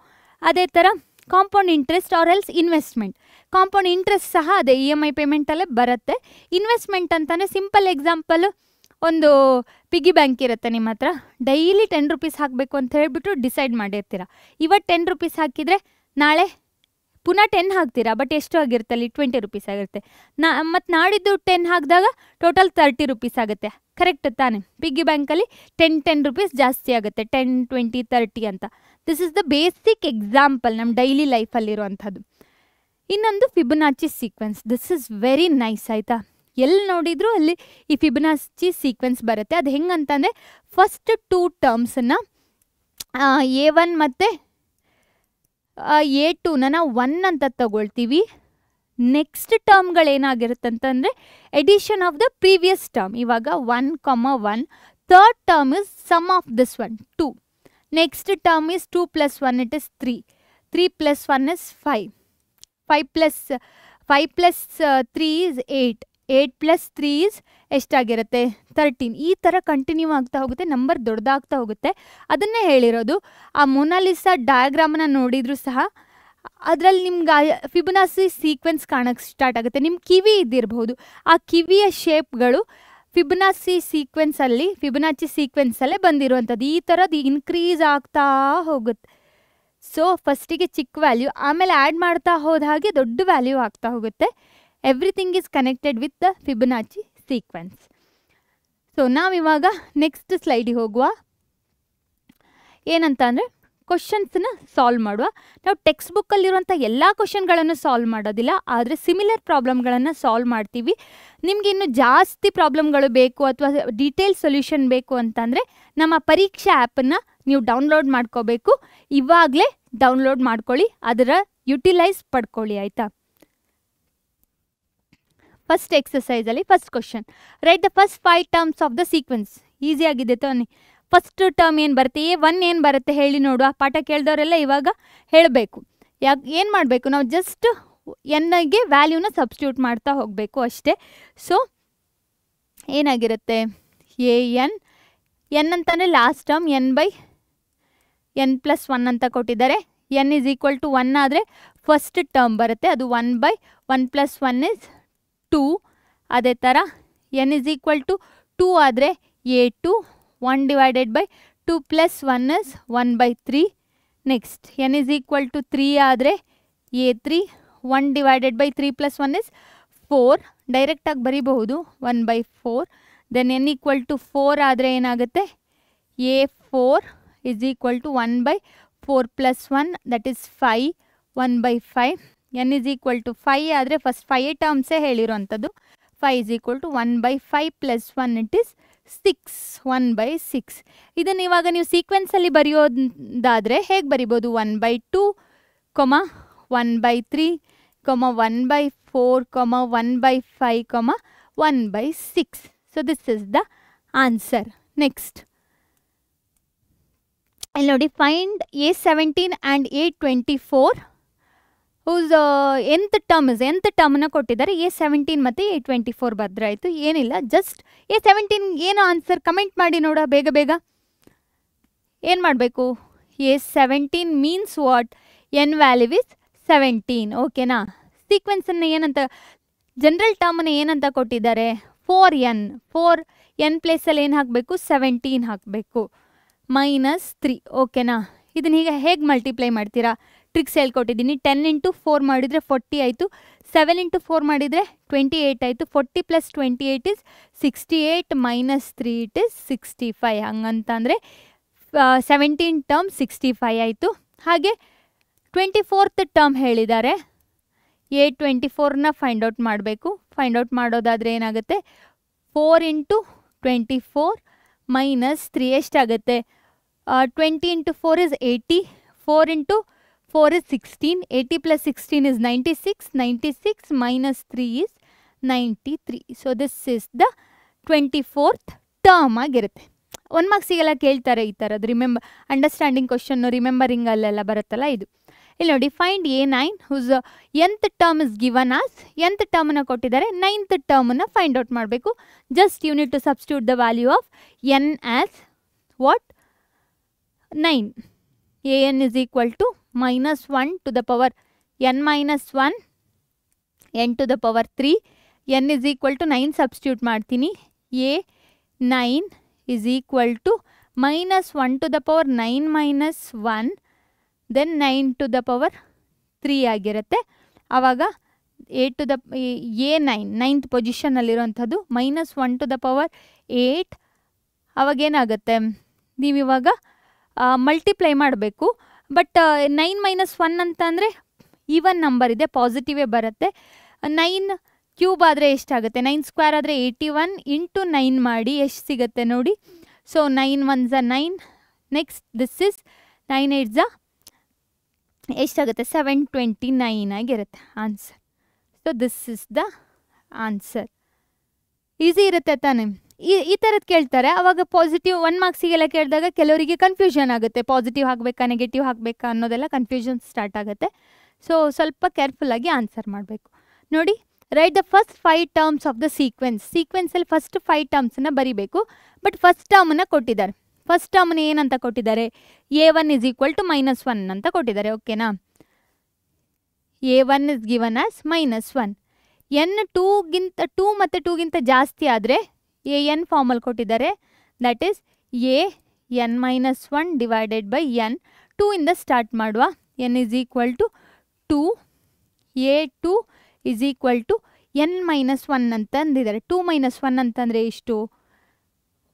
ಅದೇ ಥರ compound interest or else investment. Compound interest ಸಹ ಅದೇ ಇ ಎಮ್ ಐ ಪೇಮೆಂಟಲ್ಲೇ ಬರುತ್ತೆ. ಇನ್ವೆಸ್ಟ್ಮೆಂಟ್ ಅಂತಲೇ ಸಿಂಪಲ್ ಎಕ್ಸಾಂಪಲ್, ಒಂದು ಪಿಗ್ಗಿ ಬ್ಯಾಂಕ್ ಇರುತ್ತೆ ನಿಮ್ಮ ಹತ್ರ, ಡೈಲಿ 10 ರೂಪೀಸ್ ಹಾಕಬೇಕು ಅಂತ ಹೇಳ್ಬಿಟ್ಟು ಡಿಸೈಡ್ ಮಾಡಿರ್ತೀರ. ಇವತ್ತು 10 ರೂಪೀಸ್ ಹಾಕಿದರೆ ನಾಳೆ ಪುನಃ 10 ಹಾಕ್ತೀರಾ, ಬಟ್ ಎಷ್ಟು ಆಗಿರುತ್ತೆ ಅಲ್ಲಿ 20 ರೂಪೀಸ್ ಆಗಿರುತ್ತೆ. ಮತ್ತು ನಾಡಿದ್ದು 10 ಹಾಕಿದಾಗ ಟೋಟಲ್ 30 ರೂಪೀಸ್ ಆಗುತ್ತೆ. ಕರೆಕ್ಟ್ ತಾನೆ? ಪಿಗ್ಗಿ ಬ್ಯಾಂಕಲ್ಲಿ 10 ರೂಪೀಸ್ ಜಾಸ್ತಿ ಆಗುತ್ತೆ, 10, 20, 30 ಅಂತ. This is the basic example ನಮ್ಮ ಡೈಲಿ ಲೈಫಲ್ಲಿರುವಂಥದ್ದು. ಇನ್ನೊಂದು Fibonacci sequence. This is very nice. ಆಯಿತಾ? ಎಲ್ಲಿ ನೋಡಿದ್ರು ಅಲ್ಲಿ ಈ ಫಿಬೊನಾಚಿ ಸೀಕ್ವೆನ್ಸ್ ಬರುತ್ತೆ. ಅದು ಹೆಂಗಂತಂದರೆ ಫಸ್ಟ್ 2 ಟರ್ಮ್ಸನ್ನು A1 ಮತ್ತು A2ನ ನಾವು 1 ಅಂತ ತಗೊಳ್ತೀವಿ. ನೆಕ್ಸ್ಟ್ ಟರ್ಮ್ಗಳೇನಾಗಿರುತ್ತಂತಂದರೆ addition of the previous term. ಇವಾಗ 1, 1. Third term is sum of this one 2. Next term is 2 + 1 it is 3. 3 + 1 is 5. 5 + 3 is 8. 8 + 3 is ಎಷ್ಟಾಗಿರುತ್ತೆ? 13. ಈ ಥರ ಕಂಟಿನ್ಯೂ ಆಗ್ತಾ ಹೋಗುತ್ತೆ, ನಂಬರ್ ದೊಡ್ಡದಾಗ್ತಾ ಹೋಗುತ್ತೆ. ಅದನ್ನೇ ಹೇಳಿರೋದು. ಆ ಮೊನಾಲಿಸಾ ಡಯಾಗ್ರಾಮನ್ನ ನೋಡಿದರೂ ಸಹ ಅದರಲ್ಲಿ ನಿಮ್ಗೆ ಫಿಬೊನಾಚಿ ಸೀಕ್ವೆನ್ಸ್ ಕಾಣೋಕ್ಕೆ ಸ್ಟಾರ್ಟ್ ಆಗುತ್ತೆ. ನಿಮ್ಮ ಕಿವಿ ಇದ್ದಿರಬಹುದು, ಆ ಕಿವಿಯ ಶೇಪ್ಗಳು ಫಿಬೊನಾಚಿ ಸೀಕ್ವೆನ್ಸಲ್ಲೇ ಬಂದಿರುವಂಥದ್ದು. ಈ ಥರದ್ದು ಇನ್ಕ್ರೀಸ್ ಆಗ್ತಾ ಹೋಗುತ್ತೆ. ಸೊ ಫಸ್ಟಿಗೆ ಚಿಕ್ಕ ವ್ಯಾಲ್ಯೂ, ಆಮೇಲೆ ಆ್ಯಡ್ ಮಾಡ್ತಾ ಹೋದ ಹಾಗೆ ದೊಡ್ಡ ವ್ಯಾಲ್ಯೂ ಆಗ್ತಾ ಹೋಗುತ್ತೆ. Everything is connected with the Fibonacci sequence. So ನಾವಿವಾಗ ನೆಕ್ಸ್ಟ್ ಸ್ಲೈಡಿಗೆ ಹೋಗುವ. ಏನಂತ ಅಂದರೆ ಕ್ವಶನ್ಸನ್ನ ಸಾಲ್ವ್ ಮಾಡುವ. ನಾವು ಟೆಕ್ಸ್ಟ್ ಬುಕ್ಕಲ್ಲಿರುವಂಥ ಎಲ್ಲ ಕ್ವಶನ್ಗಳನ್ನು ಸಾಲ್ವ್ ಮಾಡೋದಿಲ್ಲ, ಆದರೆ ಸಿಮಿಲರ್ ಪ್ರಾಬ್ಲಮ್ಗಳನ್ನು ಸಾಲ್ವ್ ಮಾಡ್ತೀವಿ. ನಿಮಗೆ ಇನ್ನೂ ಜಾಸ್ತಿ ಪ್ರಾಬ್ಲಮ್ಗಳು ಬೇಕು ಅಥವಾ ಡೀಟೇಲ್ ಸೊಲ್ಯೂಷನ್ ಬೇಕು ಅಂತಂದರೆ ನಮ್ಮ ಪರೀಕ್ಷಾ ಆ್ಯಪನ್ನು ನೀವು ಡೌನ್ಲೋಡ್ ಮಾಡ್ಕೋಬೇಕು. ಇವಾಗಲೇ ಡೌನ್ಲೋಡ್ ಮಾಡ್ಕೊಳ್ಳಿ, ಅದರ ಯುಟಿಲೈಸ್ ಪಡ್ಕೊಳ್ಳಿ. ಆಯಿತಾ? ಫಸ್ಟ್ ಎಕ್ಸಸೈಸಲ್ಲಿ first question, write the first 5 terms of the sequence. ಈಸಿಯಾಗಿದೆ ತಾನೆ? ಫಸ್ಟ್ ಟರ್ಮ್ ಏನು ಬರುತ್ತೆ, A1 ಏನು ಬರುತ್ತೆ ಹೇಳಿ ನೋಡುವ. ಪಾಠ ಕೇಳಿದವರೆಲ್ಲ ಇವಾಗ ಹೇಳಬೇಕು. ಏನು ಮಾಡಬೇಕು, ನಾವು ಜಸ್ಟ್ ಎನ್ಗೆ ವ್ಯಾಲ್ಯೂನ ಸಬ್ಸ್ಟಿಟ್ಯೂಟ್ ಮಾಡ್ತಾ ಹೋಗಬೇಕು ಅಷ್ಟೇ. ಸೊ ಏನಾಗಿರುತ್ತೆ, ಎನ್ ಅಂತಂದರೆ ಲಾಸ್ಟ್ ಟರ್ಮ್ n + 1 ಅಂತ ಕೊಟ್ಟಿದ್ದಾರೆ. n = 1 ಆದರೆ ಫಸ್ಟ್ ಟರ್ಮ್ ಬರುತ್ತೆ, ಅದು 1/1 + 1 is 2. ಅದೇ ಥರ n = 2 ಆದರೆ A2 1 / 2 + 1 is 1/3. ನೆಕ್ಸ್ಟ್ n = 3 ಆದರೆ A3 1 / 3 + 1 is 4. ಡೈರೆಕ್ಟಾಗಿ ಬರೀಬಹುದು 1/4. ದೆನ್ n = 4 ಆದರೆ ಏನಾಗುತ್ತೆ, A4 = 1/4 + 1 ದಟ್ ಈಸ್ 5, 1/5. n = 5 ಆದರೆ ಫಸ್ಟ್ 5 ಟರ್ಮ್ಸೇ ಹೇಳಿರೋವಂಥದ್ದು. 5 = 1/5 + 1 it is 6, 1/6. ಇದನ್ನು ಇವಾಗ ನೀವು ಸೀಕ್ವೆನ್ಸಲ್ಲಿ ಬರೆಯೋದಾದರೆ ಹೇಗೆ ಬರಿಬೋದು, 1/2, 1/3, 1/4, 1/5, 1/6. So this is the answer. Next, ಇಲ್ಲಿ ನೋಡಿ, find A17 and A24 whose nth ಟರ್ಮ್ನ ಕೊಟ್ಟಿದ್ದಾರೆ. A17 ಮತ್ತು A24 ಬದ್ರಾಯಿತು, ಏನಿಲ್ಲ. ಜಸ್ಟ್ A17 ಏನು ಆನ್ಸರ್ ಕಮೆಂಟ್ ಮಾಡಿ ನೋಡ ಬೇಗ ಬೇಗ. ಏನು ಮಾಡಬೇಕು? A17 means what? N value is 17. ಓಕೆನಾ? ಸೀಕ್ವೆನ್ಸನ್ನು ಏನಂತ, ಜನರಲ್ ಟರ್ಮನ್ನು ಏನಂತ ಕೊಟ್ಟಿದ್ದಾರೆ? 4n ಪ್ಲೇಸಲ್ಲಿ ಏನು ಹಾಕಬೇಕು? 17 ಹಾಕಬೇಕು, -3. ಓಕೆನಾ? ಇದನ್ನ ಈಗ ಹೇಗೆ ಮಲ್ಟಿಪ್ಲೈ ಮಾಡ್ತೀರಾ? ಟ್ರಿಕ್ಸ್ ಹೇಳ್ಕೊಟ್ಟಿದ್ದೀನಿ. 10 × 4 ಮಾಡಿದರೆ 40 ಆಯಿತು, 7 × 4 ಮಾಡಿದರೆ 28 ಆಯಿತು. 40 + 28 ಇಸ್ 68, -3 ಇಟ್ ಇಸ್ 65. ಹಂಗಂತಂದರೆ 17 ಟರ್ಮ್ 65 ಆಯಿತು. ಹಾಗೆ 24th ಟರ್ಮ್ ಹೇಳಿದ್ದಾರೆ. A24ನ ಫೈಂಡ್ ಔಟ್ ಮಾಡಬೇಕು. ಫೈಂಡ್ ಔಟ್ ಮಾಡೋದಾದರೆ ಏನಾಗುತ್ತೆ? 4 × 24 -3 ಎಷ್ಟಾಗುತ್ತೆ? 20 × 4 is 80, 4 × 4 is 16, 80 + 16 is 96, 96 - 3 is 93. So this is the 24th term ಆಗಿರುತ್ತೆ. 1 ಮಾರ್ಕ್ಸಿಗೆಲ್ಲ ಕೇಳ್ತಾರೆ ಈ ಥರದ್ದು. ಅಂಡರ್ಸ್ಟ್ಯಾಂಡಿಂಗ್ ಕ್ವಶನ್ನು, ರಿಮೆಂಬರಿಂಗಲ್ಲೆಲ್ಲ ಬರುತ್ತಲ್ಲ ಇದು. ಇಲ್ಲಿ ನೋಡಿ, find A9 whose nth term is given as. nth ಟರ್ಮನ್ನು ಕೊಟ್ಟಿದ್ದಾರೆ, 9th ಟರ್ಮನ್ನು ಫೈಂಡ್ ಔಟ್ ಮಾಡಬೇಕು. Just you need to substitute the value of n as what? 9. an is equal to -1 to the power n - 1, n to the power 3, n is equal to 9 substitute ಮಾಡ್ತೀನಿ. A9 is equal to -1 to the power 9 - 1, then 9 to the power 3 ಆಗಿರುತ್ತೆ. ಆವಾಗ A9 9th ಪೊಸಿಷನಲ್ಲಿರೋಂಥದ್ದು -1 to the power 8. ಅವಾಗೇನಾಗುತ್ತೆ? ನೀವಿವಾಗ ಮಲ್ಟಿಪ್ಲೈ ಮಾಡಬೇಕು. But 9 - 1 ಅಂತಂದರೆ even number ಇದೆ, ಪಾಸಿಟಿವೇ ಬರುತ್ತೆ. 9 ಕ್ಯೂಬ್ ಆದರೆ ಎಷ್ಟಾಗುತ್ತೆ? 9 ಸ್ಕ್ವೇರ್ ಆದರೆ 81 × 9 ಮಾಡಿ ಎಷ್ಟು ಸಿಗುತ್ತೆ ನೋಡಿ. So 9 1s 9. Next this is 9 8s ಎಷ್ಟಾಗುತ್ತೆ? 729 ಆಗಿರುತ್ತೆ answer. So this is the answer. Easy ಇರುತ್ತೆ ತಾನೆ? ಈ ಥರದ್ದು ಕೇಳ್ತಾರೆ. ಆವಾಗ ಪಾಸಿಟಿವ್ 1 ಮಾರ್ಕ್ಸಿಗೆಲ್ಲ ಕೇಳಿದಾಗ ಕೆಲವರಿಗೆ ಕನ್ಫ್ಯೂಷನ್ ಆಗುತ್ತೆ. ಪಾಸಿಟಿವ್ ಹಾಕಬೇಕಾ ನೆಗೆಟಿವ್ ಹಾಕಬೇಕಾ ಅನ್ನೋದೆಲ್ಲ ಕನ್ಫ್ಯೂಷನ್ ಸ್ಟಾರ್ಟ್ ಆಗುತ್ತೆ. ಸೊ ಸ್ವಲ್ಪ ಕೇರ್ಫುಲ್ಲಾಗಿ ಆನ್ಸರ್ ಮಾಡಬೇಕು. ನೋಡಿ, write the first 5 terms of the ಸೀಕ್ವೆನ್ಸಲ್ಲಿ ಫಸ್ಟ್ 5 ಟರ್ಮ್ಸನ್ನು ಬರೀಬೇಕು. ಬಟ್ ಫಸ್ಟ್ ಟರ್ಮನ್ನು ಕೊಟ್ಟಿದ್ದಾರೆ. ಫಸ್ಟ್ ಟರ್ಮ್ನ ಏನಂತ ಕೊಟ್ಟಿದ್ದಾರೆ? A1 is equal to -1 ಅಂತ ಕೊಟ್ಟಿದ್ದಾರೆ. ಓಕೆನಾ? A1 is given as -1. n 2 ಮತ್ತು 2ಗಿಂತ ಜಾಸ್ತಿ ಆದರೆ an ಫಾರ್ಮಲ್ಲಿ ಕೊಟ್ಟಿದ್ದಾರೆ. That is an -1 divided by n. 2 ಇಂದ ಸ್ಟಾರ್ಟ್ ಮಾಡುವ. n is equal to 2. A2 is equal to n -1 ಅಂತ ಅಂದಿದ್ದಾರೆ. 2 - 1 ಅಂತಂದರೆ ಎಷ್ಟು?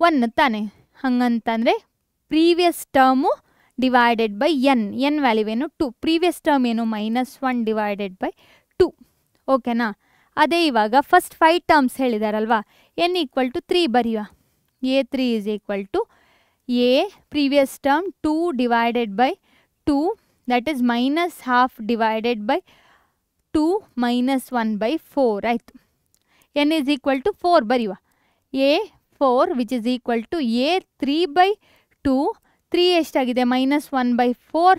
1 ತಾನೆ. ಹಂಗಂತಂದರೆ previous term divided by n value ಏನು? 2. ಪ್ರೀವಿಯಸ್ ಟರ್ಮ್ ಏನು? -1 ಡಿವೈಡೆಡ್ ಬೈ 2. ಓಕೆನಾ? ಅದೇ ಇವಾಗ ಫಸ್ಟ್ 5 ಟರ್ಮ್ಸ್ ಹೇಳಿದಾರಲ್ವಾ, n = 3 ಬರೆಯುವ. A3 is equal to A previous term 2 divided by 2, that is -half divided by 2 -1/4 ಆಯಿತು. n is equal to 4 ಬರೆಯುವ. A4 which is equal to A3/2. 3 ಎಷ್ಟಾಗಿದೆ? -1/4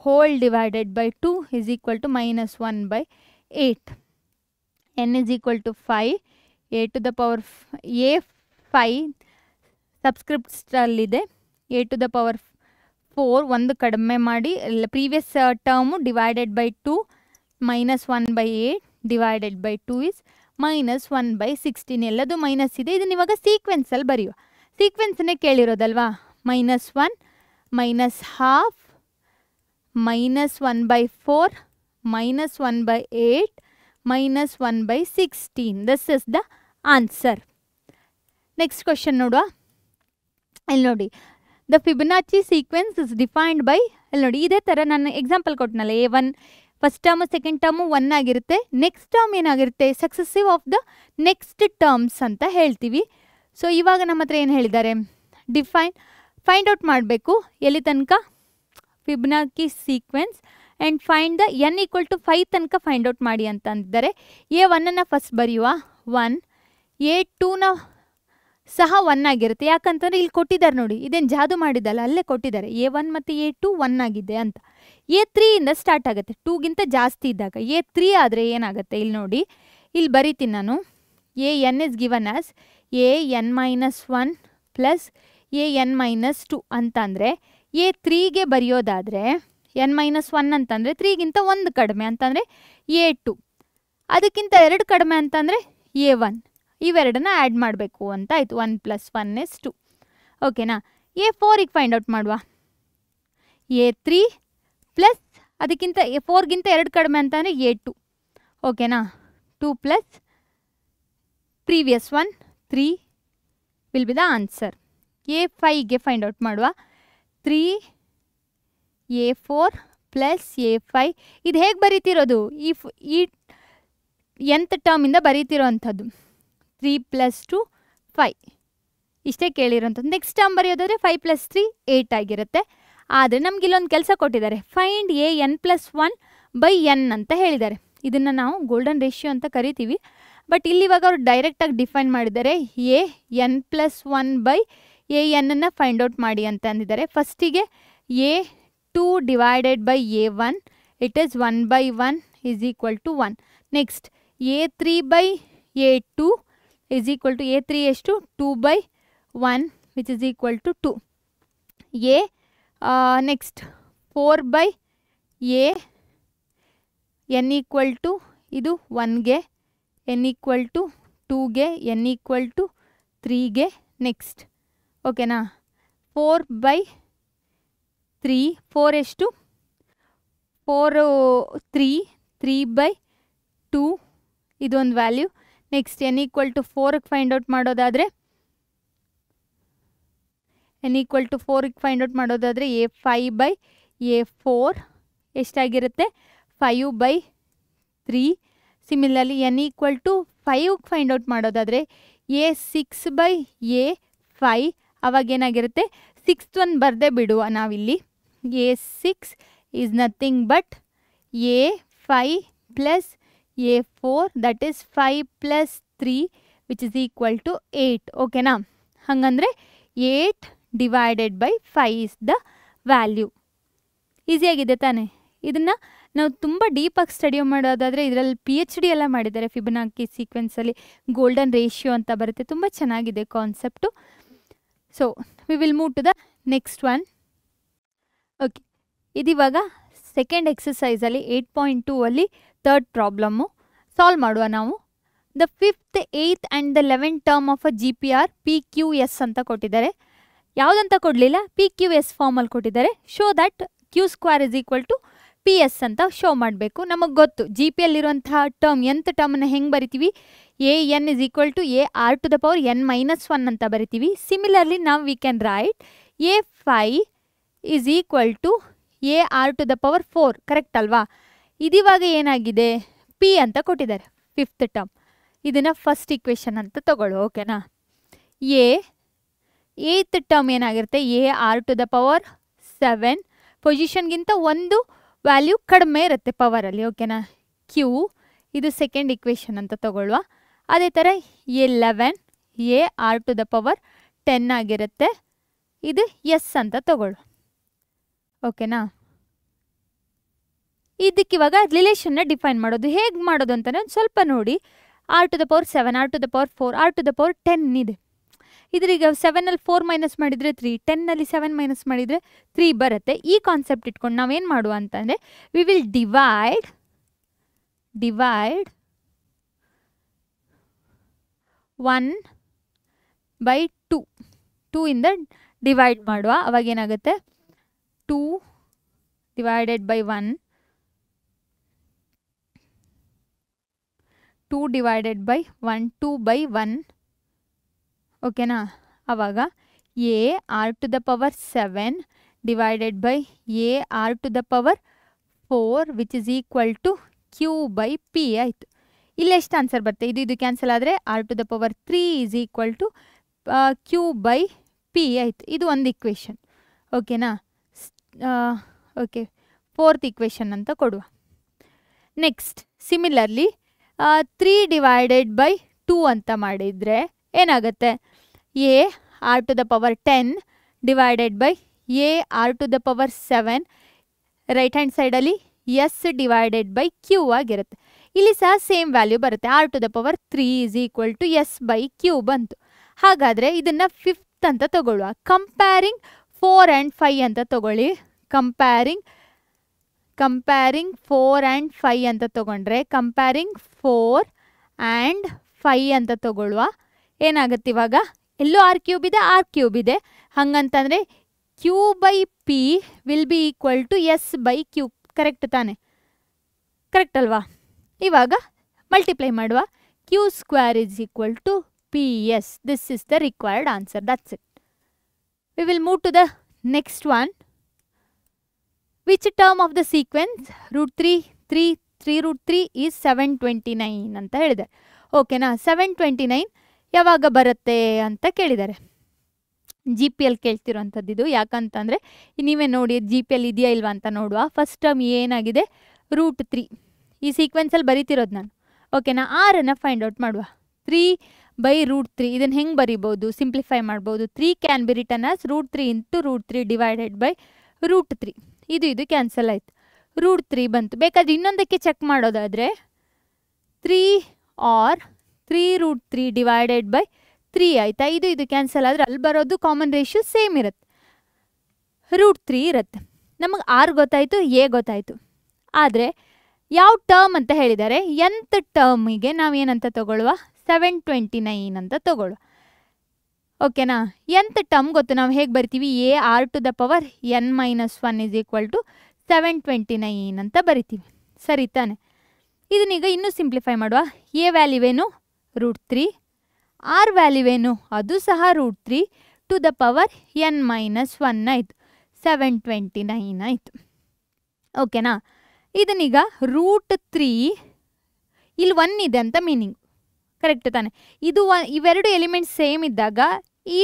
whole divided by 2 is equal to -1/8. n is equal to 5. A to the power A5 subscripts ಅಲ್ಲಿದೆ. A to the power 4 ಒಂದು ಕಡಿಮೆ ಮಾಡಿ, previous term divided by 2 -1/8 divided by 2 is -1/16. ಎಲ್ಲದು ಮೈನಸ್ ಇದೆ. ಇದನ್ನ ಇವಾಗ ಸೀಕ್ವೆನ್ಸಲ್ಲಿ ಬರೆಯುವ. ಸೀಕ್ವೆನ್ಸನ್ನೇ ಕೇಳಿರೋದಲ್ವಾ? -1 -half -1/4 -1/8 -1/16. This is the answer. Next question ನೋಡುವ. ಇಲ್ಲಿ ನೋಡಿ, the Fibonacci sequence is defined by. ಇಲ್ಲಿ ನೋಡಿ, ಇದೇ ಥರ ನಾನು ಎಕ್ಸಾಂಪಲ್ ಕೊಟ್ಟನಲ್ಲ, A1 first term second term 1 ಆಗಿರುತ್ತೆ. ನೆಕ್ಸ್ಟ್ ಟರ್ಮ್ ಏನಾಗಿರುತ್ತೆ? Successive of the next terms ಅಂತ ಹೇಳ್ತೀವಿ. ಸೊ ಇವಾಗ ನಮ್ಮ ಹತ್ರ ಏನು ಹೇಳಿದ್ದಾರೆ? ಫೈಂಡ್ ಔಟ್ ಮಾಡಬೇಕು. ಎಲ್ಲಿ ತನಕ? Fibonacci sequence and find the n = 5 ತನಕ ಫೈಂಡ್ ಔಟ್ ಮಾಡಿ ಅಂತ ಅಂದಿದ್ದಾರೆ. A1 ಫಸ್ಟ್ ಬರೆಯುವ. 1. A2ನ ಸಹ 1 ಆಗಿರುತ್ತೆ. ಯಾಕಂತಂದರೆ ಇಲ್ಲಿ ಕೊಟ್ಟಿದ್ದಾರೆ ನೋಡಿ, ಇದೇನು ಜಾದು ಮಾಡಿದ್ದಲ್ಲ, ಅಲ್ಲೇ ಕೊಟ್ಟಿದ್ದಾರೆ A1 ಮತ್ತು A2 1 ಆಗಿದೆ ಅಂತ. A3 ಇಂದ ಸ್ಟಾರ್ಟ್ ಆಗುತ್ತೆ, 2ಗಿಂತ ಜಾಸ್ತಿ ಇದ್ದಾಗ. A3 ಆದರೆ ಏನಾಗುತ್ತೆ ಇಲ್ಲಿ ನೋಡಿ, ಇಲ್ಲಿ ಬರೀತೀನಿ ನಾನು. AN is given as AN-1 plus AN-2 ಅಂತಂದರೆ A3ಗೆ ಬರೆಯೋದಾದರೆ n-1 ಅಂತಂದರೆ 3ಗಿಂತ 1 ಕಡಿಮೆ ಅಂತಂದರೆ A2, ಅದಕ್ಕಿಂತ 2 ಕಡಿಮೆ ಅಂತಂದರೆ A1. ಇವೆರಡನ್ನ ಆ್ಯಡ್ ಮಾಡಬೇಕು ಅಂತ ಆಯಿತು. 1 + 1 is 2. ಓಕೆನಾ. A4ಗೆ ಫೈಂಡ್ ಔಟ್ ಮಾಡುವ. A3 ಪ್ಲಸ್ ಅದಕ್ಕಿಂತ A4ಗಿಂತ 2 ಕಡಿಮೆ ಅಂತಂದರೆ A2. ಓಕೆನಾ. 2 plus previous 1 3 will be the answer. A5ಗೆ ಫೈಂಡ್ ಔಟ್ ಮಾಡುವ. 3 A4 ಪ್ಲಸ್ A5. ಇದು ಹೇಗೆ ಬರೀತಿರೋದು, ಈ nth ಟರ್ಮಿಂದ ಬರೀತಿರೋವಂಥದ್ದು. 3 + 2 5 ಇಷ್ಟೇ ಕೇಳಿರೋಂಥದ್ದು. ನೆಕ್ಸ್ಟ್ ಟರ್ಮ್ ಬರೆಯೋದಾದರೆ 5 + 3 8 ಆಗಿರುತ್ತೆ. ಆದರೆ ನಮ್ಗೆ ಇಲ್ಲೊಂದು ಕೆಲಸ ಕೊಟ್ಟಿದ್ದಾರೆ, ಫೈಂಡ್ AN+1/n ಅಂತ ಹೇಳಿದ್ದಾರೆ. ಇದನ್ನು ನಾವು ಗೋಲ್ಡನ್ ರೇಷಿಯೋ ಅಂತ ಕರಿತೀವಿ. ಬಟ್ ಇಲ್ಲಿ ಇವಾಗ ಅವರು ಡೈರೆಕ್ಟಾಗಿ ಡಿಫೈನ್ ಮಾಡಿದ್ದಾರೆ. AN+1/AN ಫೈಂಡ್ ಔಟ್ ಮಾಡಿ ಅಂತ ಅಂದಿದ್ದಾರೆ. ಫಸ್ಟಿಗೆ A2 divided by A1 it is 1/1 is equal to 1. Next A3/A2 is equal to A3 ಎಷ್ಟು 2/1 which is equal to 2. Next 4/A n equal to ಇದು 1ಗೆ, n ಈಕ್ವಲ್ ಟು 2ಗೆ, n equal to 3ಗೆ. Next ಓಕೆನಾ. 4/3 4 ಎಷ್ಟು 4 3 3/2 ಇದೊಂದು ವ್ಯಾಲ್ಯೂ. Next n equal to 4ಗೆ ಫೈಂಡ್ ಔಟ್ ಮಾಡೋದಾದರೆ A5/A4 ಎಷ್ಟಾಗಿರುತ್ತೆ 5/3. ಸಿಮಿಲರ್ಲಿ n ಈಕ್ವಲ್ ಟು 5ಗೆ ಫೈಂಡ್ ಔಟ್ ಮಾಡೋದಾದರೆ A6/A5 ಅವಾಗೇನಾಗಿರುತ್ತೆ 6th ಒಂದು ಬರದೇ ಬಿಡುವ ನಾವಿಲ್ಲಿ. A6 is nothing but A5 plus A4 that is 5 + 3 which is equal to 8. ಓಕೆನಾ. ಹಾಗಂದರೆ 8 divided by 5 is the value. ಈಸಿಯಾಗಿದೆ ತಾನೇ. ಇದನ್ನು ನಾವು ತುಂಬ ಡೀಪಾಗಿ ಸ್ಟಡಿ ಮಾಡೋದಾದರೆ ಇದರಲ್ಲಿ PhD ಎಲ್ಲ ಮಾಡಿದ್ದಾರೆ. ಫಿಬೊನಾಕಿ ಸೀಕ್ವೆನ್ಸಲ್ಲಿ ಗೋಲ್ಡನ್ ರೇಷಿಯೋ ಅಂತ ಬರುತ್ತೆ. ತುಂಬ ಚೆನ್ನಾಗಿದೆ concept. So we will move to the next one. Okay, ಇದಿವಾಗ ಸೆಕೆಂಡ್ ಎಕ್ಸಸೈಸಲ್ಲಿ 8.2 ಅಲ್ಲಿ ಥರ್ಡ್ ಪ್ರಾಬ್ಲಮ್ಮು ಸಾಲ್ವ್ ಮಾಡುವ ನಾವು. The 5th 8th and the 11th term of a GPR PQS ಅಂತ ಕೊಟ್ಟಿದ್ದಾರೆ. ಯಾವುದಂತ ಕೊಡಲಿಲ್ಲ, PQS ಫಾರ್ಮಲ್ಲಿ ಕೊಟ್ಟಿದ್ದಾರೆ. Show that Q² is equal to PS ಅಂತ ಶೋ ಮಾಡಬೇಕು. ನಮಗೆ ಗೊತ್ತು GPಯಲ್ಲಿರುವಂತಹ ಟರ್ಮ್ nth ಟರ್ಮನ್ನು ಹೆಂಗೆ ಬರಿತೀವಿ, AN is equal to AR⁴n-1 ಅಂತ ಬರಿತೀವಿ. ಸಿಮಿಲರ್ಲಿ ನಾವು we can write A5 is equal to AR⁴ correct ಅಲ್ವಾ. ಇದಿವಾಗ ಏನಾಗಿದೆ P ಅಂತ ಕೊಟ್ಟಿದ್ದಾರೆ 5th ಟರ್ಮ್. ಇದನ್ನು ಫಸ್ಟ್ ಇಕ್ವೇಷನ್ ಅಂತ ತಗೊಳ್ಳು. ಓಕೆನಾ. 8th ಟರ್ಮ್ ಏನಾಗಿರುತ್ತೆ AR⁴7 ಪೊಸಿಷನ್ಗಿಂತ ಒಂದು ವ್ಯಾಲ್ಯೂ ಕಡಿಮೆ ಇರುತ್ತೆ ಪವರಲ್ಲಿ. ಓಕೆನಾ. Q ಇದು ಸೆಕೆಂಡ್ ಇಕ್ವೇಷನ್ ಅಂತ ತಗೊಳ್ಳುವ. ಅದೇ ಥರ 11 AR⁴10 ಆಗಿರುತ್ತೆ. ಇದು S ಅಂತ ತಗೊಳ್ಳು. ಓಕೆನಾ. ಇದಕ್ಕಿವಾಗ ರಿಲೇಷನ್ನ ಡಿಫೈನ್ ಮಾಡೋದು ಹೇಗೆ ಮಾಡೋದು ಅಂತಲೇ ಒಂದು ಸ್ವಲ್ಪ ನೋಡಿ. R⁴7 R⁴4 R⁴10 ಇದೆ. ಇದ್ರೀಗ 7ಅಲ್ಲಿ 4 ಮೈನಸ್ ಮಾಡಿದರೆ 3, 10ನಲ್ಲಿ 7 ಮೈನಸ್ ಮಾಡಿದರೆ 3 ಬರುತ್ತೆ. ಈ ಕಾನ್ಸೆಪ್ಟ್ ಇಟ್ಕೊಂಡು ನಾವೇನು ಮಾಡುವ ಅಂತಂದರೆ ವಿ ವಿಲ್ ಡಿವೈಡ್ 1/2 2 ಇಂದ ಡಿವೈಡ್ ಮಾಡುವ. ಅವಾಗೇನಾಗುತ್ತೆ 2 ಡಿವೈಡೆಡ್ ಬೈ 1 2 ಡಿವೈಡೆಡ್ ಬೈ 1 2/1. ಓಕೆನಾ. ಆವಾಗ AR⁴7 divided by AR⁴4 which is equal to Q/P ಆಯಿತು. ಇಲ್ಲೆಷ್ಟು ಆನ್ಸರ್ ಬರುತ್ತೆ, ಇದು ಕ್ಯಾನ್ಸಲ್ ಆದರೆ R⁴3 is equal to Q/P ಆಯಿತು. ಇದು ಒಂದು ಇಕ್ವೇಷನ್. ಓಕೆನಾ. ಓಕೆ, 4th ಇಕ್ವೇಷನ್ ಅಂತ ಕೊಡುವ. ನೆಕ್ಸ್ಟ್ ಸಿಮಿಲರ್ಲಿ 3 ಡಿವೈಡೆಡ್ ಬೈ 2 ಅಂತ ಮಾಡಿದರೆ ಏನಾಗುತ್ತೆ A R to the power 10 divided by A R to the power 7 right hand ಸೈಡಲ್ಲಿ ಎಸ್ ಡಿವೈಡೆಡ್ ಬೈ ಕ್ಯೂ ಆಗಿರುತ್ತೆ. ಇಲ್ಲಿ ಸಹ ಸೇಮ್ ವ್ಯಾಲ್ಯೂ ಬರುತ್ತೆ. R to the power 3 is equal to S by Q ಬಂತು. ಹಾಗಾದರೆ ಇದನ್ನು 5th ಅಂತ ತಗೊಳ್ಳುವ. Comparing 4 and 5 ಅಂತ ತಗೊಳ್ಳಿ. ಕಂಪೇರಿಂಗ್ 4 ಆ್ಯಂಡ್ 5 ಅಂತ ತಗೊಂಡ್ರೆ ಕಂಪೇರಿಂಗ್ 4 ಆ್ಯಂಡ್ 5 ಅಂತ ತಗೊಳ್ಳುವ. ಏನಾಗುತ್ತೆ ಇವಾಗ? ಎಲ್ಲೋ ಆರ್ ಕ್ಯೂಬ್ ಇದೆ, ಆರ್ ಕ್ಯೂಬ್ ಇದೆ. ಹಾಗಂತಂದರೆ q by p will be equal to S by q. Correct ತಾನೆ? ಕರೆಕ್ಟ್ ಅಲ್ವಾ? ಇವಾಗ ಮಲ್ಟಿಪ್ಲೈ ಮಾಡುವ. Q square is equal to p s. This is the required answer. That's it. We will move to the next one. Which term of the sequence √3 root 3 is 729 ಅಂತ ಹೇಳಿದ್ದಾರೆ. ಓಕೆನಾ? 729 ಯಾವಾಗ ಬರುತ್ತೆ ಅಂತ ಕೇಳಿದ್ದಾರೆ. ಜಿ ಪಿ ಎಲ್ ಕೇಳ್ತಿರೋಂಥದ್ದು ಇದು. ಯಾಕಂತಂದರೆ ನೀವೇ ನೋಡಿ ಜಿ ಪಿ ಎಲ್ ಇದೆಯಾ ಇಲ್ವಾ ಅಂತ ನೋಡುವ. ಫಸ್ಟ್ ಟರ್ಮ್ ಏನಾಗಿದೆ? √3. ಈ ಸೀಕ್ವೆನ್ಸಲ್ಲಿ ಬರೀತಿರೋದು ನಾನು. ಓಕೆನಾ? ಆರನ್ನು ಫೈಂಡ್ ಔಟ್ ಮಾಡುವ. 3/√3 ಇದನ್ನು ಹೆಂಗೆ ಬರಿಬೋದು? ಸಿಂಪ್ಲಿಫೈ ಮಾಡ್ಬೋದು. 3 can be written as √3 into √3 divided by √3. ಇದು ಕ್ಯಾನ್ಸಲ್ ಆಯಿತು. √3 ಬಂತು. ಬೇಕಾದ್ರೆ ಇನ್ನೊಂದಕ್ಕೆ ಚೆಕ್ ಮಾಡೋದಾದರೆ 3 ಆರ್ 3√3 ಡಿವೈಡೆಡ್ ಬೈ 3 ಆಯಿತಾ? ಇದು ಕ್ಯಾನ್ಸಲ್ ಆದರೆ ಅಲ್ಲಿ ಬರೋದು ಕಾಮನ್ ರೇಷಿಯೋ ಸೇಮ್ ಇರುತ್ತೆ. √3 ಇರುತ್ತೆ. ನಮಗೆ ಆರ್ ಗೊತ್ತಾಯಿತು, ಎ ಗೊತ್ತಾಯಿತು. ಆದರೆ ಯಾವ ಟರ್ಮ್ ಅಂತ ಹೇಳಿದ್ದಾರೆ? nth ಟರ್ಮಿಗೆ ನಾವೇನಂತ ತಗೊಳ್ಳುವ? 729 ಅಂತ ತಗೊಳ್ಳುವ. ಓಕೆನಾ? nth ಟರ್ಮ್ ಗೊತ್ತು. ನಾವು ಹೇಗೆ ಬರ್ತೀವಿ? A R to the power n-1 is equal to 729 ಅಂತ ಬರಿತೀವಿ. ಸರಿ ತಾನೆ? ಇದನ್ನೀಗ ಇನ್ನೂ ಸಿಂಪ್ಲಿಫೈ ಮಾಡುವ. ಎ ವ್ಯಾಲ್ಯೂವೇನು? √3. ಆರ್ ವ್ಯಾಲ್ಯೂವೇನು? ಅದು ಸಹ √3 ಟು ದ ಪವರ್ n-1 ಆಯಿತು. 729 ಆಯಿತು. ಓಕೆನಾ? ಇದನ್ನೀಗ √3 ಇಲ್ಲಿ 1 ಇದೆ ಅಂತ ಮೀನಿಂಗ್. ಕರೆಕ್ಟ್ ತಾನೆ? ಇವೆರಡು ಎಲಿಮೆಂಟ್ಸ್ ಸೇಮ್ ಇದ್ದಾಗ ಈ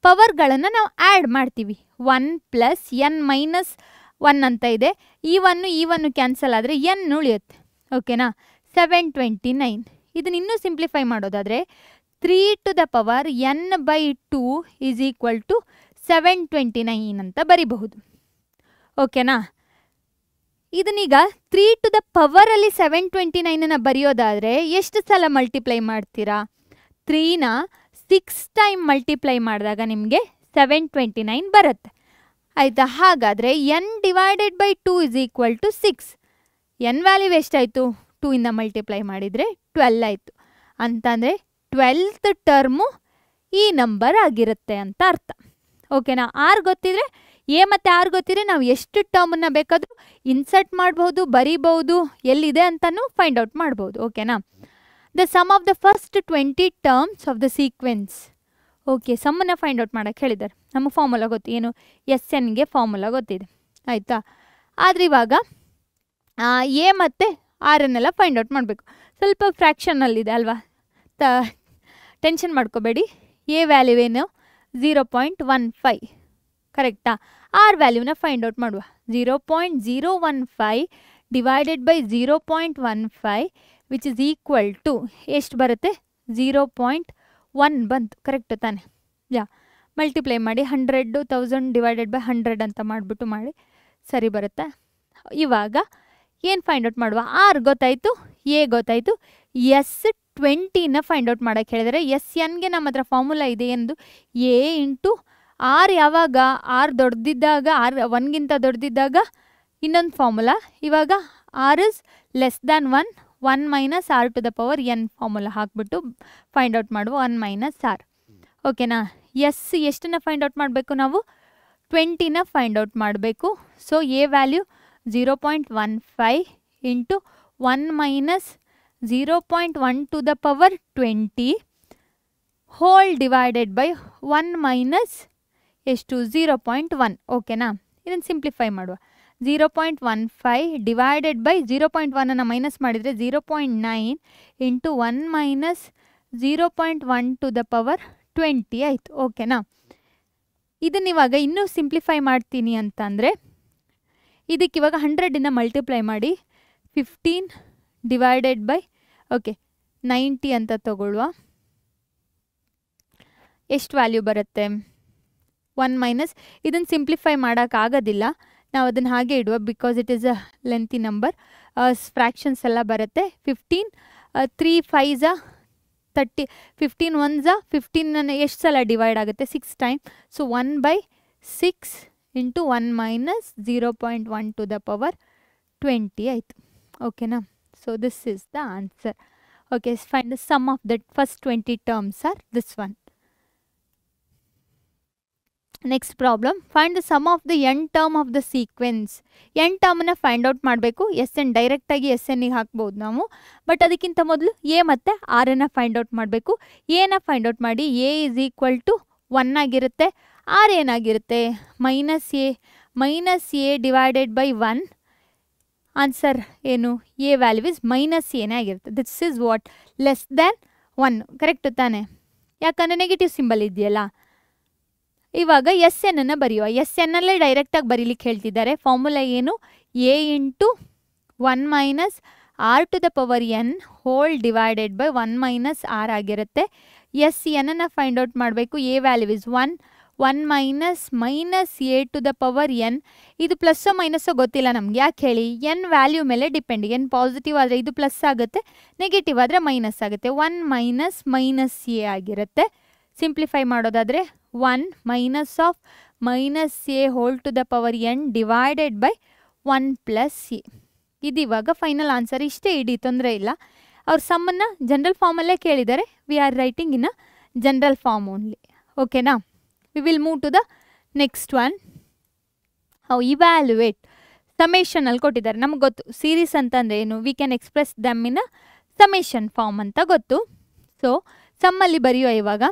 ಪವರ್ಗಳನ್ನು ನಾವು ಆ್ಯಡ್ ಮಾಡ್ತೀವಿ. 1 ಪ್ಲಸ್ n-1 ಅಂತ ಇದೆ. ಈ ಒನ್ನು ಕ್ಯಾನ್ಸಲ್ ಆದರೆ n ಉಳಿಯುತ್ತೆ. ಓಕೆನಾ? 729. ಇದನ್ನ ಇನ್ನೂ ಸಿಂಪ್ಲಿಫೈ ಮಾಡೋದಾದರೆ 3 to the power n/2 is equal to 729 ಅಂತ ಬರಿಬಹುದು. ಓಕೆನಾ? ಇದನ್ನೀಗ 3 ಟು ದ ಪವರಲ್ಲಿ 729 ಬರೆಯೋದಾದರೆ ಎಷ್ಟು ಸಲ ಮಲ್ಟಿಪ್ಲೈ ಮಾಡ್ತೀರಾ? 3ನ 6 ಟೈಮ್ ಮಲ್ಟಿಪ್ಲೈ ಮಾಡಿದಾಗ ನಿಮಗೆ 729 ಬರುತ್ತೆ. ಆಯಿತಾ? ಹಾಗಾದರೆ n/2 is equal to 6. n value ಎಷ್ಟಾಯಿತು? 2 ಇಂದ ಮಲ್ಟಿಪ್ಲೈ ಮಾಡಿದರೆ 12 ಆಯಿತು. ಅಂತಂದರೆ 12th ಟರ್ಮು ಈ ನಂಬರ್ ಆಗಿರುತ್ತೆ ಅಂತ ಅರ್ಥ. ಓಕೆನಾ? ಆರ್ ಗೊತ್ತಿದ್ರೆ, ಎ ಮತ್ತು ಆರ್ ಗೊತ್ತಿದ್ರೆ ನಾವು ಎಷ್ಟು ಟರ್ಮನ್ನು ಬೇಕಾದರೂ ಇನ್ಸರ್ಟ್ ಮಾಡ್ಬೋದು, ಬರೀಬಹುದು, ಎಲ್ಲಿದೆ ಅಂತಲೂ ಫೈಂಡ್ ಔಟ್ ಮಾಡ್ಬೋದು. ಓಕೆನಾ? The sum of the first 20 terms of the sequence. Okay, ಸಮ್ಮನ್ನು ಫೈಂಡ್ ಔಟ್ ಮಾಡೋಕ್ಕೆ ಹೇಳಿದ್ದಾರೆ. ನಮಗೆ ಫಾರ್ಮುಲಾ ಗೊತ್ತು. ಏನು? SNಗೆ ಫಾರ್ಮುಲಾ ಗೊತ್ತಿದೆ. ಆಯಿತಾ? ಆದರೆ ಇವಾಗ ಎ ಮತ್ತು ಆರನ್ನೆಲ್ಲ ಫೈಂಡ್ ಔಟ್ ಮಾಡಬೇಕು. ಸ್ವಲ್ಪ ಫ್ರ್ಯಾಕ್ಷನಲ್ಲಿದೆ ಅಲ್ವಾ? ಟೆನ್ಷನ್ ಮಾಡ್ಕೋಬೇಡಿ. ಎ ವ್ಯಾಲ್ಯೂವೇನು? 0.15. ಕರೆಕ್ಟಾ? ಆರ್ ವ್ಯಾಲ್ಯೂನ ಫೈಂಡ್ ಔಟ್ ಮಾಡುವ. 0.015 divided by 0.15 which is equal to ಎಷ್ಟು ಬರುತ್ತೆ? 0.1 ಬಂತು. ಕರೆಕ್ಟ್ ತಾನೆ? ಮಲ್ಟಿಪ್ಲೈ ಮಾಡಿ 100,000 ಡಿವೈಡೆಡ್ ಬೈ 100 ಅಂತ ಮಾಡಿಬಿಟ್ಟು ಮಾಡಿ ಸರಿ ಬರುತ್ತೆ. ಇವಾಗ ಏನು ಫೈಂಡ್ ಔಟ್ ಮಾಡುವ? ಆರ್ ಗೊತ್ತಾಯಿತು, ಎ ಗೊತ್ತಾಯಿತು. S20ನ ಫೈಂಡ್ ಔಟ್ ಮಾಡೋಕ್ಕೆ ಹೇಳಿದರೆ SNಗೆ ನಮ್ಮ ಹತ್ರ ಫಾರ್ಮುಲಾ ಇದೆ ಎಂದು ಎ ಇಂಟು ಆರ್. ಯಾವಾಗ ಆರ್ ದೊಡ್ಡದಿದ್ದಾಗ, ಆರ್ 1ಗಿಂತ ದೊಡ್ಡದಿದ್ದಾಗ ಇನ್ನೊಂದು ಫಾರ್ಮುಲಾ. ಇವಾಗ R is less than 1 minus R to the power n formula ಹಾಕ್ಬಿಟ್ಟು ಫೈಂಡ್ ಔಟ್ ಮಾಡುವ 1 ಮೈನಸ್ ಆರ್. ಓಕೆನಾ? ಎಷ್ಟನ್ನು ಫೈಂಡ್ ಔಟ್ ಮಾಡಬೇಕು ನಾವು? 20ನ ಫೈಂಡ್ ಔಟ್ ಮಾಡಬೇಕು. So A value 0.15 into 1 minus 0.1 to the power 20 whole divided by 1 minus ಎಷ್ಟು? 0.1. ಓಕೆನಾ? ಇದನ್ನು ಸಿಂಪ್ಲಿಫೈ ಮಾಡುವ. 0.15 ಡಿವೈಡೆಡ್ ಬೈ 0.1ಅನ್ನು ಮೈನಸ್ ಮಾಡಿದರೆ 0.9 into 1 minus 0.1 to the power 20 ಆಯಿತು. ಓಕೆನಾ? ಇದನ್ನಿವಾಗ ಇನ್ನೂ ಸಿಂಪ್ಲಿಫೈ ಮಾಡ್ತೀನಿ ಅಂತಂದರೆ ಇದಕ್ಕಿವಾಗ 100ಇಂದ ಮಲ್ಟಿಪ್ಲೈ ಮಾಡಿ 15 ಡಿವೈಡೆಡ್ ಬೈ 90 ಅಂತ ತಗೊಳ್ಳುವ. ಎಷ್ಟು ವ್ಯಾಲ್ಯೂ ಬರುತ್ತೆ 1 ಮೈನಸ್ ಇದನ್ನು ಸಿಂಪ್ಲಿಫೈ ಮಾಡೋಕ್ಕಾಗೋದಿಲ್ಲ ನಾವು ಅದನ್ನು ಹಾಗೆ ಇಡುವ because it is a lengthy number fractions ಎಲ್ಲ ಬರುತ್ತೆ 15 3 5 30 15 1 15 ಎಷ್ಟು ಸಲ ಡಿವೈಡ್ ಆಗುತ್ತೆ 6 time so 1/6 into 1 minus 0.1 to the power 20 ಆಯಿತು ಓಕೆನಾ so this is the answer okay find the sum of the first 20 terms or this one next problem find the sum of the n term of the sequence n ಟರ್ಮನ್ನು find out ಮಾಡಬೇಕು S n ಡೈರೆಕ್ಟಾಗಿ s ಎನ್ನಿಗೆ ಹಾಕ್ಬೋದು ನಾವು but ಅದಕ್ಕಿಂತ ಮೊದಲು A ಮತ್ತು ಆರನ್ನು find out ಮಾಡಬೇಕು ಎನ ಫೈಂಡ್ ಔಟ್ ಮಾಡಿ ಎ ಈಸ್ ಈಕ್ವಲ್ ಟು 1 ಆಗಿರುತ್ತೆ ಆರ್ ಏನಾಗಿರುತ್ತೆ minus A divided by 1 answer ಏನು ಎ ವ್ಯಾಲ್ಯೂ ಇಸ್ ಮೈನಸ್ ಎನೇ ಆಗಿರುತ್ತೆ this is what less than 1 correct ತಾನೆ ಯಾಕಂದರೆ ನೆಗೆಟಿವ್ ಸಿಂಬಲ್ ಇದೆಯಲ್ಲ ಇವಾಗ ಎಸ್ ಎನ್ನನ್ನು ಬರೆಯುವ ಎಸ್ ಎನ್ನಲ್ಲೇ ಡೈರೆಕ್ಟಾಗಿ ಬರೀಲಿಕ್ಕೆ ಹೇಳ್ತಿದ್ದಾರೆ ಫಾರ್ಮುಲಾ ಏನು A into 1 minus R to the power N whole divided by 1 minus R ಆಗಿರುತ್ತೆ ಎಸ್ ಎನ್ನನ್ನು ಫೈಂಡ್ ಔಟ್ ಮಾಡಬೇಕು A value is 1 minus A to the power N ಇದು ಪ್ಲಸ್ಸೋ ಮೈನಸ್ಸೋ ಗೊತ್ತಿಲ್ಲ ನಮ್ಗೆ ಯಾಕೆ ಹೇಳಿ ಎನ್ ವ್ಯಾಲ್ಯೂ ಮೇಲೆ ಡಿಪೆಂಡ್ ಎನ್ ಪಾಸಿಟಿವ್ ಆದರೆ ಇದು ಪ್ಲಸ್ ಆಗುತ್ತೆ ನೆಗೆಟಿವ್ ಆದರೆ ಮೈನಸ್ ಆಗುತ್ತೆ 1 ಮೈನಸ್ ಎ ಆಗಿರುತ್ತೆ ಸಿಂಪ್ಲಿಫೈ ಮಾಡೋದಾದರೆ 1 minus of minus A whole to the power N divided by 1 plus A ಇದು ಇವಾಗ ಫೈನಲ್ ಆನ್ಸರ್ ಇಷ್ಟೇ ಇಡೀ ತೊಂದರೆ ಇಲ್ಲ ಅವ್ರ ಸಮ್ಮನ್ನು ಜನರಲ್ ಫಾರ್ಮಲ್ಲೇ ಕೇಳಿದ್ದಾರೆ we are writing in a general form only ಓಕೆನಾ we will move to the next one how evaluate ಸಮೇಷನಲ್ಲಿ ಕೊಟ್ಟಿದ್ದಾರೆ ನಮ್ಗೆ ಗೊತ್ತು ಸೀರೀಸ್ ಅಂತಂದರೆ ಏನು we can express them in a summation form ಅಂತ ಗೊತ್ತು ಸೊ ಸಮ್ಮಲ್ಲಿ ಬರೆಯುವ ಇವಾಗ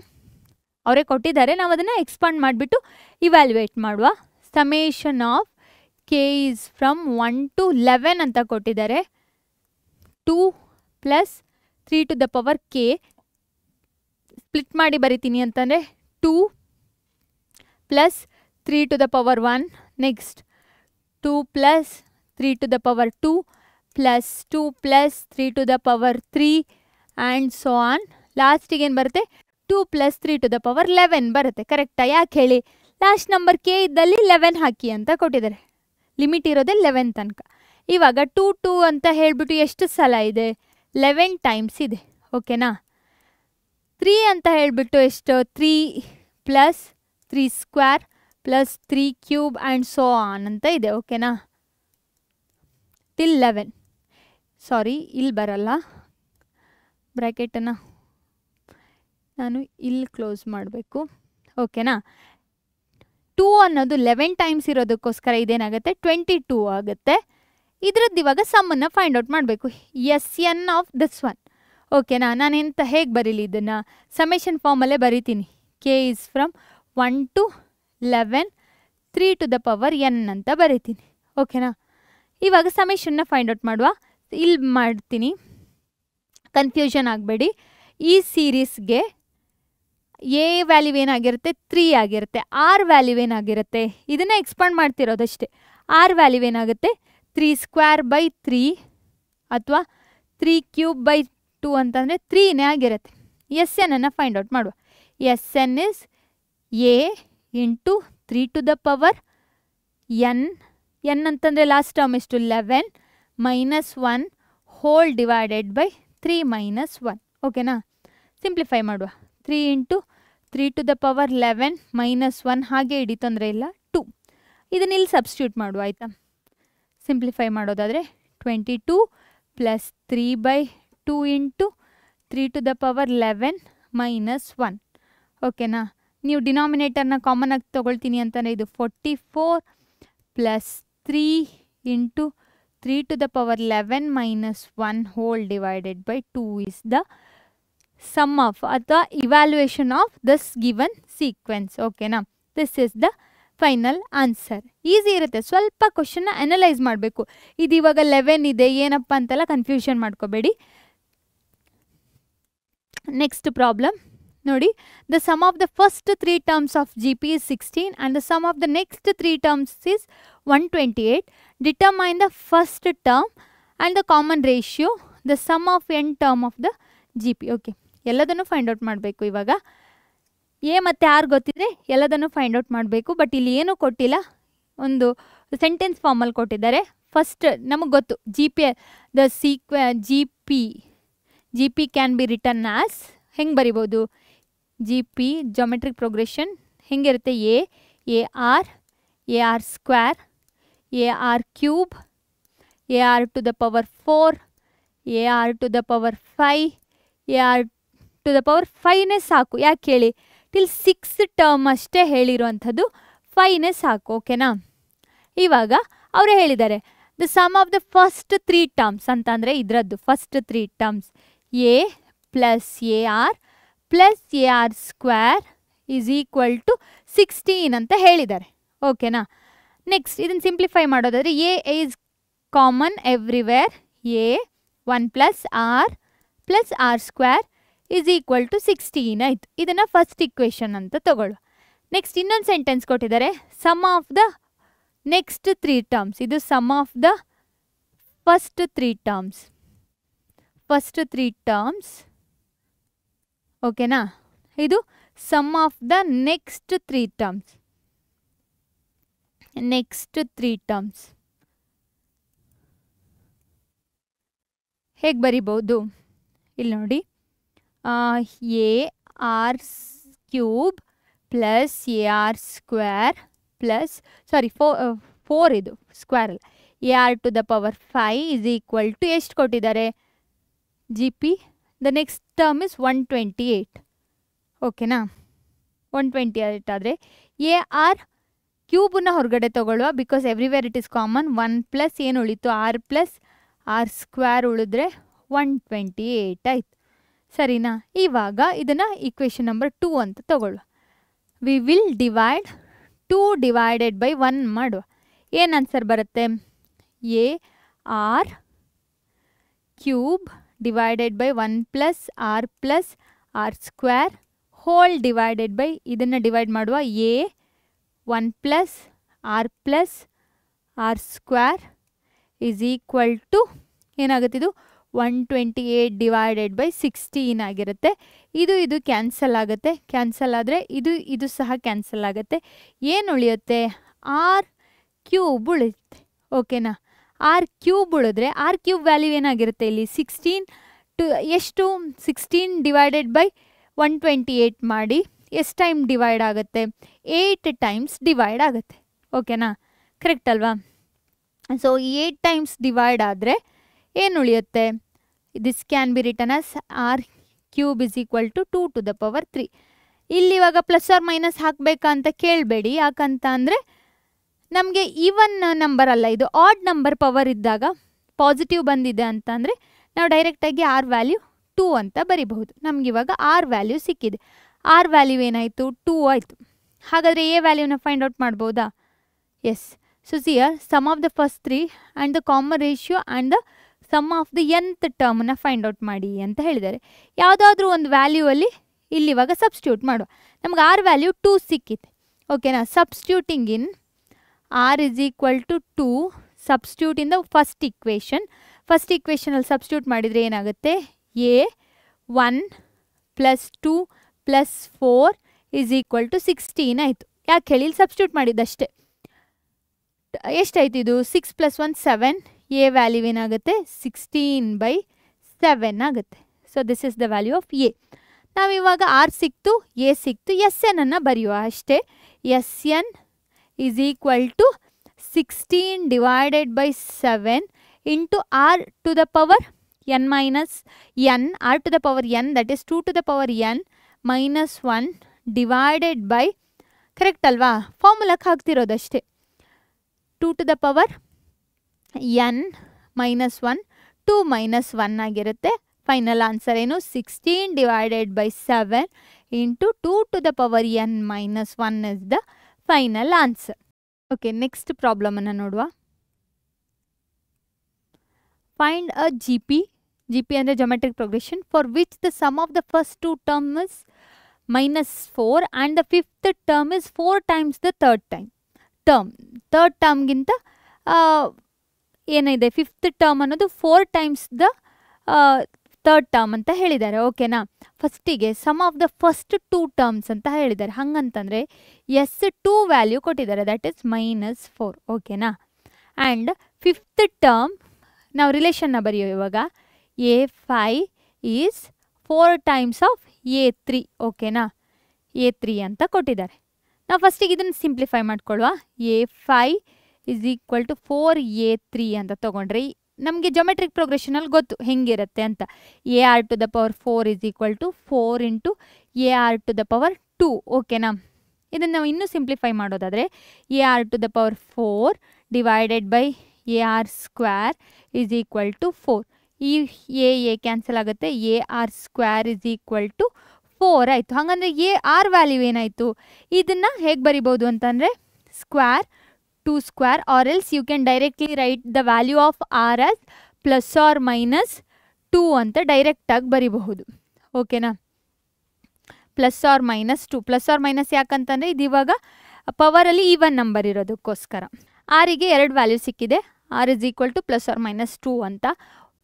ಅವರೇ ಕೊಟ್ಟಿದ್ದಾರೆ ನಾವು ಅದನ್ನು ಎಕ್ಸ್ಪಾಂಡ್ ಮಾಡಿಬಿಟ್ಟು ಇವ್ಯಾಲ್ಯುವೇಟ್ ಮಾಡುವ summation of K is from 1 to 11 ಅಂತ ಕೊಟ್ಟಿದ್ದಾರೆ 2 plus 3 to the power K split ಮಾಡಿ ಬರಿತೀನಿ ಅಂತಂದರೆ 2 plus 3 to the power 1 next 2 plus 3 to the power 2 plus 2 plus 3 to the power 3 and so on ಲಾಸ್ಟಿಗೆ ಏನು ಬರುತ್ತೆ 2 ಪ್ಲಸ್ 3 ಟು ದ ಪವರ್ 11 ಬರುತ್ತೆ ಕರೆಕ್ಟಾ ಯಾಕೆ ಹೇಳಿ ಲಾಸ್ಟ್ ನಂಬರ್ ಕೆ ಇದ್ದಲ್ಲಿ 11 ಹಾಕಿ ಅಂತ ಕೊಟ್ಟಿದ್ದಾರೆ ಲಿಮಿಟ್ ಇರೋದೇ 11 ತನಕ ಇವಾಗ 2 ಅಂತ ಹೇಳಿಬಿಟ್ಟು ಎಷ್ಟು ಸಲ ಇದೆ 11 ಟೈಮ್ಸ್ ಇದೆ ಓಕೆನಾ 3 ಅಂತ ಹೇಳಿಬಿಟ್ಟು ಎಷ್ಟು 3 plus 3 square plus 3 cube and so on ಅಂತ ಇದೆ ಓಕೆನಾ ಟಿಲ್ 11 ಸಾರಿ ಇಲ್ಲಿ ಬರಲ್ಲ ಬ್ರ್ಯಾಕೆಟನ್ನು ನಾನು ಇಲ್ಲಿ ಕ್ಲೋಸ್ ಮಾಡಬೇಕು ಓಕೆನಾ 2 ಅನ್ನೋದು 11 ಟೈಮ್ಸ್ ಇರೋದಕ್ಕೋಸ್ಕರ ಇದೇನಾಗುತ್ತೆ 22 ಆಗುತ್ತೆ ಇದರದ್ದು ಇವಾಗ ಸಮ್ಮನ್ನು ಫೈಂಡ್ ಔಟ್ ಮಾಡಬೇಕು S N of this one ಓಕೆನಾ ನಾನೆಂತ ಹೇಗೆ ಬರೀಲಿ ಇದನ್ನು ಸಮೇಷನ್ ಫಾರ್ಮಲ್ಲೇ ಬರಿತೀನಿ K is from 1 to 11 3 to the power N ಅಂತ ಬರಿತೀನಿ ಓಕೆನಾ ಇವಾಗ ಸಮೇಷನ್ನ ಫೈಂಡ್ ಔಟ್ ಮಾಡುವ ಇಲ್ಲಿ ಮಾಡ್ತೀನಿ ಕನ್ಫ್ಯೂಷನ್ ಆಗಬೇಡಿ ಈ ಸೀರೀಸ್ಗೆ ಎ ವ್ಯಾಲ್ಯೂ ಏನಾಗಿರುತ್ತೆ 3 ಆಗಿರುತ್ತೆ ಆರ್ ವ್ಯಾಲ್ಯೂ ಏನಾಗಿರುತ್ತೆ ಇದನ್ನು ಎಕ್ಸ್ಪಾಂಡ್ ಮಾಡ್ತಿರೋದಷ್ಟೇ ಆರ್ ವ್ಯಾಲ್ಯೂ ಏನಾಗುತ್ತೆ 3 ಸ್ಕ್ವೇರ್ ಬೈ 3 ಅಥವಾ 3 ಕ್ಯೂಬ್ ಬೈ 2 ಅಂತಂದರೆ 3ನೇ ಆಗಿರುತ್ತೆ ಎಸ್ ಎನ್ನನ್ನು ಫೈಂಡ್ ಔಟ್ ಮಾಡುವ S N is A into 3 to the power N ಅಂತಂದರೆ ಲಾಸ್ಟ್ ಟರ್ಮ್ ಎಷ್ಟು 11 minus 1 whole divided by 3 minus 1 ಓಕೆನಾ ಸಿಂಪ್ಲಿಫೈ ಮಾಡುವ 3 into 3 to the power 11 minus 1 ಹಾಗೆ ಇಡೀ ತೊಂದರೆ ಇಲ್ಲ 2 ಇದನ್ನ ಇಲ್ಲಿ ಸಬ್ಸ್ಟಿಟ್ಯೂಟ್ ಮಾಡುವ ಆಯಿತಾ ಸಿಂಪ್ಲಿಫೈ ಮಾಡೋದಾದರೆ 22 plus 3 by 2 into 3 to the power 11 minus 1 ಓಕೆನಾ ನೀವು ಡಿನಾಮಿನೇಟರ್ನ ಕಾಮನ್ ಆಗಿ ತೊಗೊಳ್ತೀನಿ ಅಂತಲೇ ಇದು 44 plus 3 into 3 to the power 11 minus 1 whole divided by 2 is the sum of the evaluation of this given sequence. Okay, now this is the final answer. Easy ಇರುತ್ತೆ ಸ್ವಲ್ಪ ಕ್ವಶನ್ನ analyse ಮಾಡಬೇಕು ಇದು ಇವಾಗ 11 ಇದೆ ಏನಪ್ಪ ಅಂತೆಲ್ಲ ಕನ್ಫ್ಯೂಷನ್ ಮಾಡ್ಕೋಬೇಡಿ ನೆಕ್ಸ್ಟ್ ಪ್ರಾಬ್ಲಮ್ ನೋಡಿ the sum of the first 3 terms of GP is 16 and the sum of the next 3 terms is 128. Determine the first term and the common ratio, the sum of n term of the GP. Okay, ಎಲ್ಲದನ್ನು find out ಮಾಡಬೇಕು ಇವಾಗ A ಮತ್ತು R ಗೊತ್ತಿದ್ರೆ ಎಲ್ಲದನ್ನು find out ಮಾಡಬೇಕು. But ಇಲ್ಲಿ ಏನೂ ಕೊಟ್ಟಿಲ್ಲ, ಒಂದು ಸೆಂಟೆನ್ಸ್ ಫಾರ್ಮಲ್ಲಿ ಕೊಟ್ಟಿದ್ದಾರೆ. ಫಸ್ಟ್ ನಮಗೆ ಗೊತ್ತು G P can be written as ಹೆಂಗೆ ಬರಿಬೋದು, ಜಿ ಪಿ ಜಾಮೆಟ್ರಿಕ್ ಪ್ರೋಗ್ರೆಷನ್ ಹೆಂಗಿರುತ್ತೆ, A R square, A R cube, A R to the power 4, A R to the power 5, A R to the power 5ನೇ ಸಾಕು. ಯಾಕೆ ಹೇಳಿ, till 6 term ಅಷ್ಟೇ ಹೇಳಿರುವಂಥದ್ದು, 5ನೇ ಸಾಕು. ಓಕೆನಾ. ಇವಾಗ ಅವರೇ ಹೇಳಿದ್ದಾರೆ the sum of the first 3 terms ಅಂತಂದರೆ ಇದರದ್ದು first 3 terms a plus A R square is equal to 16 ಅಂತ ಹೇಳಿದ್ದಾರೆ. ಓಕೆನಾ. ನೆಕ್ಸ್ಟ್ ಇದನ್ನು ಸಿಂಪ್ಲಿಫೈ ಮಾಡೋದಾದರೆ a is common everywhere, a 1 plus r square is equal to 16 ಆಯಿತು. ಇದನ್ನು ಫಸ್ಟ್ ಇಕ್ವೇಷನ್ ಅಂತ ತಗೊಳ್ಳುವ. ನೆಕ್ಸ್ಟ್ ಇನ್ನೊಂದು ಸೆಂಟೆನ್ಸ್ ಕೊಟ್ಟಿದ್ದಾರೆ, sum of the next 3 terms. ಇದು sum of the first 3 terms. ಓಕೆನಾ. ಇದು sum of the next 3 terms. ಹೇಗೆ ಬರಿಬೋದು ಇಲ್ಲಿ ನೋಡಿ, a R cube plus A R square plus 4 ಇದು ಸ್ಕ್ವೇರ್ ಅಲ್ಲ, a R to the power 5 is equal to ಎಷ್ಟು ಕೊಟ್ಟಿದ್ದಾರೆ, g p the next term is 128. ಓಕೆನಾ. 128 ಆದರೆ ಎ ಆರ್ ಕ್ಯೂಬನ್ನ ಹೊರಗಡೆ ತಗೊಳ್ಳುವ, because everywhere it is common. 1 plus ಏನು ಉಳಿತು, ಆರ್ ಸ್ಕ್ವೇರ್ ಉಳಿದ್ರೆ 128 ಆಯಿತು. ಸರಿನಾ. ಇವಾಗ ಇದನ್ನು ಈಕ್ವೇಷನ್ ನಂಬರ್ 2 ಅಂತ ತಗೊಳ್ಳುವ. We will divide 2 divided by 1 ಮಾಡುವ. ಏನು ಆನ್ಸರ್ ಬರುತ್ತೆ, a R cube divided by 1 plus r square whole divided by, ಇದನ್ನು ಡಿವೈಡ್ ಮಾಡುವ, a 1 plus r square is equal to ಏನಾಗುತ್ತಿದ್ದು 128 ಡಿವೈಡೆಡ್ ಬೈ 16 ಆಗಿರುತ್ತೆ. ಇದು ಕ್ಯಾನ್ಸಲ್ ಆಗುತ್ತೆ. ಕ್ಯಾನ್ಸಲ್ ಆದರೆ ಇದು ಸಹ ಕ್ಯಾನ್ಸಲ್ ಆಗುತ್ತೆ. ಏನು ಉಳಿಯುತ್ತೆ, ಆರ್ ಕ್ಯೂಬ್ ಉಳಿಯುತ್ತೆ. ಓಕೆನಾ. ಆರ್ ಕ್ಯೂಬ್ ಉಳಿದ್ರೆ ಆರ್ ಕ್ಯೂಬ್ ವ್ಯಾಲ್ಯೂ ಏನಾಗಿರುತ್ತೆ ಇಲ್ಲಿ 16 ಟು ಎಷ್ಟು, 16 ಡಿವೈಡೆಡ್ ಬೈ 128 ಮಾಡಿ ಎಷ್ಟು ಟೈಮ್ ಡಿವೈಡ್ ಆಗುತ್ತೆ, 8 ಟೈಮ್ಸ್ ಡಿವೈಡ್ ಆಗುತ್ತೆ. ಓಕೆನಾ. ಕರೆಕ್ಟ್ ಅಲ್ವಾ. ಸೊ 8 ಟೈಮ್ಸ್ ಡಿವೈಡ್ ಆದರೆ ಏನು ಉಳಿಯುತ್ತೆ, this can be written as R cube is equal to 2 to the power 3. ಇಲ್ಲಿ ಇವಾಗ ಪ್ಲಸ್ ಆರ್ ಮೈನಸ್ ಹಾಕಬೇಕಾ ಅಂತ ಕೇಳಬೇಡಿ. ಯಾಕಂತ ಅಂದರೆ ನಮಗೆ ಈವನ್ ನಂಬರ್ ಅಲ್ಲ, ಇದು ಆಡ್ ನಂಬರ್ ಪವರ್ ಇದ್ದಾಗ ಪಾಸಿಟಿವ್ ಬಂದಿದೆ ಅಂತ ಅಂದರೆ ನಾವು ಡೈರೆಕ್ಟಾಗಿ ಆರ್ ವ್ಯಾಲ್ಯೂ 2 ಅಂತ ಬರಿಬಹುದು. ನಮಗಿವಾಗ ಆರ್ ವ್ಯಾಲ್ಯೂ ಸಿಕ್ಕಿದೆ. ಆರ್ ವ್ಯಾಲ್ಯೂ ಏನಾಯಿತು, 2 ಆಯಿತು. ಹಾಗಾದರೆ ಎ ವ್ಯಾಲ್ಯೂನ ಫೈಂಡ್ ಔಟ್ ಮಾಡ್ಬೋದಾ, yes. So seer sum of the first 3 and the common ratio and the sum of the nth ಟರ್ಮನ್ನ ಫೈಂಡ್ ಔಟ್ ಮಾಡಿ ಅಂತ ಹೇಳಿದ್ದಾರೆ. ಯಾವುದಾದ್ರೂ ಒಂದು ವ್ಯಾಲ್ಯೂ ಅಲ್ಲಿ ಇಲ್ಲಿವಾಗ ಸಬ್ಸ್ಟ್ಯೂಟ್ ಮಾಡುವ. ನಮ್ಗೆ ಆರ್ ವ್ಯಾಲ್ಯೂ 2 ಸಿಕ್ಕಿದೆ. ಓಕೆನಾ. Substituting in r is equal to 2, substitute in the first ಇಕ್ವೇಷನಲ್ಲಿ ಸಬ್ಸ್ಟ್ಯೂಟ್ ಮಾಡಿದರೆ ಏನಾಗುತ್ತೆ, a 1 plus 2 plus 4 is equal to 16 ಆಯಿತು. ಯಾಕೆ ಹೇಳಿ, ಇಲ್ಲಿ ಸಬ್ಸ್ಟ್ಯೂಟ್ ಮಾಡಿದ್ದಷ್ಟೇ. ಎಷ್ಟಾಯಿತು ಇದು, 6 ಪ್ಲಸ್ 1 7. ಎ ವ್ಯಾಲ್ಯೂ ಏನಾಗುತ್ತೆ, 16/7 ಆಗುತ್ತೆ. So this is the value of A. ನಾವಿವಾಗ ಆರ್ ಸಿಕ್ತು, ಎ ಸಿಕ್ತು, ಎಸ್ ಎನ್ ಅನ್ನು ಬರೆಯುವ ಅಷ್ಟೇ. S N is equal to 16 divided by 7 into R to the power n minus n, r to the power n, that is 2 to the power n minus 1 divided by, correct ಅಲ್ವಾ, ಫಾರ್ಮುಲಾಕ್ಕೆ ಹಾಕ್ತಿರೋದಷ್ಟೇ. 2 to the power n minus 1, 2 minus 1 ಆಗಿರುತ್ತೆ. Final answer ಏನು, 16 divided by 7 into 2 to the power n minus 1 is the final answer. Okay, next ಪ್ರಾಬ್ಲಮನ್ನು ನೋಡುವ. Find a GP ಅಂದರೆ geometric progression, for which the sum of the first 2 term is -4 and the fifth term is 4 times the third termಗಿಂತ ಏನಿದೆ, fifth term ಅನ್ನೋದು 4 times the third term ಅಂತ ಹೇಳಿದ್ದಾರೆ. ಓಕೆನಾ? ಫಸ್ಟಿಗೆ sum of the first 2 terms ಅಂತ ಹೇಳಿದ್ದಾರೆ. ಹಂಗಂತಂದರೆ S2 ವ್ಯಾಲ್ಯೂ ಕೊಟ್ಟಿದ್ದಾರೆ, ದಟ್ ಈಸ್ -4. ಓಕೆನಾ? ಆ್ಯಂಡ್ ಫಿಫ್ತ್ ಟರ್ಮ್ ನಾವು ರಿಲೇಷನ್ನ ಬರೆಯೋ ಇವಾಗ. A5 is 4 times of A3. ಓಕೆನಾ? A3 ಅಂತ ಕೊಟ್ಟಿದ್ದಾರೆ. ನಾವು ಫಸ್ಟಿಗೆ ಇದನ್ನು ಸಿಂಪ್ಲಿಫೈ ಮಾಡ್ಕೊಳ್ಳುವ. A5 is equal to 4A3 ಅಂತ ತೊಗೊಂಡ್ರೆ ನಮಗೆ ಜೊಮೆಟ್ರಿಕ್ ಪ್ರೋಗ್ರೆಷನಲ್ಲಿ ಗೊತ್ತು ಹೆಂಗಿರುತ್ತೆ ಅಂತ. AR⁴ is equal to 4 into AR⁴ ಓಕೆನಾ? ಇದನ್ನು ನಾವು ಇನ್ನೂ ಸಿಂಪ್ಲಿಫೈ ಮಾಡೋದಾದರೆ AR⁴ divided by AR² is equal to 4. ಈ ಎ ಕ್ಯಾನ್ಸಲ್ ಆಗುತ್ತೆ. AR² ಈಸ್ ಈಕ್ವಲ್ ಟು 4 ಆಯಿತು. ಹಾಗಂದರೆ AR ವ್ಯಾಲ್ಯೂ ಏನಾಯಿತು? ಇದನ್ನು ಹೇಗೆ ಬರಿಬೋದು ಅಂತಂದರೆ square 2 square, or else you can directly write the value of R as plus or minus 2 ಅಂತ ಡೈರೆಕ್ಟಾಗಿ ಬರಿಬಹುದು. ಓಕೆನಾ? Plus R minus 2. Plus R minus ಯಾಕಂತಂದರೆ ಇದು ಇವಾಗ ಪವರಲ್ಲಿ ಈವನ್ ನಂಬರ್ ಇರೋದಕ್ಕೋಸ್ಕರ. ಆರಿಗೆ 2 ವ್ಯಾಲ್ಯೂ ಸಿಕ್ಕಿದೆ. R is equal to plus or minus 2 ಅಂತ.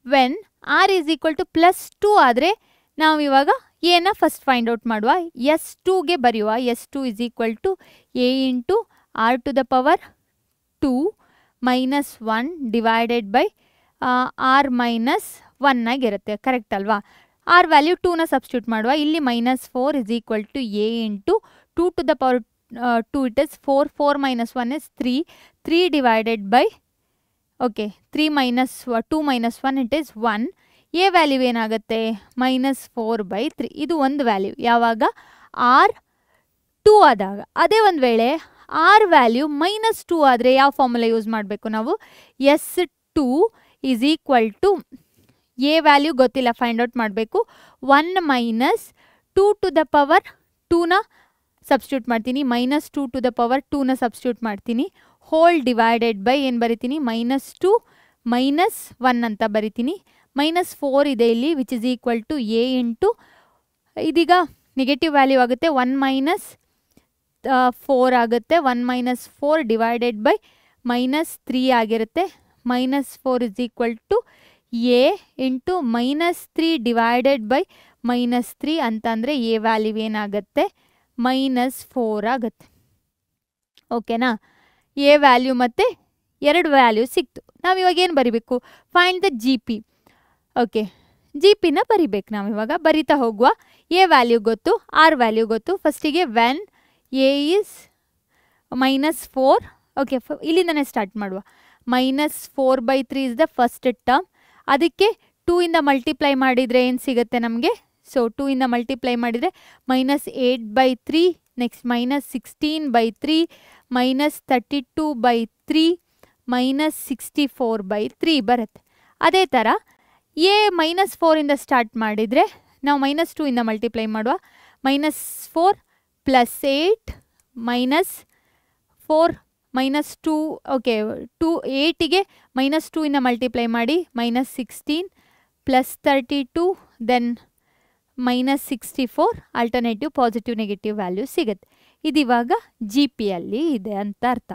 When R is equal to plus 2 ಆದರೆ ನಾವು ಇವಾಗ ಏನ ಫಸ್ಟ್ ಫೈಂಡ್ ಔಟ್ ಮಾಡುವ. S2ಗೆ ಬರೆಯುವ. S2 is equal to A into R⁴ 2 minus 1 divided by R minus 1 ಆಗಿರುತ್ತೆ. ಕರೆಕ್ಟ್ ಅಲ್ವಾ? R ವ್ಯಾಲ್ಯೂ 2ನ ಸಬ್ಸ್ಟಿಟ್ಯೂಟ್ ಮಾಡುವ. ಇಲ್ಲಿ -4 is equal to A into 2 it is 4. 4 minus 1 is 3. 3 divided by 3 minus 2 minus 1 it is 1. A value ಏನಾಗುತ್ತೆ? -4/3. ಇದು ಒಂದು value ಯಾವಾಗ R 2 ಆದಾಗ. ಅದೇ ಒಂದು ವೇಳೆ R ವ್ಯಾಲ್ಯೂ -2 ಆದರೆ ಯಾವ ಫಾರ್ಮುಲಾ ಯೂಸ್ ಮಾಡಬೇಕು ನಾವು? S2 is equal to A value ಗೊತ್ತಿಲ್ಲ, ಫೈಂಡ್ ಔಟ್ ಮಾಡಬೇಕು. 1 minus 2⁴ ಸಬ್ಸ್ಟಿಟ್ಯೂಟ್ ಮಾಡ್ತೀನಿ. -2⁴ ಸಬ್ಸ್ಟಿಟ್ಯೂಟ್ ಮಾಡ್ತೀನಿ. ಹೋಲ್ ಡಿವೈಡೆಡ್ ಬೈ ಏನು ಬರಿತೀನಿ? -2 -1 ಅಂತ ಬರಿತೀನಿ. -4 ಇದೆ ಇಲ್ಲಿ, which is equal to A into ಇದೀಗ ನೆಗೆಟಿವ್ ವ್ಯಾಲ್ಯೂ ಆಗುತ್ತೆ. 1 - 4 ಆಗುತ್ತೆ. 1 - 4 ಡಿವೈಡೆಡ್ ಬೈ -3 ಆಗಿರುತ್ತೆ. -4 is equal to A into -3 divided by -3 ಅಂತಂದರೆ A ವ್ಯಾಲ್ಯೂ ಏನಾಗುತ್ತೆ? -4 ಆಗುತ್ತೆ. ಓಕೆನಾ? A ವ್ಯಾಲ್ಯೂ ಮತ್ತು 2 ವ್ಯಾಲ್ಯೂ ಸಿಕ್ತು. ನಾವು ಇವಾಗ ಏನು ಬರಿಬೇಕು? Find the GP. ಓಕೆ, GPನ ಬರಿಬೇಕು ನಾವು ಇವಾಗ. ಬರಿತಾ ಹೋಗುವ. A ವ್ಯಾಲ್ಯೂ ಗೊತ್ತು, R ವ್ಯಾಲ್ಯೂ ಗೊತ್ತು. ಫಸ್ಟಿಗೆ ವೆನ್ A ಈಸ್ -4. ಓಕೆ, ಇಲ್ಲಿಂದನೇ ಸ್ಟಾರ್ಟ್ ಮಾಡುವ. -4/3 ಇಸ್ ದ ಫಸ್ಟ್ ಟರ್ಮ್. ಅದಕ್ಕೆ 2 ಇಂದ ಮಲ್ಟಿಪ್ಲೈ ಮಾಡಿದರೆ ಏನು ಸಿಗುತ್ತೆ ನಮಗೆ? ಸೊ 2 ಇಂದ ಮಲ್ಟಿಪ್ಲೈ ಮಾಡಿದರೆ -8/3, ನೆಕ್ಸ್ಟ್ -16/3, -32/3, -64/3 ಬರುತ್ತೆ. ಅದೇ ಥರ A -4 ಇಂದ ಸ್ಟಾರ್ಟ್ ಮಾಡಿದರೆ ನಾವು -2 ಇಂದ ಮಲ್ಟಿಪ್ಲೈ ಮಾಡುವ. -4 + 8 -4 -2 ಓಕೆ 8ಗೆ -2 ಇಂದ ಮಲ್ಟಿಪ್ಲೈ ಮಾಡಿ -16 + 32 then -64 alternative positive negative value ಸಿಗುತ್ತೆ. ಇದಿವಾಗ GPಯಲ್ಲಿ ಇದೆ ಅಂತ ಅರ್ಥ.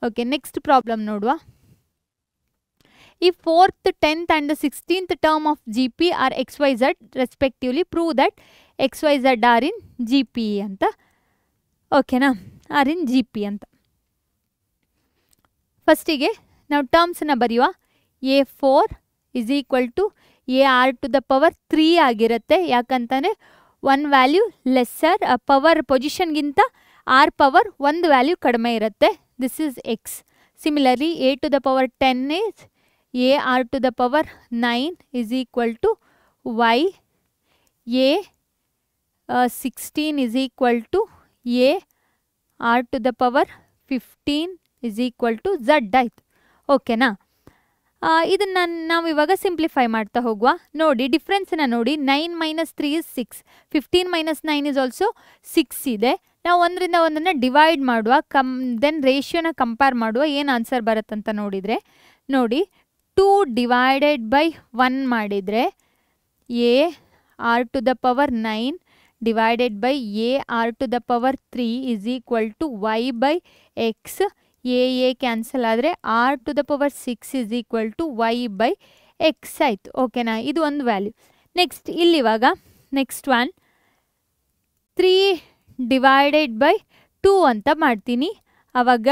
ಓಕೆ, ನೆಕ್ಸ್ಟ್ ಪ್ರಾಬ್ಲಮ್ ನೋಡುವ. If 4th, 10th and the 16th term of GP are XYZ respectively, prove that XYZ are in GP ಅಂತ. ಓಕೆನಾ? ಆರ್ ಇನ್ GP ಅಂತ. ಫಸ್ಟಿಗೆ ನಾವು ಟರ್ಮ್ಸನ್ನ ಬರೆಯುವ. A4 is equal to AR⁴ ಆಗಿರುತ್ತೆ. ಯಾಕಂತಂದರೆ 1 ವ್ಯಾಲ್ಯೂ ಲೆಸ್ಸರ್, ಪವರ್ ಪೊಸಿಷನ್ಗಿಂತ R ಪವರ್ 1 ವ್ಯಾಲ್ಯೂ ಕಡಿಮೆ ಇರುತ್ತೆ. This is X. Similarly A⁴ 10 is AR⁴ 9 is equal to Y. A16 is equal to AR⁴ 15 is equal to Z ಆಯಿತು. ಓಕೆನಾ? ಇದನ್ನು ನಾವು ಇವಾಗ ಸಿಂಪ್ಲಿಫೈ ಮಾಡ್ತಾ ಹೋಗುವ. ನೋಡಿ ಡಿಫ್ರೆನ್ಸನ್ನ ನೋಡಿ. 9 - 3 is 6. 15 - 9 is also 6 ಇದೆ. ನಾವು ಒಂದರಿಂದ ಒಂದನ್ನು ಡಿವೈಡ್ ಮಾಡುವ. ದೆನ್ ರೇಷಿಯೋನ ಕಂಪೇರ್ ಮಾಡುವ. ಏನು ಆನ್ಸರ್ ಬರುತ್ತಂತ ನೋಡಿದರೆ ನೋಡಿ, 2 ಡಿವೈಡೆಡ್ ಬೈ 1 ಮಾಡಿದರೆ AR⁴ 9 divided by AR⁴ 3 is equal to Y/X. A cancel ಆದರೆ R⁴ 6 is equal to Y/X ಆಯಿತು. ಓಕೆನಾ? ಇದು ಒಂದು ವ್ಯಾಲ್ಯೂ. ನೆಕ್ಸ್ಟ್ ಇಲ್ಲಿವಾಗ ನೆಕ್ಸ್ಟ್ ಒನ್ 3 ಡಿವೈಡೆಡ್ ಬೈ 2 ಅಂತ ಮಾಡ್ತೀನಿ. ಆವಾಗ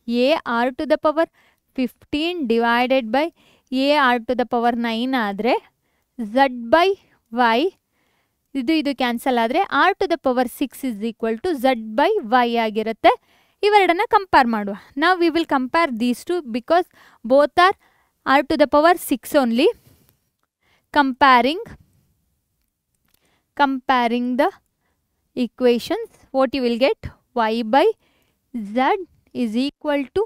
a R to the power 15 divided by A R to the power 9 ಆದರೆ ಝಡ್ ಬೈ ವೈ ಇದು ಕ್ಯಾನ್ಸಲ್ ಆದರೆ r to the power 6 is equal to z by y ಆಗಿರುತ್ತೆ. ಇವೆರಡನ್ನ compare ಮಾಡುವ. ನಾವು we will compare these two because both are r to the power 6 only. comparing the equations, what you will get, y by z is equal to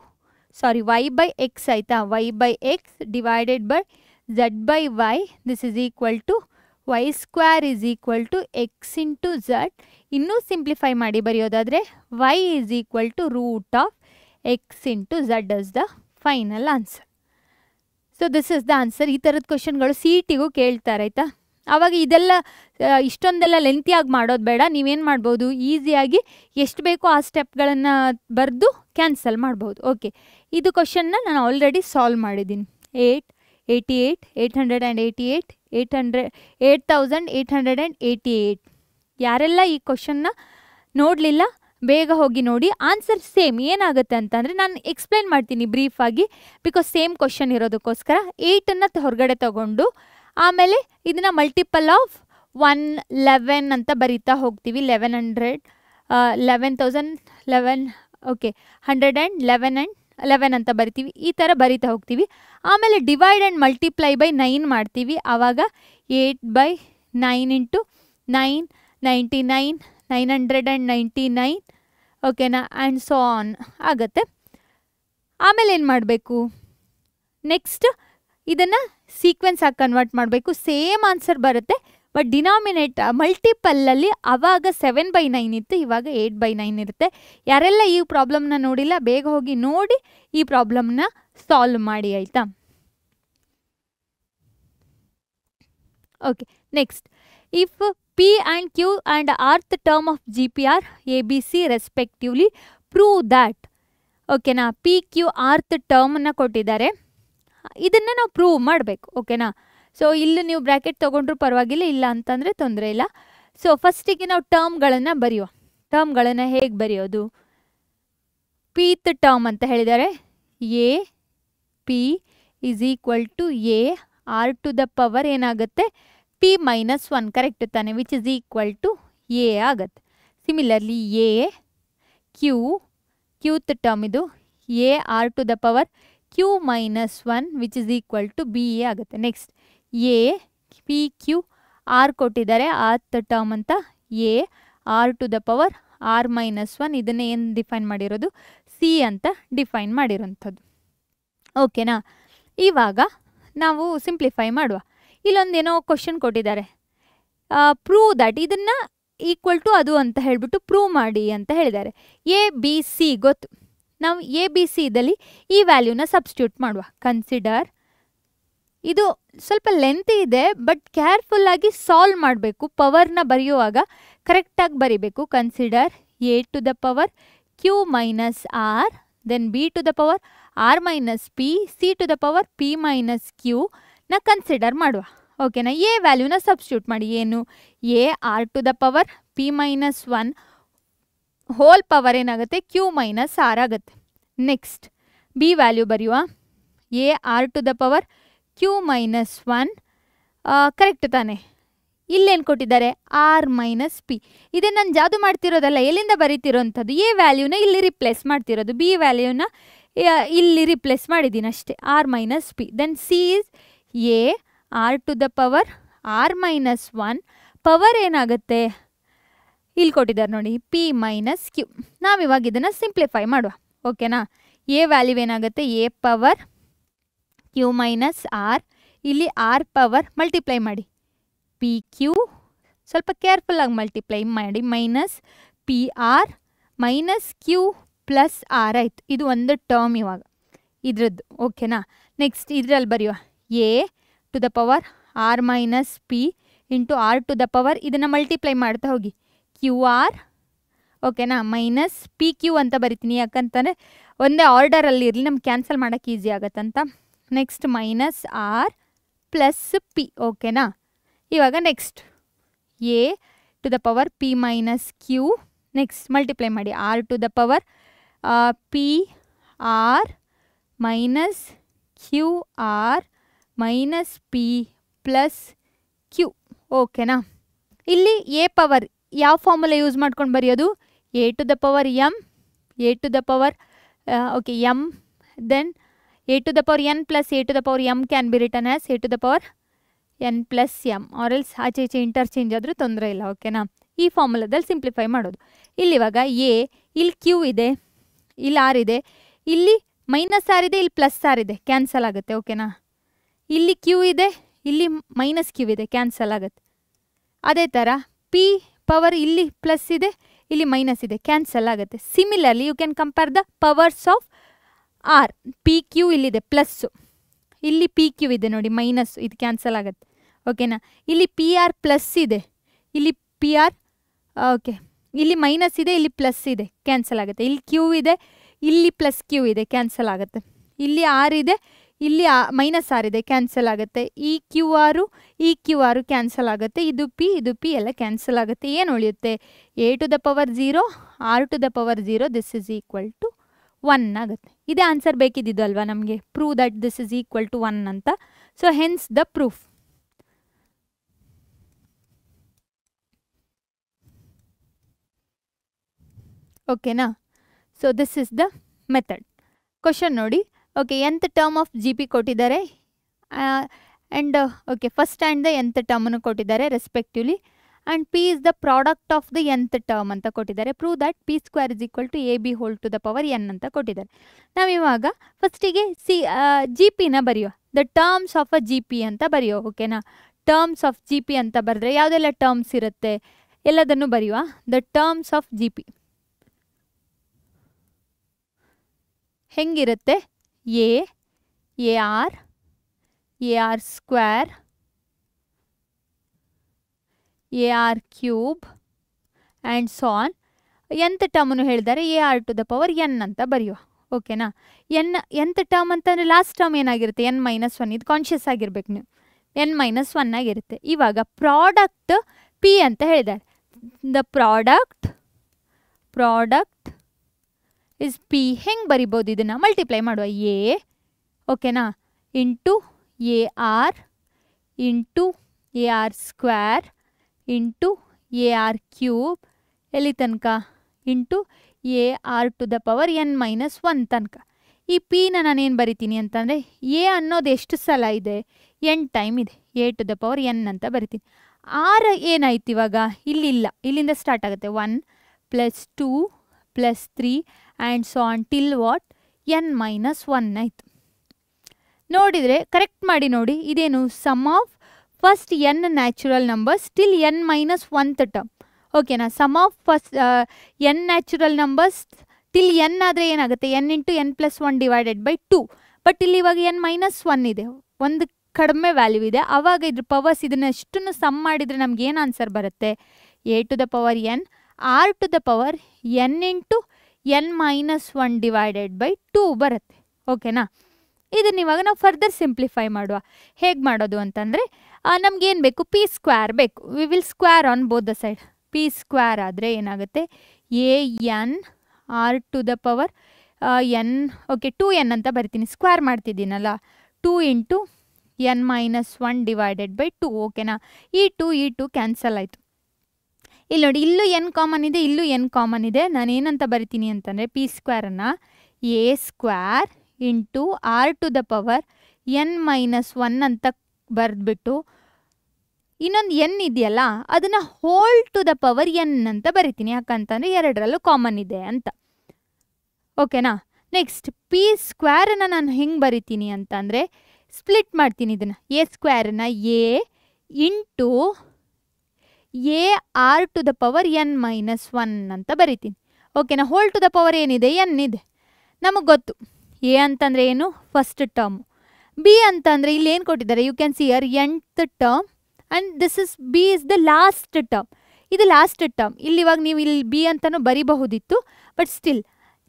y by x aita, y by x divided by z by y, this is equal to y square is equal to x into z. ಇನ್ನೂ simplify ಮಾಡಿ ಬರೆಯೋದಾದರೆ y is equal to root of x into z as the final answer. So this is the answer. ಈ ಥರದ ಕ್ವಶನ್ಗಳು C E ಟಿಗೂ ಕೇಳ್ತಾರೆ ಆಯಿತಾ. ಆವಾಗ ಇದೆಲ್ಲ ಇಷ್ಟೊಂದೆಲ್ಲ ಲೆಂತಿಯಾಗಿ ಮಾಡೋದು ಬೇಡ. ನೀವೇನು ಮಾಡ್ಬೋದು, ಈಸಿಯಾಗಿ ಎಷ್ಟು ಬೇಕೋ ಆ ಸ್ಟೆಪ್ಗಳನ್ನು ಬರೆದು ಕ್ಯಾನ್ಸಲ್ ಮಾಡ್ಬೋದು. ಓಕೆ, ಇದು ಕ್ವಶನ್ನ ನಾನು ಆಲ್ರೆಡಿ ಸಾಲ್ವ್ ಮಾಡಿದ್ದೀನಿ. 8888 ಯಾರೆಲ್ಲ ಈ ಕ್ವಶನ್ನ ನೋಡಲಿಲ್ಲ ಬೇಗ ಹೋಗಿ ನೋಡಿ. ಆನ್ಸರ್ ಸೇಮ್ ಏನಾಗುತ್ತೆ ಅಂತಂದರೆ ನಾನು ಎಕ್ಸ್ಪ್ಲೈನ್ ಮಾಡ್ತೀನಿ ಬ್ರೀಫಾಗಿ, ಬಿಕಾಸ್ ಸೇಮ್ ಕ್ವಶನ್ ಇರೋದಕ್ಕೋಸ್ಕರ 8ಅನ್ನು ಹೊರಗಡೆ ತಗೊಂಡು ಆಮೇಲೆ ಇದನ್ನು ಮಲ್ಟಿಪಲ್ ಆಫ್ 111 ಅಂತ ಬರೀತಾ ಹೋಗ್ತೀವಿ. 11,011 ಓಕೆ 111 ಅಂತ ಬರಿತೀವಿ. ಈ ಥರ ಬರಿತಾ ಹೋಗ್ತೀವಿ. ಆಮೇಲೆ ಡಿವೈಡ್ ಆ್ಯಂಡ್ ಮಲ್ಟಿಪ್ಲೈ ಬೈ 9 ಮಾಡ್ತೀವಿ. ಆವಾಗ 8 by 9 into 9 99 999 ಓಕೆನಾ ಆ್ಯಂಡ್ ಸೊ ಆನ್ ಆಗುತ್ತೆ. ಆಮೇಲೆ ಏನು ಮಾಡಬೇಕು, ನೆಕ್ಸ್ಟ್ ಇದನ್ನು ಸೀಕ್ವೆನ್ಸ್ ಆಗಿ ಕನ್ವರ್ಟ್ ಮಾಡಬೇಕು. ಸೇಮ್ ಆನ್ಸರ್ ಬರುತ್ತೆ, ಬಟ್ ಡಿನಾಮಿನೇಟರ್ ಮಲ್ಟಿಪಲ್ಲಲ್ಲಿ ಆವಾಗ 7/9 ಇತ್ತು, ಇವಾಗ 8/9 ಇರುತ್ತೆ. ಯಾರೆಲ್ಲ ಈ ಪ್ರಾಬ್ಲಮ್ನ ನೋಡಿಲ್ಲ ಬೇಗ ಹೋಗಿ ನೋಡಿ ಈ ಪ್ರಾಬ್ಲಮ್ನ ಸಾಲ್ವ್ ಮಾಡಿ ಆಯಿತಾ. Okay, next if P and Q and rth term of GP are ABC respectively, prove that. ಓಕೆನಾ, ಪಿ ಕ್ಯೂ rth ಟರ್ಮನ್ನು ಕೊಟ್ಟಿದ್ದಾರೆ, ಇದನ್ನು ನಾವು ಪ್ರೂವ್ ಮಾಡಬೇಕು. ಓಕೆನಾ, ಸೊ ಇಲ್ಲಿ ನೀವು ಬ್ರ್ಯಾಕೆಟ್ ತೊಗೊಂಡ್ರೂ ಪರವಾಗಿಲ್ಲ, ಇಲ್ಲ ಅಂತಂದರೆ ತೊಂದರೆ ಇಲ್ಲ. ಸೊ ಫಸ್ಟಿಗೆ ನಾವು ಟರ್ಮ್ಗಳನ್ನು ಬರೆಯುವ. ಟರ್ಮ್ಗಳನ್ನು ಹೇಗೆ ಬರೆಯೋದು, ಪಿತ್ ಟರ್ಮ್ ಅಂತ ಹೇಳಿದ್ದಾರೆ a p is equal to A R to the power ಏನಾಗುತ್ತೆ ಪಿ ಮೈನಸ್ 1 ಕರೆಕ್ಟ್ ತಾನೆ, which is equal to a ಆಗುತ್ತೆ. ಸಿಮಿಲರ್ಲಿ ಎ ಕ್ಯೂತ್ ಟರ್ಮ್ ಇದು a R to the power q minus 1 which is equal to b a ಆಗುತ್ತೆ. Next a p q r ಕೊಟ್ಟಿದ್ದಾರೆ rth term ಅಂತ, a R to the power r minus 1, ಇದನ್ನೇ ಏನು define ಮಾಡಿರೋದು C ಅಂತ define ಮಾಡಿರೋಂಥದ್ದು. ಓಕೆನಾ, ಇವಾಗ ನಾವು ಸಿಂಪ್ಲಿಫೈ ಮಾಡುವ. ಇಲ್ಲೊಂದೇನೋ ಕ್ವಶನ್ ಕೊಟ್ಟಿದ್ದಾರೆ, ಪ್ರೂವ್ ದಟ್, ಇದನ್ನು ಈಕ್ವಲ್ ಟು ಅದು ಅಂತ ಹೇಳಿಬಿಟ್ಟು ಪ್ರೂವ್ ಮಾಡಿ ಅಂತ ಹೇಳಿದ್ದಾರೆ. ಎ ಬಿ ಸಿ ಗೊತ್ತು, ನಾವು ಎ ಬಿ ಸಿ ಇದ್ದಲ್ಲಿ ಈ ವ್ಯಾಲ್ಯೂನ ಸಬ್ಸ್ಟಿಟ್ಯೂಟ್ ಮಾಡುವ. ಕನ್ಸಿಡರ್, ಇದು ಸ್ವಲ್ಪ ಲೆಂತ್ ಇದೆ ಬಟ್ ಕೇರ್ಫುಲ್ಲಾಗಿ ಸಾಲ್ವ್ ಮಾಡಬೇಕು. ಪವರ್ನ ಬರೆಯುವಾಗ ಕರೆಕ್ಟಾಗಿ ಬರಿಬೇಕು. Consider a to the power q minus r, then b to the power r minus p, c to the power p minus q ನ ಕನ್ಸಿಡರ್ ಮಾಡುವ. ಓಕೆನಾ, ಎ ವ್ಯಾಲ್ಯೂನ ಸಬ್ಸ್ಟಿಟ್ಯೂಟ್ ಮಾಡಿ. ಏನು, a R to the power p minus 1 whole power ಏನಾಗುತ್ತೆ q minus r ಆಗುತ್ತೆ. Next b value ಬರೆಯುವ. A R to the power q minus 1 correct ತಾನೆ. ಇಲ್ಲೇನು ಕೊಟ್ಟಿದ್ದಾರೆ ಆರ್ ಮೈನಸ್ ಪಿ, ಇದನ್ನು ನಾನು ಜಾದು ಮಾಡ್ತಿರೋದಲ್ಲ, ಎಲ್ಲಿಂದ ಬರೀತಿರೋಂಥದ್ದು, ಎ ವ್ಯಾಲ್ಯೂನ ಇಲ್ಲಿ ರಿಪ್ಲೇಸ್ ಮಾಡ್ತಿರೋದು, ಬಿ ವ್ಯಾಲ್ಯೂನ ಇಲ್ಲಿ ರಿಪ್ಲೇಸ್ ಮಾಡಿದ್ದೀನಿ ಅಷ್ಟೇ, r minus p. Then c is a R to the power r minus 1, power ಏನಾಗುತ್ತೆ ಇಲ್ಲಿ ಕೊಟ್ಟಿದ್ದಾರೆ ನೋಡಿ ಪಿ ಮೈನಸ್ ಕ್ಯೂ. ನಾವಿವಾಗ ಇದನ್ನು ಸಿಂಪ್ಲಿಫೈ ಮಾಡುವ. ಓಕೆನಾ, ಎ ವ್ಯಾಲ್ಯೂ ಏನಾಗುತ್ತೆ a power q minus r, ಇಲ್ಲಿ ಆರ್ ಪವರ್ ಮಲ್ಟಿಪ್ಲೈ ಮಾಡಿ ಪಿ ಕ್ಯೂ, ಸ್ವಲ್ಪ ಕೇರ್ಫುಲ್ಲಾಗಿ ಮಲ್ಟಿಪ್ಲೈ ಮಾಡಿ, minus p r minus q plus r ಆಯಿತು. ಇದು ಒಂದು ಟರ್ಮ್ ಇವಾಗ ಇದ್ರದ್ದು. ಓಕೆನಾ, ನೆಕ್ಸ್ಟ್ ಇದರಲ್ಲಿ ಬರೆಯುವ a to the power r minus p into R to the power, ಇದನ್ನು ಮಲ್ಟಿಪ್ಲೈ ಮಾಡ್ತಾ ಹೋಗಿ ಕ್ಯೂ ಆರ್. ಓಕೆನಾ, ಮೈನಸ್ ಪಿ ಕ್ಯೂ ಅಂತ ಬರಿತೀನಿ, ಯಾಕಂತಂದರೆ ಒಂದೇ ಆರ್ಡರಲ್ಲಿ ಇರಲಿ ನಮ್ಗೆ ಕ್ಯಾನ್ಸಲ್ ಮಾಡೋಕ್ಕೆ ಈಸಿ ಆಗತ್ತಂತ. Next minus r plus p. ಓಕೆನಾ, ಇವಾಗ next a to the power p minus q, next multiply ಮಾಡಿ r to the power p r minus q r minus p plus q. ಓಕೆನಾ? ಇಲ್ಲಿ ಎ ಪವರ್ ಯಾವ formula use ಮಾಡ್ಕೊಂಡು ಬರೆಯೋದು? A to the power m, a to the power okay m, then a to the power n plus a to the power m can be written as a to the power n plus m, or else ಆಚೆ ಈಚೆ interchange ಆದರೂ ತೊಂದರೆ ಇಲ್ಲ. ಓಕೆನಾ? ಈ ಫಾರ್ಮುಲಾದಲ್ಲಿ simplify ಮಾಡೋದು. ಇಲ್ಲಿ ಇವಾಗ ಎ, ಇಲ್ಲಿ ಕ್ಯೂ ಇದೆ, ಇಲ್ಲಿ ಆರ್ ಇದೆ, ಇಲ್ಲಿ ಮೈನಸ್ ಆರ್ ಇದೆ, ಇಲ್ಲಿ ಪ್ಲಸ್ ಆರ್ ಇದೆ, ಕ್ಯಾನ್ಸಲ್ ಆಗುತ್ತೆ. ಓಕೆನಾ? ಇಲ್ಲಿ ಕ್ಯೂ ಇದೆ, ಇಲ್ಲಿ ಮೈನಸ್ ಕ್ಯೂ ಇದೆ, ಕ್ಯಾನ್ಸಲ್ ಆಗುತ್ತೆ. ಅದೇ ಥರ ಪಿ ಪವರ್ ಇಲ್ಲಿ ಪ್ಲಸ್ ಇದೆ, ಇಲ್ಲಿ ಮೈನಸ್ ಇದೆ, ಕ್ಯಾನ್ಸಲ್ ಆಗುತ್ತೆ. Similarly you can compare the powers of r. P q ಇಲ್ಲಿದೆ ಪ್ಲಸ್ಸು, ಇಲ್ಲಿ ಪಿ ಕ್ಯೂ ಇದೆ ನೋಡಿ ಮೈನಸ್ಸು, ಇದು ಕ್ಯಾನ್ಸಲ್ ಆಗುತ್ತೆ. ಓಕೆನಾ? ಇಲ್ಲಿ ಪಿ ಆರ್ ಪ್ಲಸ್ ಇದೆ, ಇಲ್ಲಿ ಪಿ ಆರ್ ಓಕೆ ಇಲ್ಲಿ ಮೈನಸ್ ಇದೆ, ಇಲ್ಲಿ ಪ್ಲಸ್ ಇದೆ, ಕ್ಯಾನ್ಸಲ್ ಆಗುತ್ತೆ. ಇಲ್ಲಿ ಕ್ಯೂ ಇದೆ, ಇಲ್ಲಿ ಪ್ಲಸ್ ಕ್ಯೂ ಇದೆ, ಕ್ಯಾನ್ಸಲ್ ಆಗುತ್ತೆ. ಇಲ್ಲಿ ಆರ್ ಇದೆ, ಇಲ್ಲಿ ಮೈನಸ್ ಆರ್ ಇದೆ, ಕ್ಯಾನ್ಸಲ್ ಆಗುತ್ತೆ. ಈ ಕ್ಯೂ ಆರು ಕ್ಯಾನ್ಸಲ್ ಆಗುತ್ತೆ. ಇದು ಪಿ ಎಲ್ಲ ಕ್ಯಾನ್ಸಲ್ ಆಗುತ್ತೆ. ಏನು ಉಳಿಯುತ್ತೆ? A to the power 0 r to the power 0 this is equal to 1 ಆಗುತ್ತೆ. ಇದೇ ಆನ್ಸರ್ ಬೇಕಿದ್ದು ಅಲ್ವಾ ನಮಗೆ? Prove that this is equal to 1 ಅಂತ. So hence the proof. ಓಕೆನಾ? So this is the method. Question ನೋಡಿ. Okay, nth term of G p ಕೊಟ್ಟಿದ್ದಾರೆ and okay first and the nth ಟರ್ಮನ್ನು ಕೊಟ್ಟಿದ್ದಾರೆ respectively. And p is the product of the nth term ಅಂತ ಕೊಟ್ಟಿದ್ದಾರೆ. Prove that p square is equal to a b whole to the power N ಅಂತ ಕೊಟ್ಟಿದ್ದಾರೆ. ನಾವಿವಾಗ ಫಸ್ಟಿಗೆ G ಪಿನ ಬರೆಯೋ, the terms of a G P ಅಂತ ಬರೆಯೋ. ಓಕೆನಾ? ಟರ್ಮ್ಸ್ ಆಫ್ ಜಿ ಪಿ ಅಂತ ಬರೆದ್ರೆ ಯಾವುದೆಲ್ಲ ಟರ್ಮ್ಸ್ ಇರುತ್ತೆ ಎಲ್ಲದನ್ನು ಬರೆಯುವ. The terms of G P ಹೆಂಗಿರುತ್ತೆ? A R square, A R cube and so on. nth ಟರ್ಮನ್ನು ಹೇಳಿದ್ದಾರೆ a R to the power N ಅಂತ ಬರೆಯುವ. ಓಕೆನಾ? nth ಟರ್ಮ್ ಅಂತಂದರೆ ಲಾಸ್ಟ್ ಟರ್ಮ್ ಏನಾಗಿರುತ್ತೆ? n minus 1. ಇದು ಕಾನ್ಷಿಯಸ್ ಆಗಿರ್ಬೇಕು ನೀವು. n ಮೈನಸ್ 1 ಆಗಿರುತ್ತೆ. ಇವಾಗ ಪ್ರಾಡಕ್ಟ್ ಪಿ ಅಂತ ಹೇಳಿದ್ದಾರೆ. The product is p. ಹೆಂಗೆ ಬರಿಬೋದು ಇದನ್ನು? ಮಲ್ಟಿಪ್ಲೈ ಮಾಡುವ. ಎ ಓಕೆನಾ into a R square into a R cube ಎಲ್ಲಿ ತನಕ? Into a R to the power N minus 1 ತನಕ. ಈ ಪಿನ ನಾನೇನು ಬರಿತೀನಿ ಅಂತಂದರೆ ಎ ಅನ್ನೋದು ಎಷ್ಟು ಸಲ ಇದೆ? n ಟೈಮ್ ಇದೆ. A to the power N ಅಂತ ಬರಿತೀನಿ. ಆರ್ ಏನಾಯ್ತು ಇವಾಗ? ಇಲ್ಲಿಲ್ಲ, ಇಲ್ಲಿಂದ ಸ್ಟಾರ್ಟ್ ಆಗುತ್ತೆ. 1 + 2 + 3 and so on till what? n minus 1 ಆಯಿತು. ನೋಡಿದರೆ ಕರೆಕ್ಟ್ ಮಾಡಿ ನೋಡಿ, ಇದೇನು? Sum of first n natural numbers till n minus 1th term. ಓಕೆನಾ? Sum of first n natural numbers till n ಆದರೆ ಏನಾಗುತ್ತೆ? n into n plus 1 divided by 2. But ಇಲ್ಲಿ ಇವಾಗ n ಮೈನಸ್ 1 ಇದೆ, ಒಂದು ಕಡಿಮೆ ವ್ಯಾಲ್ಯೂ ಇದೆ. ಆವಾಗ ಇದ್ರ ಪವರ್ಸ್ ಇದನ್ನೆಷ್ಟನ್ನು ಸಮ್ ಮಾಡಿದರೆ ನಮ್ಗೆ ಏನು ಆನ್ಸರ್ ಬರುತ್ತೆ? A to the power n r to the power n into n minus 1 divided by 2 ಬರುತ್ತೆ. ಓಕೆನಾ? ಇದನ್ನ ಇವಾಗ ನಾವು ಫರ್ದರ್ ಸಿಂಪ್ಲಿಫೈ ಮಾಡುವ. ಹೇಗೆ ಮಾಡೋದು ಅಂತಂದರೆ ನಮಗೇನು ಬೇಕು? ಪಿ ಸ್ಕ್ವೇರ್ ಬೇಕು. We will square on both the side. P square ಆದರೆ ಏನಾಗುತ್ತೆ? A n r to the power n okay 2n ಅಂತ ಬರ್ತೀನಿ, ಸ್ಕ್ವೇರ್ ಮಾಡ್ತಿದ್ದೀನಲ್ಲ. 2 into n minus 1 divided by 2. ಓಕೆನಾ? ಈ 2 ಕ್ಯಾನ್ಸಲ್ ಆಯಿತು. ಇಲ್ಲಿ ನೋಡಿ, ಇಲ್ಲೂ n ಕಾಮನ್ ಇದೆ, ಇಲ್ಲೂ n ಕಾಮನ್ ಇದೆ. ನಾನು ಏನಂತ ಬರಿತೀನಿ ಅಂತಂದರೆ ಪಿ ಸ್ಕ್ವೇರನ್ನು a square into R to the power n minus 1 ಅಂತ ಬರೆದ್ಬಿಟ್ಟು ಇನ್ನೊಂದು n ಇದೆಯಲ್ಲ ಅದನ್ನು whole to the power n ಅಂತ ಬರಿತೀನಿ. ಯಾಕಂತಂದರೆ ಎರಡರಲ್ಲೂ ಕಾಮನ್ ಇದೆ ಅಂತ. ಓಕೆನಾ? ನೆಕ್ಸ್ಟ್ ಪಿ ಸ್ಕ್ವೇರನ್ನು ನಾನು ಹೆಂಗೆ ಬರಿತೀನಿ ಅಂತಂದರೆ ಸ್ಪ್ಲಿಟ್ ಮಾಡ್ತೀನಿ ಇದನ್ನು. ಎ ಸ್ಕ್ವೇರನ್ನು a into a R to the power n minus 1 ಅಂತ ಬರಿತೀನಿ. ಓಕೆನಾ? ಹೋಲ್ ಟು ದ ಪವರ್ ಏನಿದೆ? n ಇದೆ. ನಮಗೆ ಗೊತ್ತು ಎ ಅಂತಂದರೆ ಏನು? First term. ಬಿ ಅಂತಂದರೆ ಇಲ್ಲಿ ಏನು ಕೊಟ್ಟಿದ್ದಾರೆ? You can see here nth term and this is b is the last term. ಇದು ಲಾಸ್ಟ್ ಟರ್ಮ್. ಇಲ್ಲಿ ಇವಾಗ ನೀವು ಇಲ್ಲಿ ಬಿ ಅಂತಲೂ ಬರಿಬಹುದಿತ್ತು, ಬಟ್ ಸ್ಟಿಲ್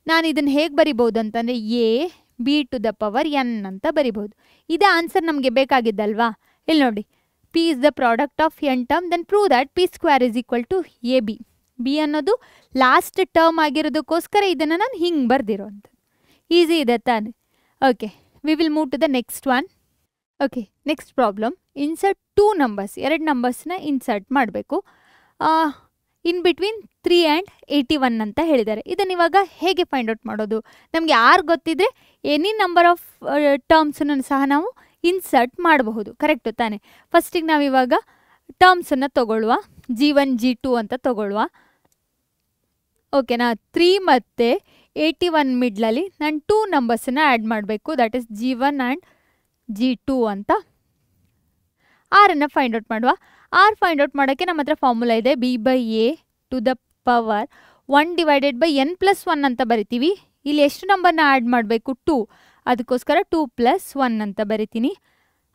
ನಾನು ಇದನ್ನು ಹೇಗೆ ಬರಿಬೋದು ಅಂತಂದರೆ a b to the power n ಅಂತ ಬರಿಬೋದು. ಇದೇ ಆನ್ಸರ್ ನಮಗೆ ಬೇಕಾಗಿದ್ದಲ್ವಾ? ಇಲ್ಲಿ ನೋಡಿ, p is the product of n term then prove that p square is equal to a b. B ಅನ್ನೋದು ಲಾಸ್ಟ್ ಟರ್ಮ್ ಆಗಿರೋದಕ್ಕೋಸ್ಕರ ಇದನ್ನು ನಾನು ಹಿಂಗೆ ಬರ್ದಿರೋಂಥದ್ದು. ಈಸಿ ಇದೆ ತಾನೆ. Okay, we will move to the next one. Okay, next problem. Insert 2 numbers, 2 ನಂಬರ್ಸ್ನ insert ಮಾಡಬೇಕು. ಇನ್ ಬಿಟ್ವೀನ್ 3 ಆ್ಯಂಡ್ 81 ಅಂತ ಹೇಳಿದ್ದಾರೆ. ಇದನ್ನು ಇವಾಗ ಹೇಗೆ ಫೈಂಡ್ ಔಟ್ ಮಾಡೋದು? ನಮಗೆ ಆರ್ ಗೊತ್ತಿದ್ರೆ ಎನಿ ನಂಬರ್ ಆಫ್ ಟರ್ಮ್ಸನ್ನು ಸಹ ನಾವು ಇನ್ಸರ್ಟ್ ಮಾಡಬಹುದು. ಕರೆಕ್ಟು ತಾನೆ. ಫಸ್ಟಿಗೆ ನಾವಿವಾಗ ಟರ್ಮ್ಸನ್ನು ತಗೊಳ್ಳುವ. G1 G2 ಅಂತ ತಗೊಳ್ಳುವ. ಓಕೆನಾ. 3 ಮತ್ತು 81 ಮಿಡ್ಲಲ್ಲಿ ನಾನು 2 ನಂಬರ್ಸನ್ನು ಆ್ಯಡ್ ಮಾಡಬೇಕು. That is G1 and G2 ಅಂತ. ಆರನ್ನು ಫೈಂಡ್ ಔಟ್ ಮಾಡುವ. ಆರ್ ಫೈಂಡ್ ಔಟ್ ಮಾಡೋಕ್ಕೆ ನಮ್ಮ ಹತ್ರ ಫಾರ್ಮುಲಾ ಇದೆ. B/A to the power 1 divided by n plus 1 ಅಂತ ಬರಿತೀವಿ. ಇಲ್ಲಿ ಎಷ್ಟು ನಂಬರ್ನ ಆ್ಯಡ್ ಮಾಡಬೇಕು? 2. ಅದಕ್ಕೋಸ್ಕರ 2 + 1 ಅಂತ ಬರಿತೀನಿ.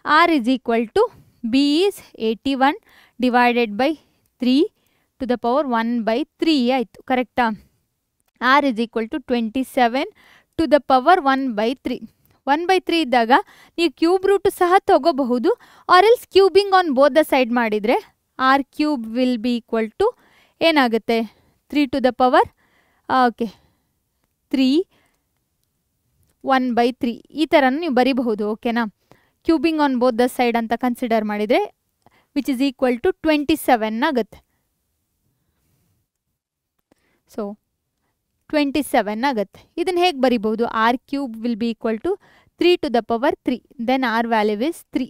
R is equal to B is 81 divided by 3 to the power 1/3 ಆಯಿತು. ಕರೆಕ್ಟಾ? R is equal to 27 to the power 1/3. 1/3 ಇದ್ದಾಗ ನೀವು ಕ್ಯೂಬ್ ರೂಟು ಸಹ ತಗೋಬಹುದು. Or else cubing on both the side ಮಾಡಿದರೆ r cube will be equal to ಏನಾಗುತ್ತೆ? 3 to the power 3 1/3 ಈ ಥರನೂ ನೀವು ಬರಿಬಹುದು. ಓಕೆನಾ. Cubing on both the side ಅಂತ ಕನ್ಸಿಡರ್ ಮಾಡಿದರೆ ವಿಚ್ ಇಸ್ ಈಕ್ವಲ್ ಟು 27 ಆಗುತ್ತೆ. ಸೊ 27 ಆಗುತ್ತೆ. ಇದನ್ನು ಹೇಗೆ ಬರಿಬಹುದು? R cube will be equal to 3 to the power 3. Then r value is 3.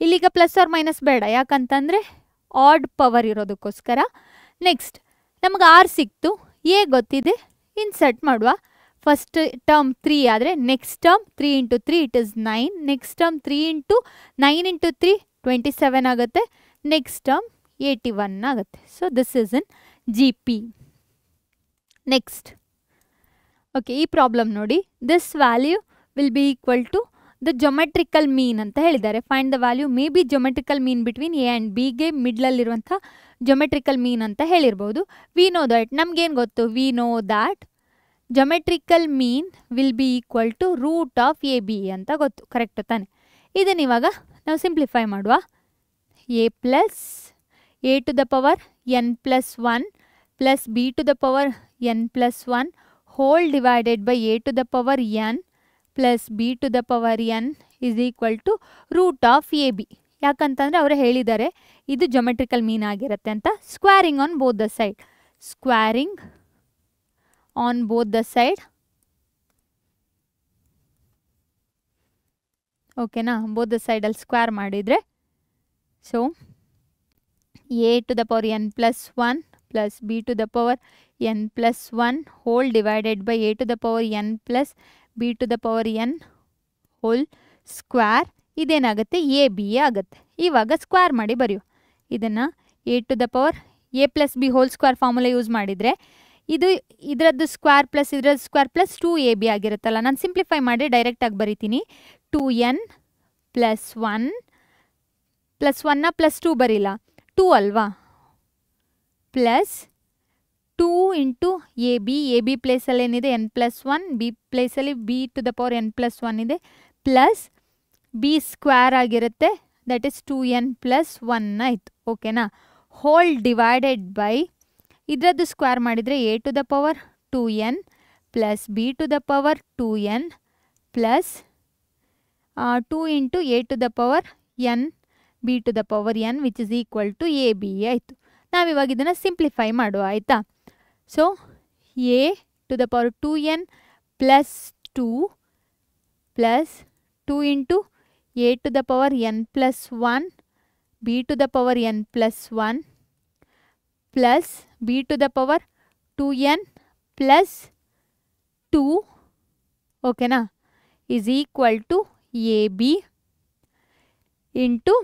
ಇಲ್ಲಿಗ ಪ್ಲಸ್ ಆರ್ ಮೈನಸ್ ಬೇಡ, ಯಾಕಂತಂದರೆ ಆಡ್ ಪವರ್ ಇರೋದಕ್ಕೋಸ್ಕರ. ನೆಕ್ಸ್ಟ್ ನಮಗೆ ಆರ್ ಸಿಕ್ತು, ಎ ಗೊತ್ತಿದೆ, ಇನ್ಸರ್ಟ್ ಮಾಡುವ. ಫಸ್ಟ್ ಟರ್ಮ್ 3 ಆದರೆ next term 3 × 3 it is 9. Next term 3 × 9 × 3 27 ಆಗುತ್ತೆ. ನೆಕ್ಸ್ಟ್ ಟರ್ಮ್ 81 ಆಗುತ್ತೆ. So this is in GP. Next okay, ಈ ಪ್ರಾಬ್ಲಮ್ ನೋಡಿ. This value will be equal to the geometrical mean ಅಂತ ಹೇಳಿದ್ದಾರೆ. Find the value may be geometrical mean between a and ಬಿಗೆ ಮಿಡ್ಲಲ್ಲಿರುವಂಥ geometrical mean ಅಂತ ಹೇಳಿರ್ಬೋದು. V know that, ನಮಗೇನು ಗೊತ್ತು? We know that geometrical mean will be equal to root of A b ಅಂತ ಗೊತ್ತು. Correct ತಾನೆ. ಇದನ್ನು ಇವಾಗ ನಾವು ಸಿಂಪ್ಲಿಫೈ ಮಾಡುವ. A plus a to the power n plus 1 plus b to the power n plus 1 whole divided by A to the power n plus b to the power n is equal to root of A b. ಯಾಕಂತಂದರೆ ಅವರು ಹೇಳಿದ್ದಾರೆ ಇದು geometrical ಮೀನ್ ಆಗಿರುತ್ತೆ ಅಂತ. Squaring on both the side. Squaring on both the side. ಓಕೆನಾ. Both the ಸೈಡಲ್ಲಿ square ಮಾಡಿದರೆ so a to the power n plus 1 plus b to the power n plus 1 whole divided by A to the power n plus b to the power n whole square. ಇದೇನಾಗುತ್ತೆ? A b ಆಗುತ್ತೆ. ಇವಾಗ square ಮಾಡಿ ಬರೆಯು. ಇದನ್ನು a to the power a plus b whole square formula use ಮಾಡಿದರೆ ಇದು ಇದರದ್ದು square plus ಇದರದ್ದು ಸ್ಕ್ವೇರ್ ಪ್ಲಸ್ 2ab ಆಗಿರುತ್ತಲ್ಲ. ನಾನು ಸಿಂಪ್ಲಿಫೈ ಮಾಡಿ ಡೈರೆಕ್ಟಾಗಿ ಬರಿತೀನಿ. 2n ಪ್ಲಸ್ 1 ಪ್ಲಸ್ 1ನ ಪ್ಲಸ್ 2 ಬರೀಲ್ಲ, 2 ಅಲ್ವಾ, ಪ್ಲಸ್ 2 ಇಂಟು ಎ ಬಿ ಪ್ಲೇಸಲ್ಲಿ ಏನಿದೆ n ಪ್ಲಸ್ 1, ಬಿ ಪ್ಲೇಸಲ್ಲಿ b to the power n plus 1 ಇದೆ, ಪ್ಲಸ್ ಬಿ ಸ್ಕ್ವೇರ್ ಆಗಿರುತ್ತೆ. ದಟ್ ಈಸ್ 2n ಪ್ಲಸ್ 1 ಆಯಿತು. ಓಕೆನಾ. ಹೋಲ್ ಡಿವೈಡೆಡ್ ಬೈ ಇದರದ್ದು ಸ್ಕ್ವೇರ್ ಮಾಡಿದರೆ a to the power 2n plus b to the power 2n plus 2 into a to the power n b to the power n which is equal to a b ಆಯಿತು. ನಾವಿವಾಗ ಇದನ್ನು simplify ಮಾಡುವ. ಆಯಿತಾ. So a to the power 2n plus 2 plus 2 into a to the power n plus 1 b to the power n plus 1 plus b to the power 2n plus 2 ಓಕೆನಾ is equal to a b into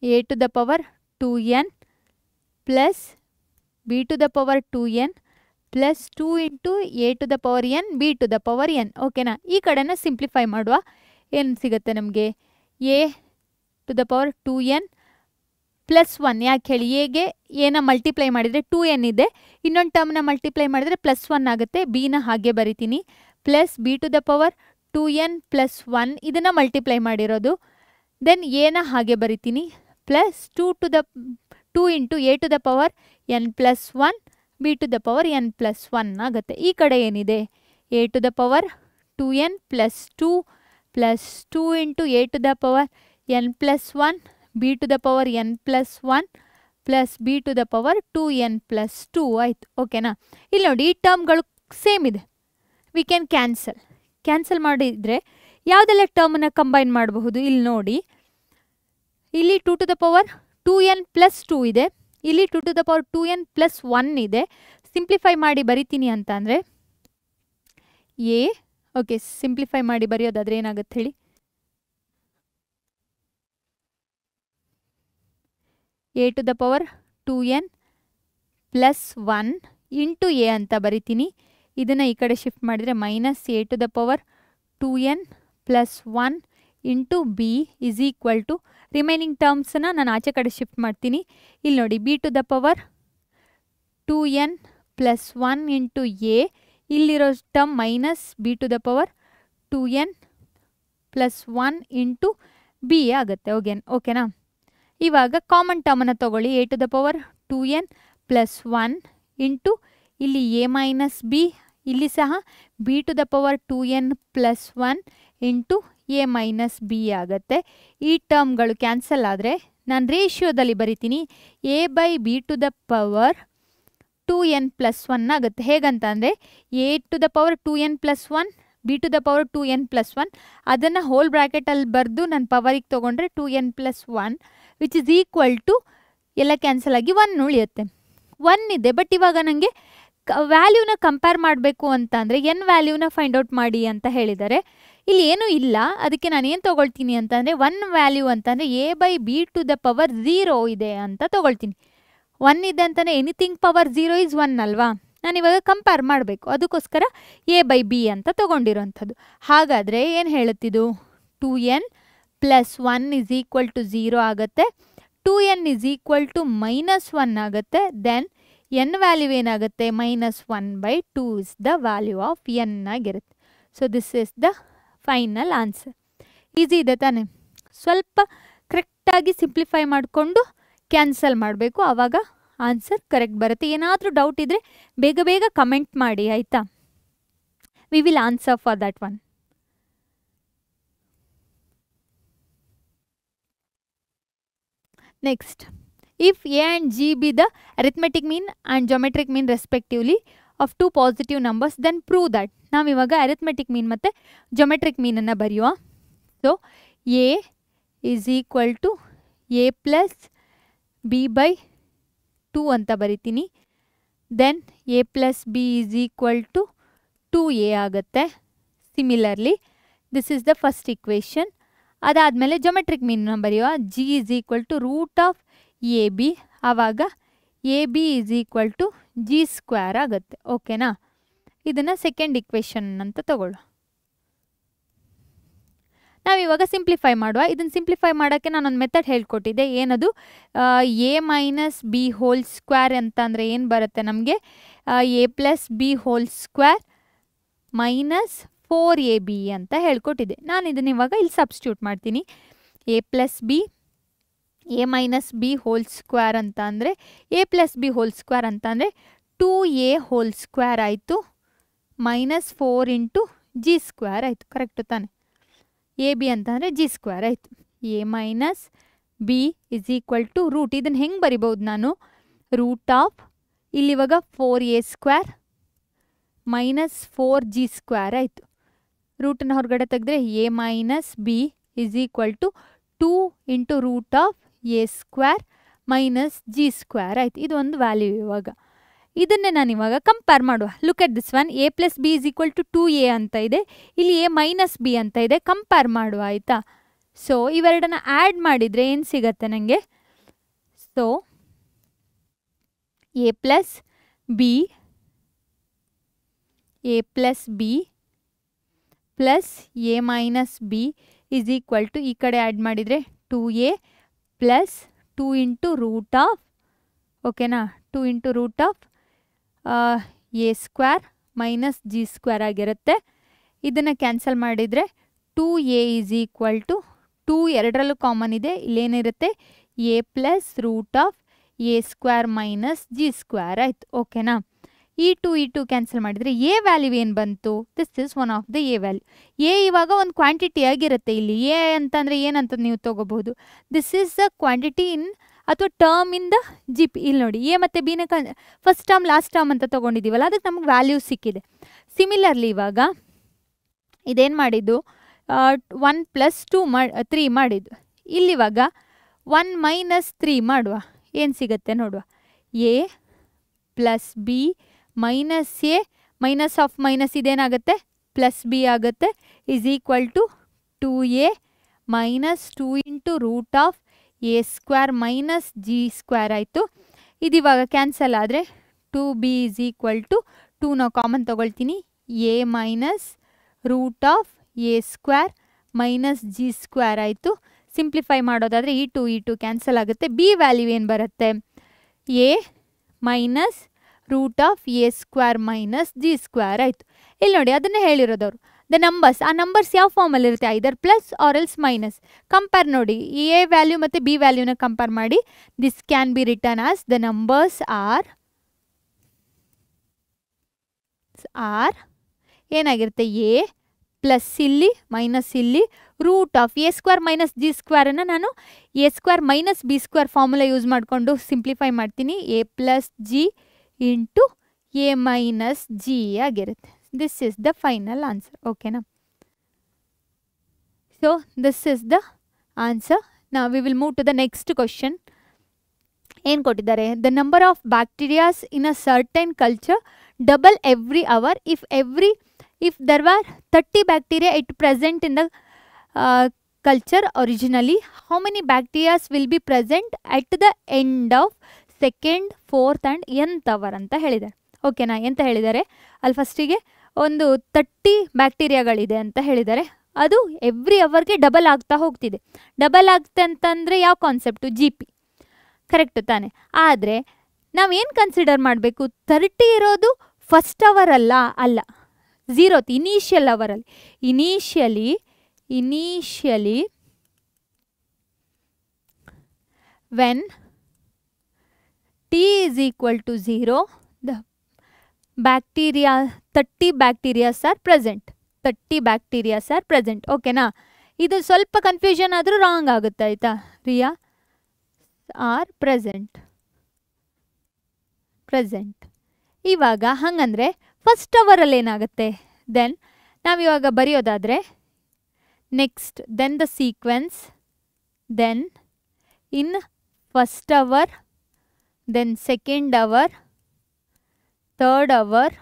a to the power 2n plus b to the power 2n plus 2 into a to the power n b to the power n. ಓಕೆನಾ. ಈ ಕಡೆನ simplify ಮಾಡುವ. ಏನು ಸಿಗುತ್ತೆ ನಮಗೆ? A to the power 2n plus 1. ಯಾಕೆ ಹೇಳಿ? ಎಗೆ ಎನ ಮಲ್ಟಿಪ್ಲೈ ಮಾಡಿದರೆ 2n ಇದೆ, ಇನ್ನೊಂದು ಟರ್ಮ್ನ ಮಲ್ಟಿಪ್ಲೈ ಮಾಡಿದರೆ ಪ್ಲಸ್ 1 ಆಗುತ್ತೆ. ಬಿನ ಹಾಗೆ ಬರಿತೀನಿ. Plus b to the power 2n plus 1 ಇದನ್ನು ಮಲ್ಟಿಪ್ಲೈ ಮಾಡಿರೋದು. ದೆನ್ ಎನ ಹಾಗೆ ಬರಿತೀನಿ. Plus 2 into a to the power n plus 1 b to the power n plus 1 ಆಗುತ್ತೆ. ಈ ಕಡೆ ಏನಿದೆ a to the power 2n plus 2 plus 2 into a to the power n plus 1 b to the power n plus 1 plus b to the power 2n plus 2 ಆಯಿತು. ಓಕೆನಾ? ಇಲ್ಲಿ ನೋಡಿ ಈ ಟರ್ಮ್ಗಳು same ಇದೆ. ವಿ ಕ್ಯಾನ್ ಕ್ಯಾನ್ಸಲ್ ಮಾಡಿದರೆ ಯಾವುದೆಲ್ಲ ಟರ್ಮನ್ನು combine ಮಾಡಬಹುದು? ಇಲ್ಲಿ ನೋಡಿ, ಇಲ್ಲಿ 2 to the power 2n plus 2 ಇದೆ, ಇಲ್ಲಿ 2 to the power 2n plus 1 ಇದೆ. ಸಿಂಪ್ಲಿಫೈ ಮಾಡಿ ಬರಿತೀನಿ ಅಂತ ಅಂದರೆ ಓಕೆ, ಸಿಂಪ್ಲಿಫೈ ಮಾಡಿ ಬರೆಯೋದಾದರೆ ಏನಾಗುತ್ತೆ ಹೇಳಿ? A to the power 2n plus 1 into a ಅಂತ ಬರಿತೀನಿ. ಇದನ್ನು ಈ ಕಡೆ ಶಿಫ್ಟ್ ಮಾಡಿದರೆ minus A to the power 2n plus 1 into b is equal to remaining ಟರ್ಮ್ಸನ್ನು ನಾನು ಆಚೆ ಕಡೆ ಶಿಫ್ಟ್ ಮಾಡ್ತೀನಿ. ಇಲ್ಲಿ ನೋಡಿ, b to the power 2n plus 1 into a, ಇಲ್ಲಿರೋ term minus b to the power 2n plus 1 into b ಆಗುತ್ತೆ. ಓಕೆನಾ? ಇವಾಗ ಕಾಮನ್ ಟರ್ಮನ್ನು ತೊಗೊಳ್ಳಿ. A to the power 2n plus 1 into ಇಲ್ಲಿ ಎ ಮೈನಸ್ ಬಿ, ಇಲ್ಲಿ ಸಹ b to the power 2n plus 1 into a minus b ಆಗುತ್ತೆ. ಈ ಟರ್ಮ್ಗಳು ಕ್ಯಾನ್ಸಲ್ ಆದರೆ ನಾನು ರೇಷಿಯೋದಲ್ಲಿ ಬರಿತೀನಿ. A by b to the power 2n plus 1 ಆಗುತ್ತೆ. ಹೇಗಂತ ಅಂದರೆ a to the power 2n plus 1 b to the power 2n plus 1 ಅದನ್ನು ಹೋಲ್ ಬ್ರ್ಯಾಕೆಟಲ್ಲಿ ಬರೆದು ನಾನು ಪವರಿಗೆ ತೊಗೊಂಡ್ರೆ 2n plus 1 which is equal to ಎಲ್ಲ ಕ್ಯಾನ್ಸಲ್ ಆಗಿ 1 ಉಳಿಯುತ್ತೆ. 1 ಇದೆ, ಬಟ್ ಇವಾಗ ನನಗೆ ವ್ಯಾಲ್ಯೂನ ಕಂಪೇರ್ ಮಾಡಬೇಕು ಅಂತ ಅಂದರೆ ಎನ್ ವ್ಯಾಲ್ಯೂನ ಫೈಂಡ್ ಔಟ್ ಮಾಡಿ ಅಂತ ಹೇಳಿದ್ದಾರೆ. ಇಲ್ಲಿ ಏನೂ ಇಲ್ಲ, ಅದಕ್ಕೆ ನಾನು ಏನು ತೊಗೊಳ್ತೀನಿ ಅಂತಂದರೆ 1 ವ್ಯಾಲ್ಯೂ ಅಂತಂದರೆ a by b to the power 0 ಇದೆ ಅಂತ ತೊಗೊಳ್ತೀನಿ. 1 ಇದೆ ಅಂತಲೇ ಎನಿಥಿಂಗ್ ಪವರ್ 0 ಈಸ್ 1 ಅಲ್ವಾ? ನಾನಿವಾಗ ಕಂಪೇರ್ ಮಾಡಬೇಕು, ಅದಕ್ಕೋಸ್ಕರ ಎ ಬೈ ಬಿ ಅಂತ ತೊಗೊಂಡಿರೋಂಥದ್ದು. ಹಾಗಾದರೆ ಏನು ಹೇಳುತ್ತಿದ್ದು? 2n plus 1 is equal to 0 ಆಗುತ್ತೆ. 2n is equal to minus 1 ಆಗುತ್ತೆ. ದೆನ್ ಎನ್ ವ್ಯಾಲ್ಯೂ ಏನಾಗುತ್ತೆ? Minus 1/2 is the value of n ಆಗಿರುತ್ತೆ. So this is the final answer. Easy ಇದೆ ತಾನೆ? ಸ್ವಲ್ಪ ಕರೆಕ್ಟಾಗಿ ಸಿಂಪ್ಲಿಫೈ ಮಾಡಿಕೊಂಡು ಕ್ಯಾನ್ಸಲ್ ಮಾಡಬೇಕು, ಆವಾಗ ಆನ್ಸರ್ ಕರೆಕ್ಟ್ ಬರುತ್ತೆ. ಏನಾದರೂ ಡೌಟ್ ಇದ್ದರೆ ಬೇಗ ಬೇಗ ಕಮೆಂಟ್ ಮಾಡಿ, ಆಯಿತಾ? We will answer for that one. Next, if a and g be the arithmetic mean and geometric mean respectively of two positive numbers, then prove that. ನಾವು ಇವಾಗ arithmetic mean ಮತ್ತು geometric mean ಅನ್ನು ಬರೆಯುವ. So a is equal to a plus b by 2 ಅಂತ ಬರಿತೀನಿ. Then a plus b is equal to 2a ಆಗುತ್ತೆ. Similarly this is the first equation. ಅದಾದಮೇಲೆ geometric ಮೀನ್ನ ಬರೆಯುವ. g is equal to root of A b, ಆವಾಗ a B is equal to g square ಆಗುತ್ತೆ. ಓಕೆನಾ? ಇದನ್ನು ಸೆಕೆಂಡ್ ಇಕ್ವೇಷನ್ ಅಂತ ತಗೊಳ್ಳುವ. ನಾವಿವಾಗ ಸಿಂಪ್ಲಿಫೈ ಮಾಡುವ. ಇದನ್ನು ಸಿಂಪ್ಲಿಫೈ ಮಾಡೋಕ್ಕೆ ನಾನೊಂದು ಮೆಥಡ್ ಹೇಳ್ಕೊಟ್ಟಿದ್ದೆ. ಏನದು? A minus B whole square ಅಂತ ಅಂದರೆ ಏನು ಬರುತ್ತೆ ನಮಗೆ? A plus b whole square minus 4ab ಅಂತ ಹೇಳ್ಕೊಟ್ಟಿದ್ದೆ. ನಾನು ಇದನ್ನ ಇವಾಗ ಇಲ್ಲಿ ಸಬ್ಸ್ಟಿಟ್ಯೂಟ್ ಮಾಡ್ತೀನಿ. A plus b, a minus B whole square ಅಂತ ಅಂದರೆ a plus b whole square ಅಂತ ಅಂದರೆ 2a ಹೋಲ್ ಸ್ಕ್ವೇರ್ ಆಯಿತು, ಮೈನಸ್ 4 ಇಂಟು ಜಿ ಸ್ಕ್ವೇರ್ ಆಯಿತು. ಕರೆಕ್ಟು ತಾನೆ? ಎ ಬಿ ಅಂತಂದರೆ ಜಿ ಸ್ಕ್ವೇರ್ ಆಯಿತು. A minus B is equal to root. ಇದನ್ನು ಹೆಂಗೆ ಬರಿಬೋದು ನಾನು? ರೂಟ್ ಆಫ್ ಇಲ್ಲಿವಾಗ 4a square minus 4g square ಆಯಿತು. ರೂಟನ್ನು ಹೊರಗಡೆ ತೆಗೆದ್ರೆ a minus B is equal to 2 into root of a square minus G square ಆಯಿತು. ಇದು ಒಂದು ವ್ಯಾಲ್ಯೂ. ಇವಾಗ ಇದನ್ನೇ ನಾನು ಇವಾಗ ಕಂಪೇರ್ ಮಾಡುವ. Look at this one. A plus B is equal to 2a ಅಂತ ಇದೆ, ಇಲ್ಲಿ ಎ ಮೈನಸ್ ಬಿ ಅಂತ ಇದೆ. ಕಂಪೇರ್ ಮಾಡುವ, ಆಯಿತಾ? ಸೊ ಇವೆರಡನ್ನ ಆ್ಯಡ್ ಮಾಡಿದರೆ ಏನು ಸಿಗತ್ತೆ ನನಗೆ? So a plus b plus a minus B is equal to, ಈ ಕಡೆ ಆ್ಯಡ್ ಮಾಡಿದರೆ 2a plus 2 into root of, ಓಕೆನಾ, 2 into root of a square minus G square ಆಗಿರುತ್ತೆ. ಇದನ್ನು ಕ್ಯಾನ್ಸಲ್ ಮಾಡಿದರೆ 2a ಈಸ್ ಈಕ್ವಲ್ ಟು 2 ಎರಡರಲ್ಲೂ ಕಾಮನ್ ಇದೆ, ಇಲ್ಲೇನಿರುತ್ತೆ a plus root of a square minus G square ಆಯಿತು. ಓಕೆನಾ? ಈ ಟು ಕ್ಯಾನ್ಸಲ್ ಮಾಡಿದರೆ ಎ ವ್ಯಾಲ್ಯೂ ಏನು ಬಂತು? This is one of the a value. A ಇವಾಗ ಒಂದು ಕ್ವಾಂಟಿಟಿ ಆಗಿರುತ್ತೆ. ಇಲ್ಲಿ ಎ ಅಂತಂದರೆ ಏನಂತ ನೀವು ತೊಗೋಬಹುದು. ದಿಸ್ ಈಸ್ ದ ಕ್ವಾಂಟಿಟಿ ಇನ್ ಅಥವಾ term in the G P. ಇಲ್ಲಿ ನೋಡಿ, ಎ ಮತ್ತು ಬಿನ ಫಸ್ಟ್ ಟರ್ಮ್ ಲಾಸ್ಟ್ ಟರ್ಮ್ ಅಂತ ತೊಗೊಂಡಿದ್ದೀವಲ್ಲ, ಅದಕ್ಕೆ ನಮಗೆ ವ್ಯಾಲ್ಯೂ ಸಿಕ್ಕಿದೆ. ಸಿಮಿಲರ್ಲಿ ಇವಾಗ ಇದೇನು ಮಾಡಿದ್ದು, 1 + 2 3 ಮಾಡಿದ್ದು. ಇಲ್ಲಿವಾಗ 1 - 3 ಮಾಡುವ, ಏನು ಸಿಗುತ್ತೆ ನೋಡುವ. A plus b minus A minus of minus ಇದೇನಾಗುತ್ತೆ, ಪ್ಲಸ್ ಬಿ ಆಗುತ್ತೆ, is equal to 2a minus 2 into root of a square minus G square ಆಯಿತು. ಇದಿವಾಗ ಕ್ಯಾನ್ಸಲ್ ಆದರೆ 2b ಈಸ್ ಈಕ್ವಲ್ ಟು 2 ನಾವು ಕಾಮನ್ ತೊಗೊಳ್ತೀನಿ, a minus root of a square minus G square ಆಯಿತು. Simplify ಮಾಡೋದಾದರೆ ಈ two cancel ಆಗುತ್ತೆ. B value ಏನು ಬರುತ್ತೆ, a minus root of a square minus G square ಆಯಿತು. ಇಲ್ಲಿ ನೋಡಿ, ಅದನ್ನೇ ಹೇಳಿರೋದವರು. ದ ನಂಬರ್ಸ್, ಆ ನಂಬರ್ಸ್ ಯಾವ ಫಾರ್ಮಲ್ಲಿರುತ್ತೆ, either plus or else minus. Compare ನೋಡಿ, ಎ ವ್ಯಾಲ್ಯೂ ಮತ್ತು ಬಿ ವ್ಯಾಲ್ಯೂನ ಕಂಪೇರ್ ಮಾಡಿ. This can be written as the numbers are ಏನಾಗಿರುತ್ತೆ, ಎ ಪ್ಲಸ್ ಇಲ್ಲಿ ಮೈನಸ್ ಇಲ್ಲಿ root of a square minus g ಸ್ಕ್ವೇರನ್ನು ನಾನು a square minus b square formula use ಮಾಡಿಕೊಂಡು ಸಿಂಪ್ಲಿಫೈ ಮಾಡ್ತೀನಿ. A plus g into a minus g ಆಗಿರುತ್ತೆ. This is the final answer. ಓಕೆನಾ? So this is the answer. ನಾವು we will move to the next question. ಏನು ಕೊಟ್ಟಿದ್ದಾರೆ, the number of bacterias in a certain culture double every hour if there were 30 bacteria it present in the culture originally, how many bacteria will be present at the end of second, fourth and nth hour ಅಂತ ಹೇಳಿದ್ದಾರೆ. ಓಕೆನಾ? ಎಂತ ಹೇಳಿದ್ದಾರೆ ಅಲ್ಲಿ ಫಸ್ಟಿಗೆ ಒಂದು 30 ಬ್ಯಾಕ್ಟೀರಿಯಾಗಳಿದೆ ಅಂತ ಹೇಳಿದ್ದಾರೆ. ಅದು ಎವ್ರಿ ಅವರ್ಗೆ ಡಬಲ್ ಆಗ್ತಾ ಹೋಗ್ತಿದೆ. ಡಬಲ್ ಆಗ್ತೆ ಅಂತಂದರೆ ಯಾವ ಕಾನ್ಸೆಪ್ಟು, ಜಿ ಪಿ. ಕರೆಕ್ಟು ತಾನೆ? ಆದರೆ ನಾವೇನು ಕನ್ಸಿಡರ್ ಮಾಡಬೇಕು, 30 ಇರೋದು ಫಸ್ಟ್ ಅವರ್ ಅಲ್ಲ 0th ಇನಿಷಿಯಲ್ ಅವರಲ್ಲಿ. Initially when t is equal to 0 the bacteria 30 bacteria are present. 30 bacteria are present. ಓಕೆನಾ? ಇದು ಸ್ವಲ್ಪ ಕನ್ಫ್ಯೂಷನ್ ಆದರೂ ರಾಂಗ್ ಆಗುತ್ತೆ. ಆಯಿತಾ? ರಿಯಾ ಆರ್ ಪ್ರೆಸೆಂಟ್. ಇವಾಗ ಹಂಗಂದರೆ ಫಸ್ಟ್ ಅವರಲ್ಲಿ ಏನಾಗುತ್ತೆ, ದೆನ್ ನಾವಿವಾಗ ಬರೆಯೋದಾದರೆ next then the sequence, then in first hour, then second hour, third hour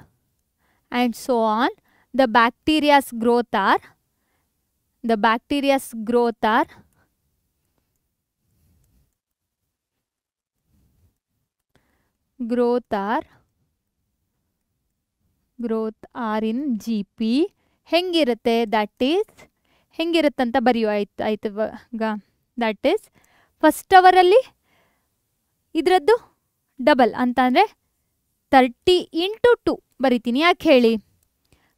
and so on. The bacterias growth are in G P. ಹೆಂಗಿರುತ್ತೆ, ದಟ್ ಈಸ್ ಹೆಂಗಿರುತ್ತಂತ ಬರೆಯುವ. ಆಯ್ತು ದಟ್ ಈಸ್ ಫಸ್ಟ್ ಅವರಲ್ಲಿ ಇದರದ್ದು ಡಬಲ್ ಅಂತ ಅಂದರೆ 30 × 2 ಬರಿತೀನಿ. ಯಾಕೆ ಹೇಳಿ,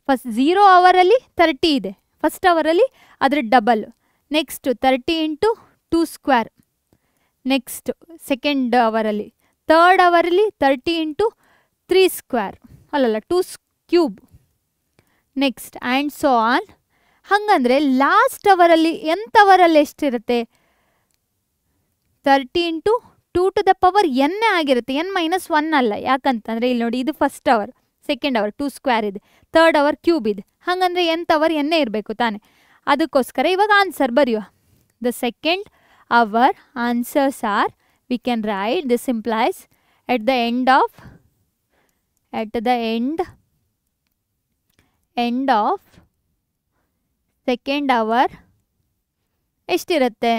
ಫಸ್ಟ್ 0 ಅವರಲ್ಲಿ 30 ಇದೆ, ಫಸ್ಟ್ ಅವರಲ್ಲಿ ಅದರ double. Next 30 × 2 square. Next second ಅವರಲ್ಲಿ, ಥರ್ಡ್ ಅವರಲ್ಲಿ 30 × 3 square, 2 cube. Next and so on. ಹಾಗಂದರೆ ಲಾಸ್ಟ್ ಅವರಲ್ಲಿ nth ಅವರಲ್ಲಿ ಎಷ್ಟಿರುತ್ತೆ, 30 × 2 n ಆಗಿರುತ್ತೆ. n-1 ಅಲ್ಲ. ಯಾಕಂತಂದರೆ ಇಲ್ಲಿ ನೋಡಿ, ಇದು ಫಸ್ಟ್ ಅವರ್, ಸೆಕೆಂಡ್ ಅವರ್ 2 ಸ್ಕ್ವೇರ್ ಇದೆ, ಥರ್ಡ್ ಅವರ್ ಕ್ಯೂಬ್ ಇದೆ. ಹಾಗಂದರೆ nth ಅವರ್ n ಇರಬೇಕು ತಾನೆ. ಅದಕ್ಕೋಸ್ಕರ ಇವಾಗ ಆನ್ಸರ್ ಬರೆಯುವ. The second hour answers are, we can write this implies at the end of second hour ಎಷ್ಟಿರುತ್ತೆ,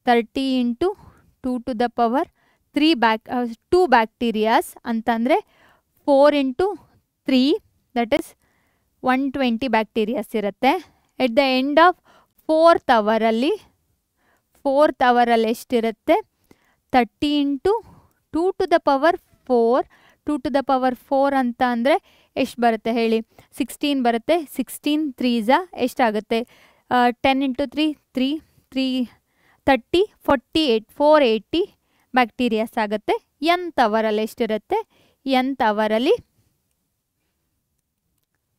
30 × 2 2 ಬ್ಯಾಕ್ಟೀರಿಯಾಸ್ ಅಂತಂದರೆ 4 × 3 ದಟ್ ಈಸ್ 120 ಬ್ಯಾಕ್ಟೀರಿಯಾಸ್ ಇರುತ್ತೆ. At the end of fourth ಅವರಲ್ಲಿ ಎಷ್ಟಿರುತ್ತೆ, 30 × 2 4 ಅಂತ ಅಂದರೆ ಎಷ್ಟು ಬರುತ್ತೆ ಹೇಳಿ, 16 ಬರುತ್ತೆ. 16 3s ಎಷ್ಟಾಗುತ್ತೆ, 10 × 3 3 30, 48, 480 ಬ್ಯಾಕ್ಟೀರಿಯಾಸ್ ಆಗುತ್ತೆ. nth ಅವರಲ್ಲಿ ಎಷ್ಟಿರುತ್ತೆ? nth ಅವರಲ್ಲಿ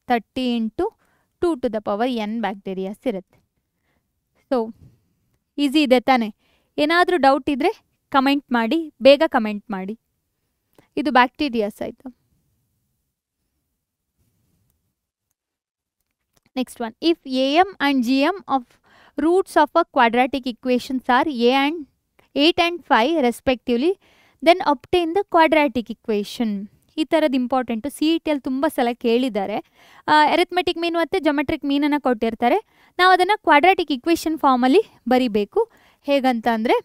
30 × 2 to the power n bacterias ಇರುತ್ತೆ. ಸೊ ಈಸಿ ಇದೆ ತಾನೆ? ಏನಾದರೂ ಡೌಟ್ ಇದ್ದರೆ ಕಮೆಂಟ್ ಮಾಡಿ, ಬೇಗ ಕಮೆಂಟ್ ಮಾಡಿ. ಇದು ಬ್ಯಾಕ್ಟೀರಿಯಾಸ್ ಆಯಿತು. Next one, if am and gm of roots of a quadratic equations are 8 and 5 respectively, then obtain the quadratic equation. ಈ ಥರದ್ದು ಇಂಪಾರ್ಟೆಂಟು, ಸಿ ಇ ಟಿಯಲ್ಲಿ ತುಂಬ ಸಲ ಕೇಳಿದ್ದಾರೆ. ಅರಿಥ್ಮೆಟಿಕ್ ಮೀನ್ ಮತ್ತು ಜೊಮೆಟ್ರಿಕ್ ಮೀನನ್ನು ಕೊಟ್ಟಿರ್ತಾರೆ. ನಾವು ಅದನ್ನು ಕ್ವಾಡ್ರಾಟಿಕ್ ಇಕ್ವೇಷನ್ ಫಾರ್ಮಲ್ಲಿ ಬರಿಬೇಕು. ಹೇಗಂತ ಅಂದರೆ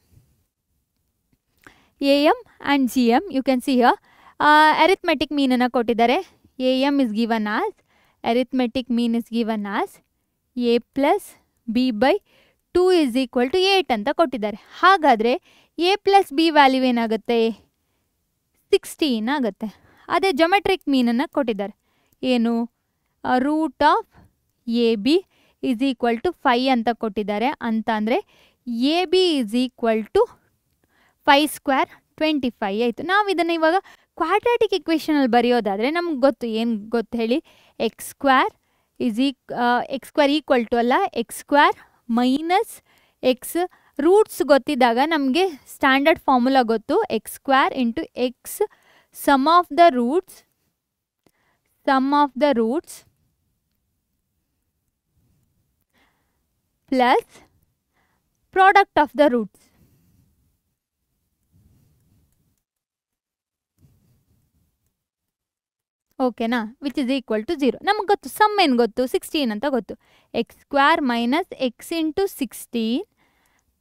A M and G M, you can see here. Arithmetic ಮೀನನ್ನು ಕೊಟ್ಟಿದ್ದಾರೆ. A M is given as, arithmetic mean is given as a plus b by 2 is equal to 8 ಅಂತ ಕೊಟ್ಟಿದ್ದಾರೆ. ಹಾಗಾದರೆ a plus b ವ್ಯಾಲ್ಯೂ ಏನಾಗುತ್ತೆ? 16 ಆಗುತ್ತೆ. ಅದೇ geometric ಮೀನನ್ನು ಕೊಟ್ಟಿದ್ದಾರೆ. ಏನು? Root of A b is equal to 5 ಅಂತ ಕೊಟ್ಟಿದ್ದಾರೆ. ಅಂತ ಅಂದರೆ a b is equal to 5 square 25 ಆಯಿತು. ನಾವು ಇದನ್ನು ಇವಾಗ ಕ್ವಾಡ್ರಾಟಿಕ್ ಇಕ್ವೇಷನಲ್ಲಿ ಬರೆಯೋದಾದರೆ ನಮ್ಗೆ ಗೊತ್ತು, ಏನು ಗೊತ್ತು ಹೇಳಿ? ಎಕ್ಸ್ ಸ್ಕ್ವೇರ್ ಈಕ್ವಲ್ ಟು ಅಲ್ಲ, x square minus x. Roots ಗೊತ್ತಿದ್ದಾಗ ನಮಗೆ ಸ್ಟ್ಯಾಂಡರ್ಡ್ ಫಾರ್ಮುಲಾ ಗೊತ್ತು. X square into x sum of the roots plus product of the roots. ಓಕೆನಾ? Which is equal to 0. ನಮಗೆ ಗೊತ್ತು, ಸಮ್ ಏನು ಗೊತ್ತು? 16 ಅಂತ ಗೊತ್ತು. X square minus x into 16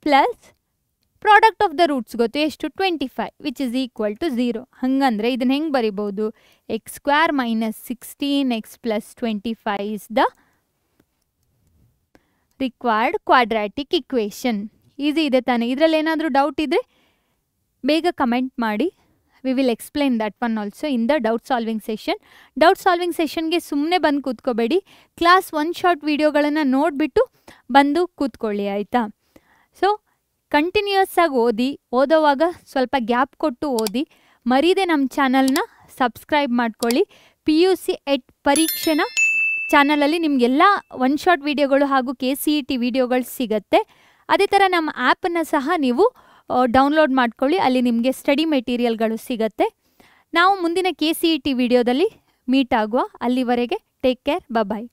plus product of the roots ಗೊತ್ತು, ಎಷ್ಟು? 25, ವಿಚ್ ಇಸ್ ಈಕ್ವಲ್ ಟು 0. ಹಾಗಂದರೆ ಇದನ್ನು ಹೆಂಗೆ ಬರಿಬೋದು? X square minus 16x plus 25 is the required quadratic equation. Easy ಇದೆ ತಾನೆ? ಇದರಲ್ಲಿ ಏನಾದರೂ ಡೌಟ್ ಇದ್ದರೆ ಬೇಗ ಕಮೆಂಟ್ ಮಾಡಿ. We will explain that one also in the doubt solving session. Doubt solving ಸೆಷನ್ಗೆ ಸುಮ್ಮನೆ ಬಂದು ಕೂತ್ಕೋಬೇಡಿ. ಕ್ಲಾಸ್ 1 ಶಾರ್ಟ್ ವಿಡಿಯೋಗಳನ್ನು ನೋಡಿಬಿಟ್ಟು ಬಂದು ಕೂತ್ಕೊಳ್ಳಿ, ಆಯಿತಾ? ಸೊ ಕಂಟಿನ್ಯೂಯಸ್ ಆಗಿ ಓದೋವಾಗ ಸ್ವಲ್ಪ ಗ್ಯಾಪ್ ಕೊಟ್ಟು ಓದಿ. ಮರೀದೆ ನಮ್ಮ ಚಾನಲ್ನ ಸಬ್ಸ್ಕ್ರೈಬ್ ಮಾಡ್ಕೊಳ್ಳಿ. PUC ಎಟ್ ಪರೀಕ್ಷೆನ ಚಾನಲಲ್ಲಿ ನಿಮಗೆಲ್ಲ 1 ಶಾರ್ಟ್ ವಿಡಿಯೋಗಳು ಹಾಗೂ KCET ವಿಡಿಯೋಗಳು ಸಿಗುತ್ತೆ. ಅದೇ ಥರ ನಮ್ಮ ಆ್ಯಪನ್ನು ಸಹ ನೀವು ಡೌನ್ಲೋಡ್ ಮಾಡ್ಕೊಳ್ಳಿ. ಅಲ್ಲಿ ನಿಮಗೆ ಸ್ಟಡಿ ಮೆಟೀರಿಯಲ್ಗಳು ಸಿಗುತ್ತೆ. ನಾವು ಮುಂದಿನ KCET ವಿಡಿಯೋದಲ್ಲಿ ಮೀಟ್ ಆಗುವ. ಅಲ್ಲಿವರೆಗೆ ಟೇಕ್ ಕೇರ್, ಬಾಯ್.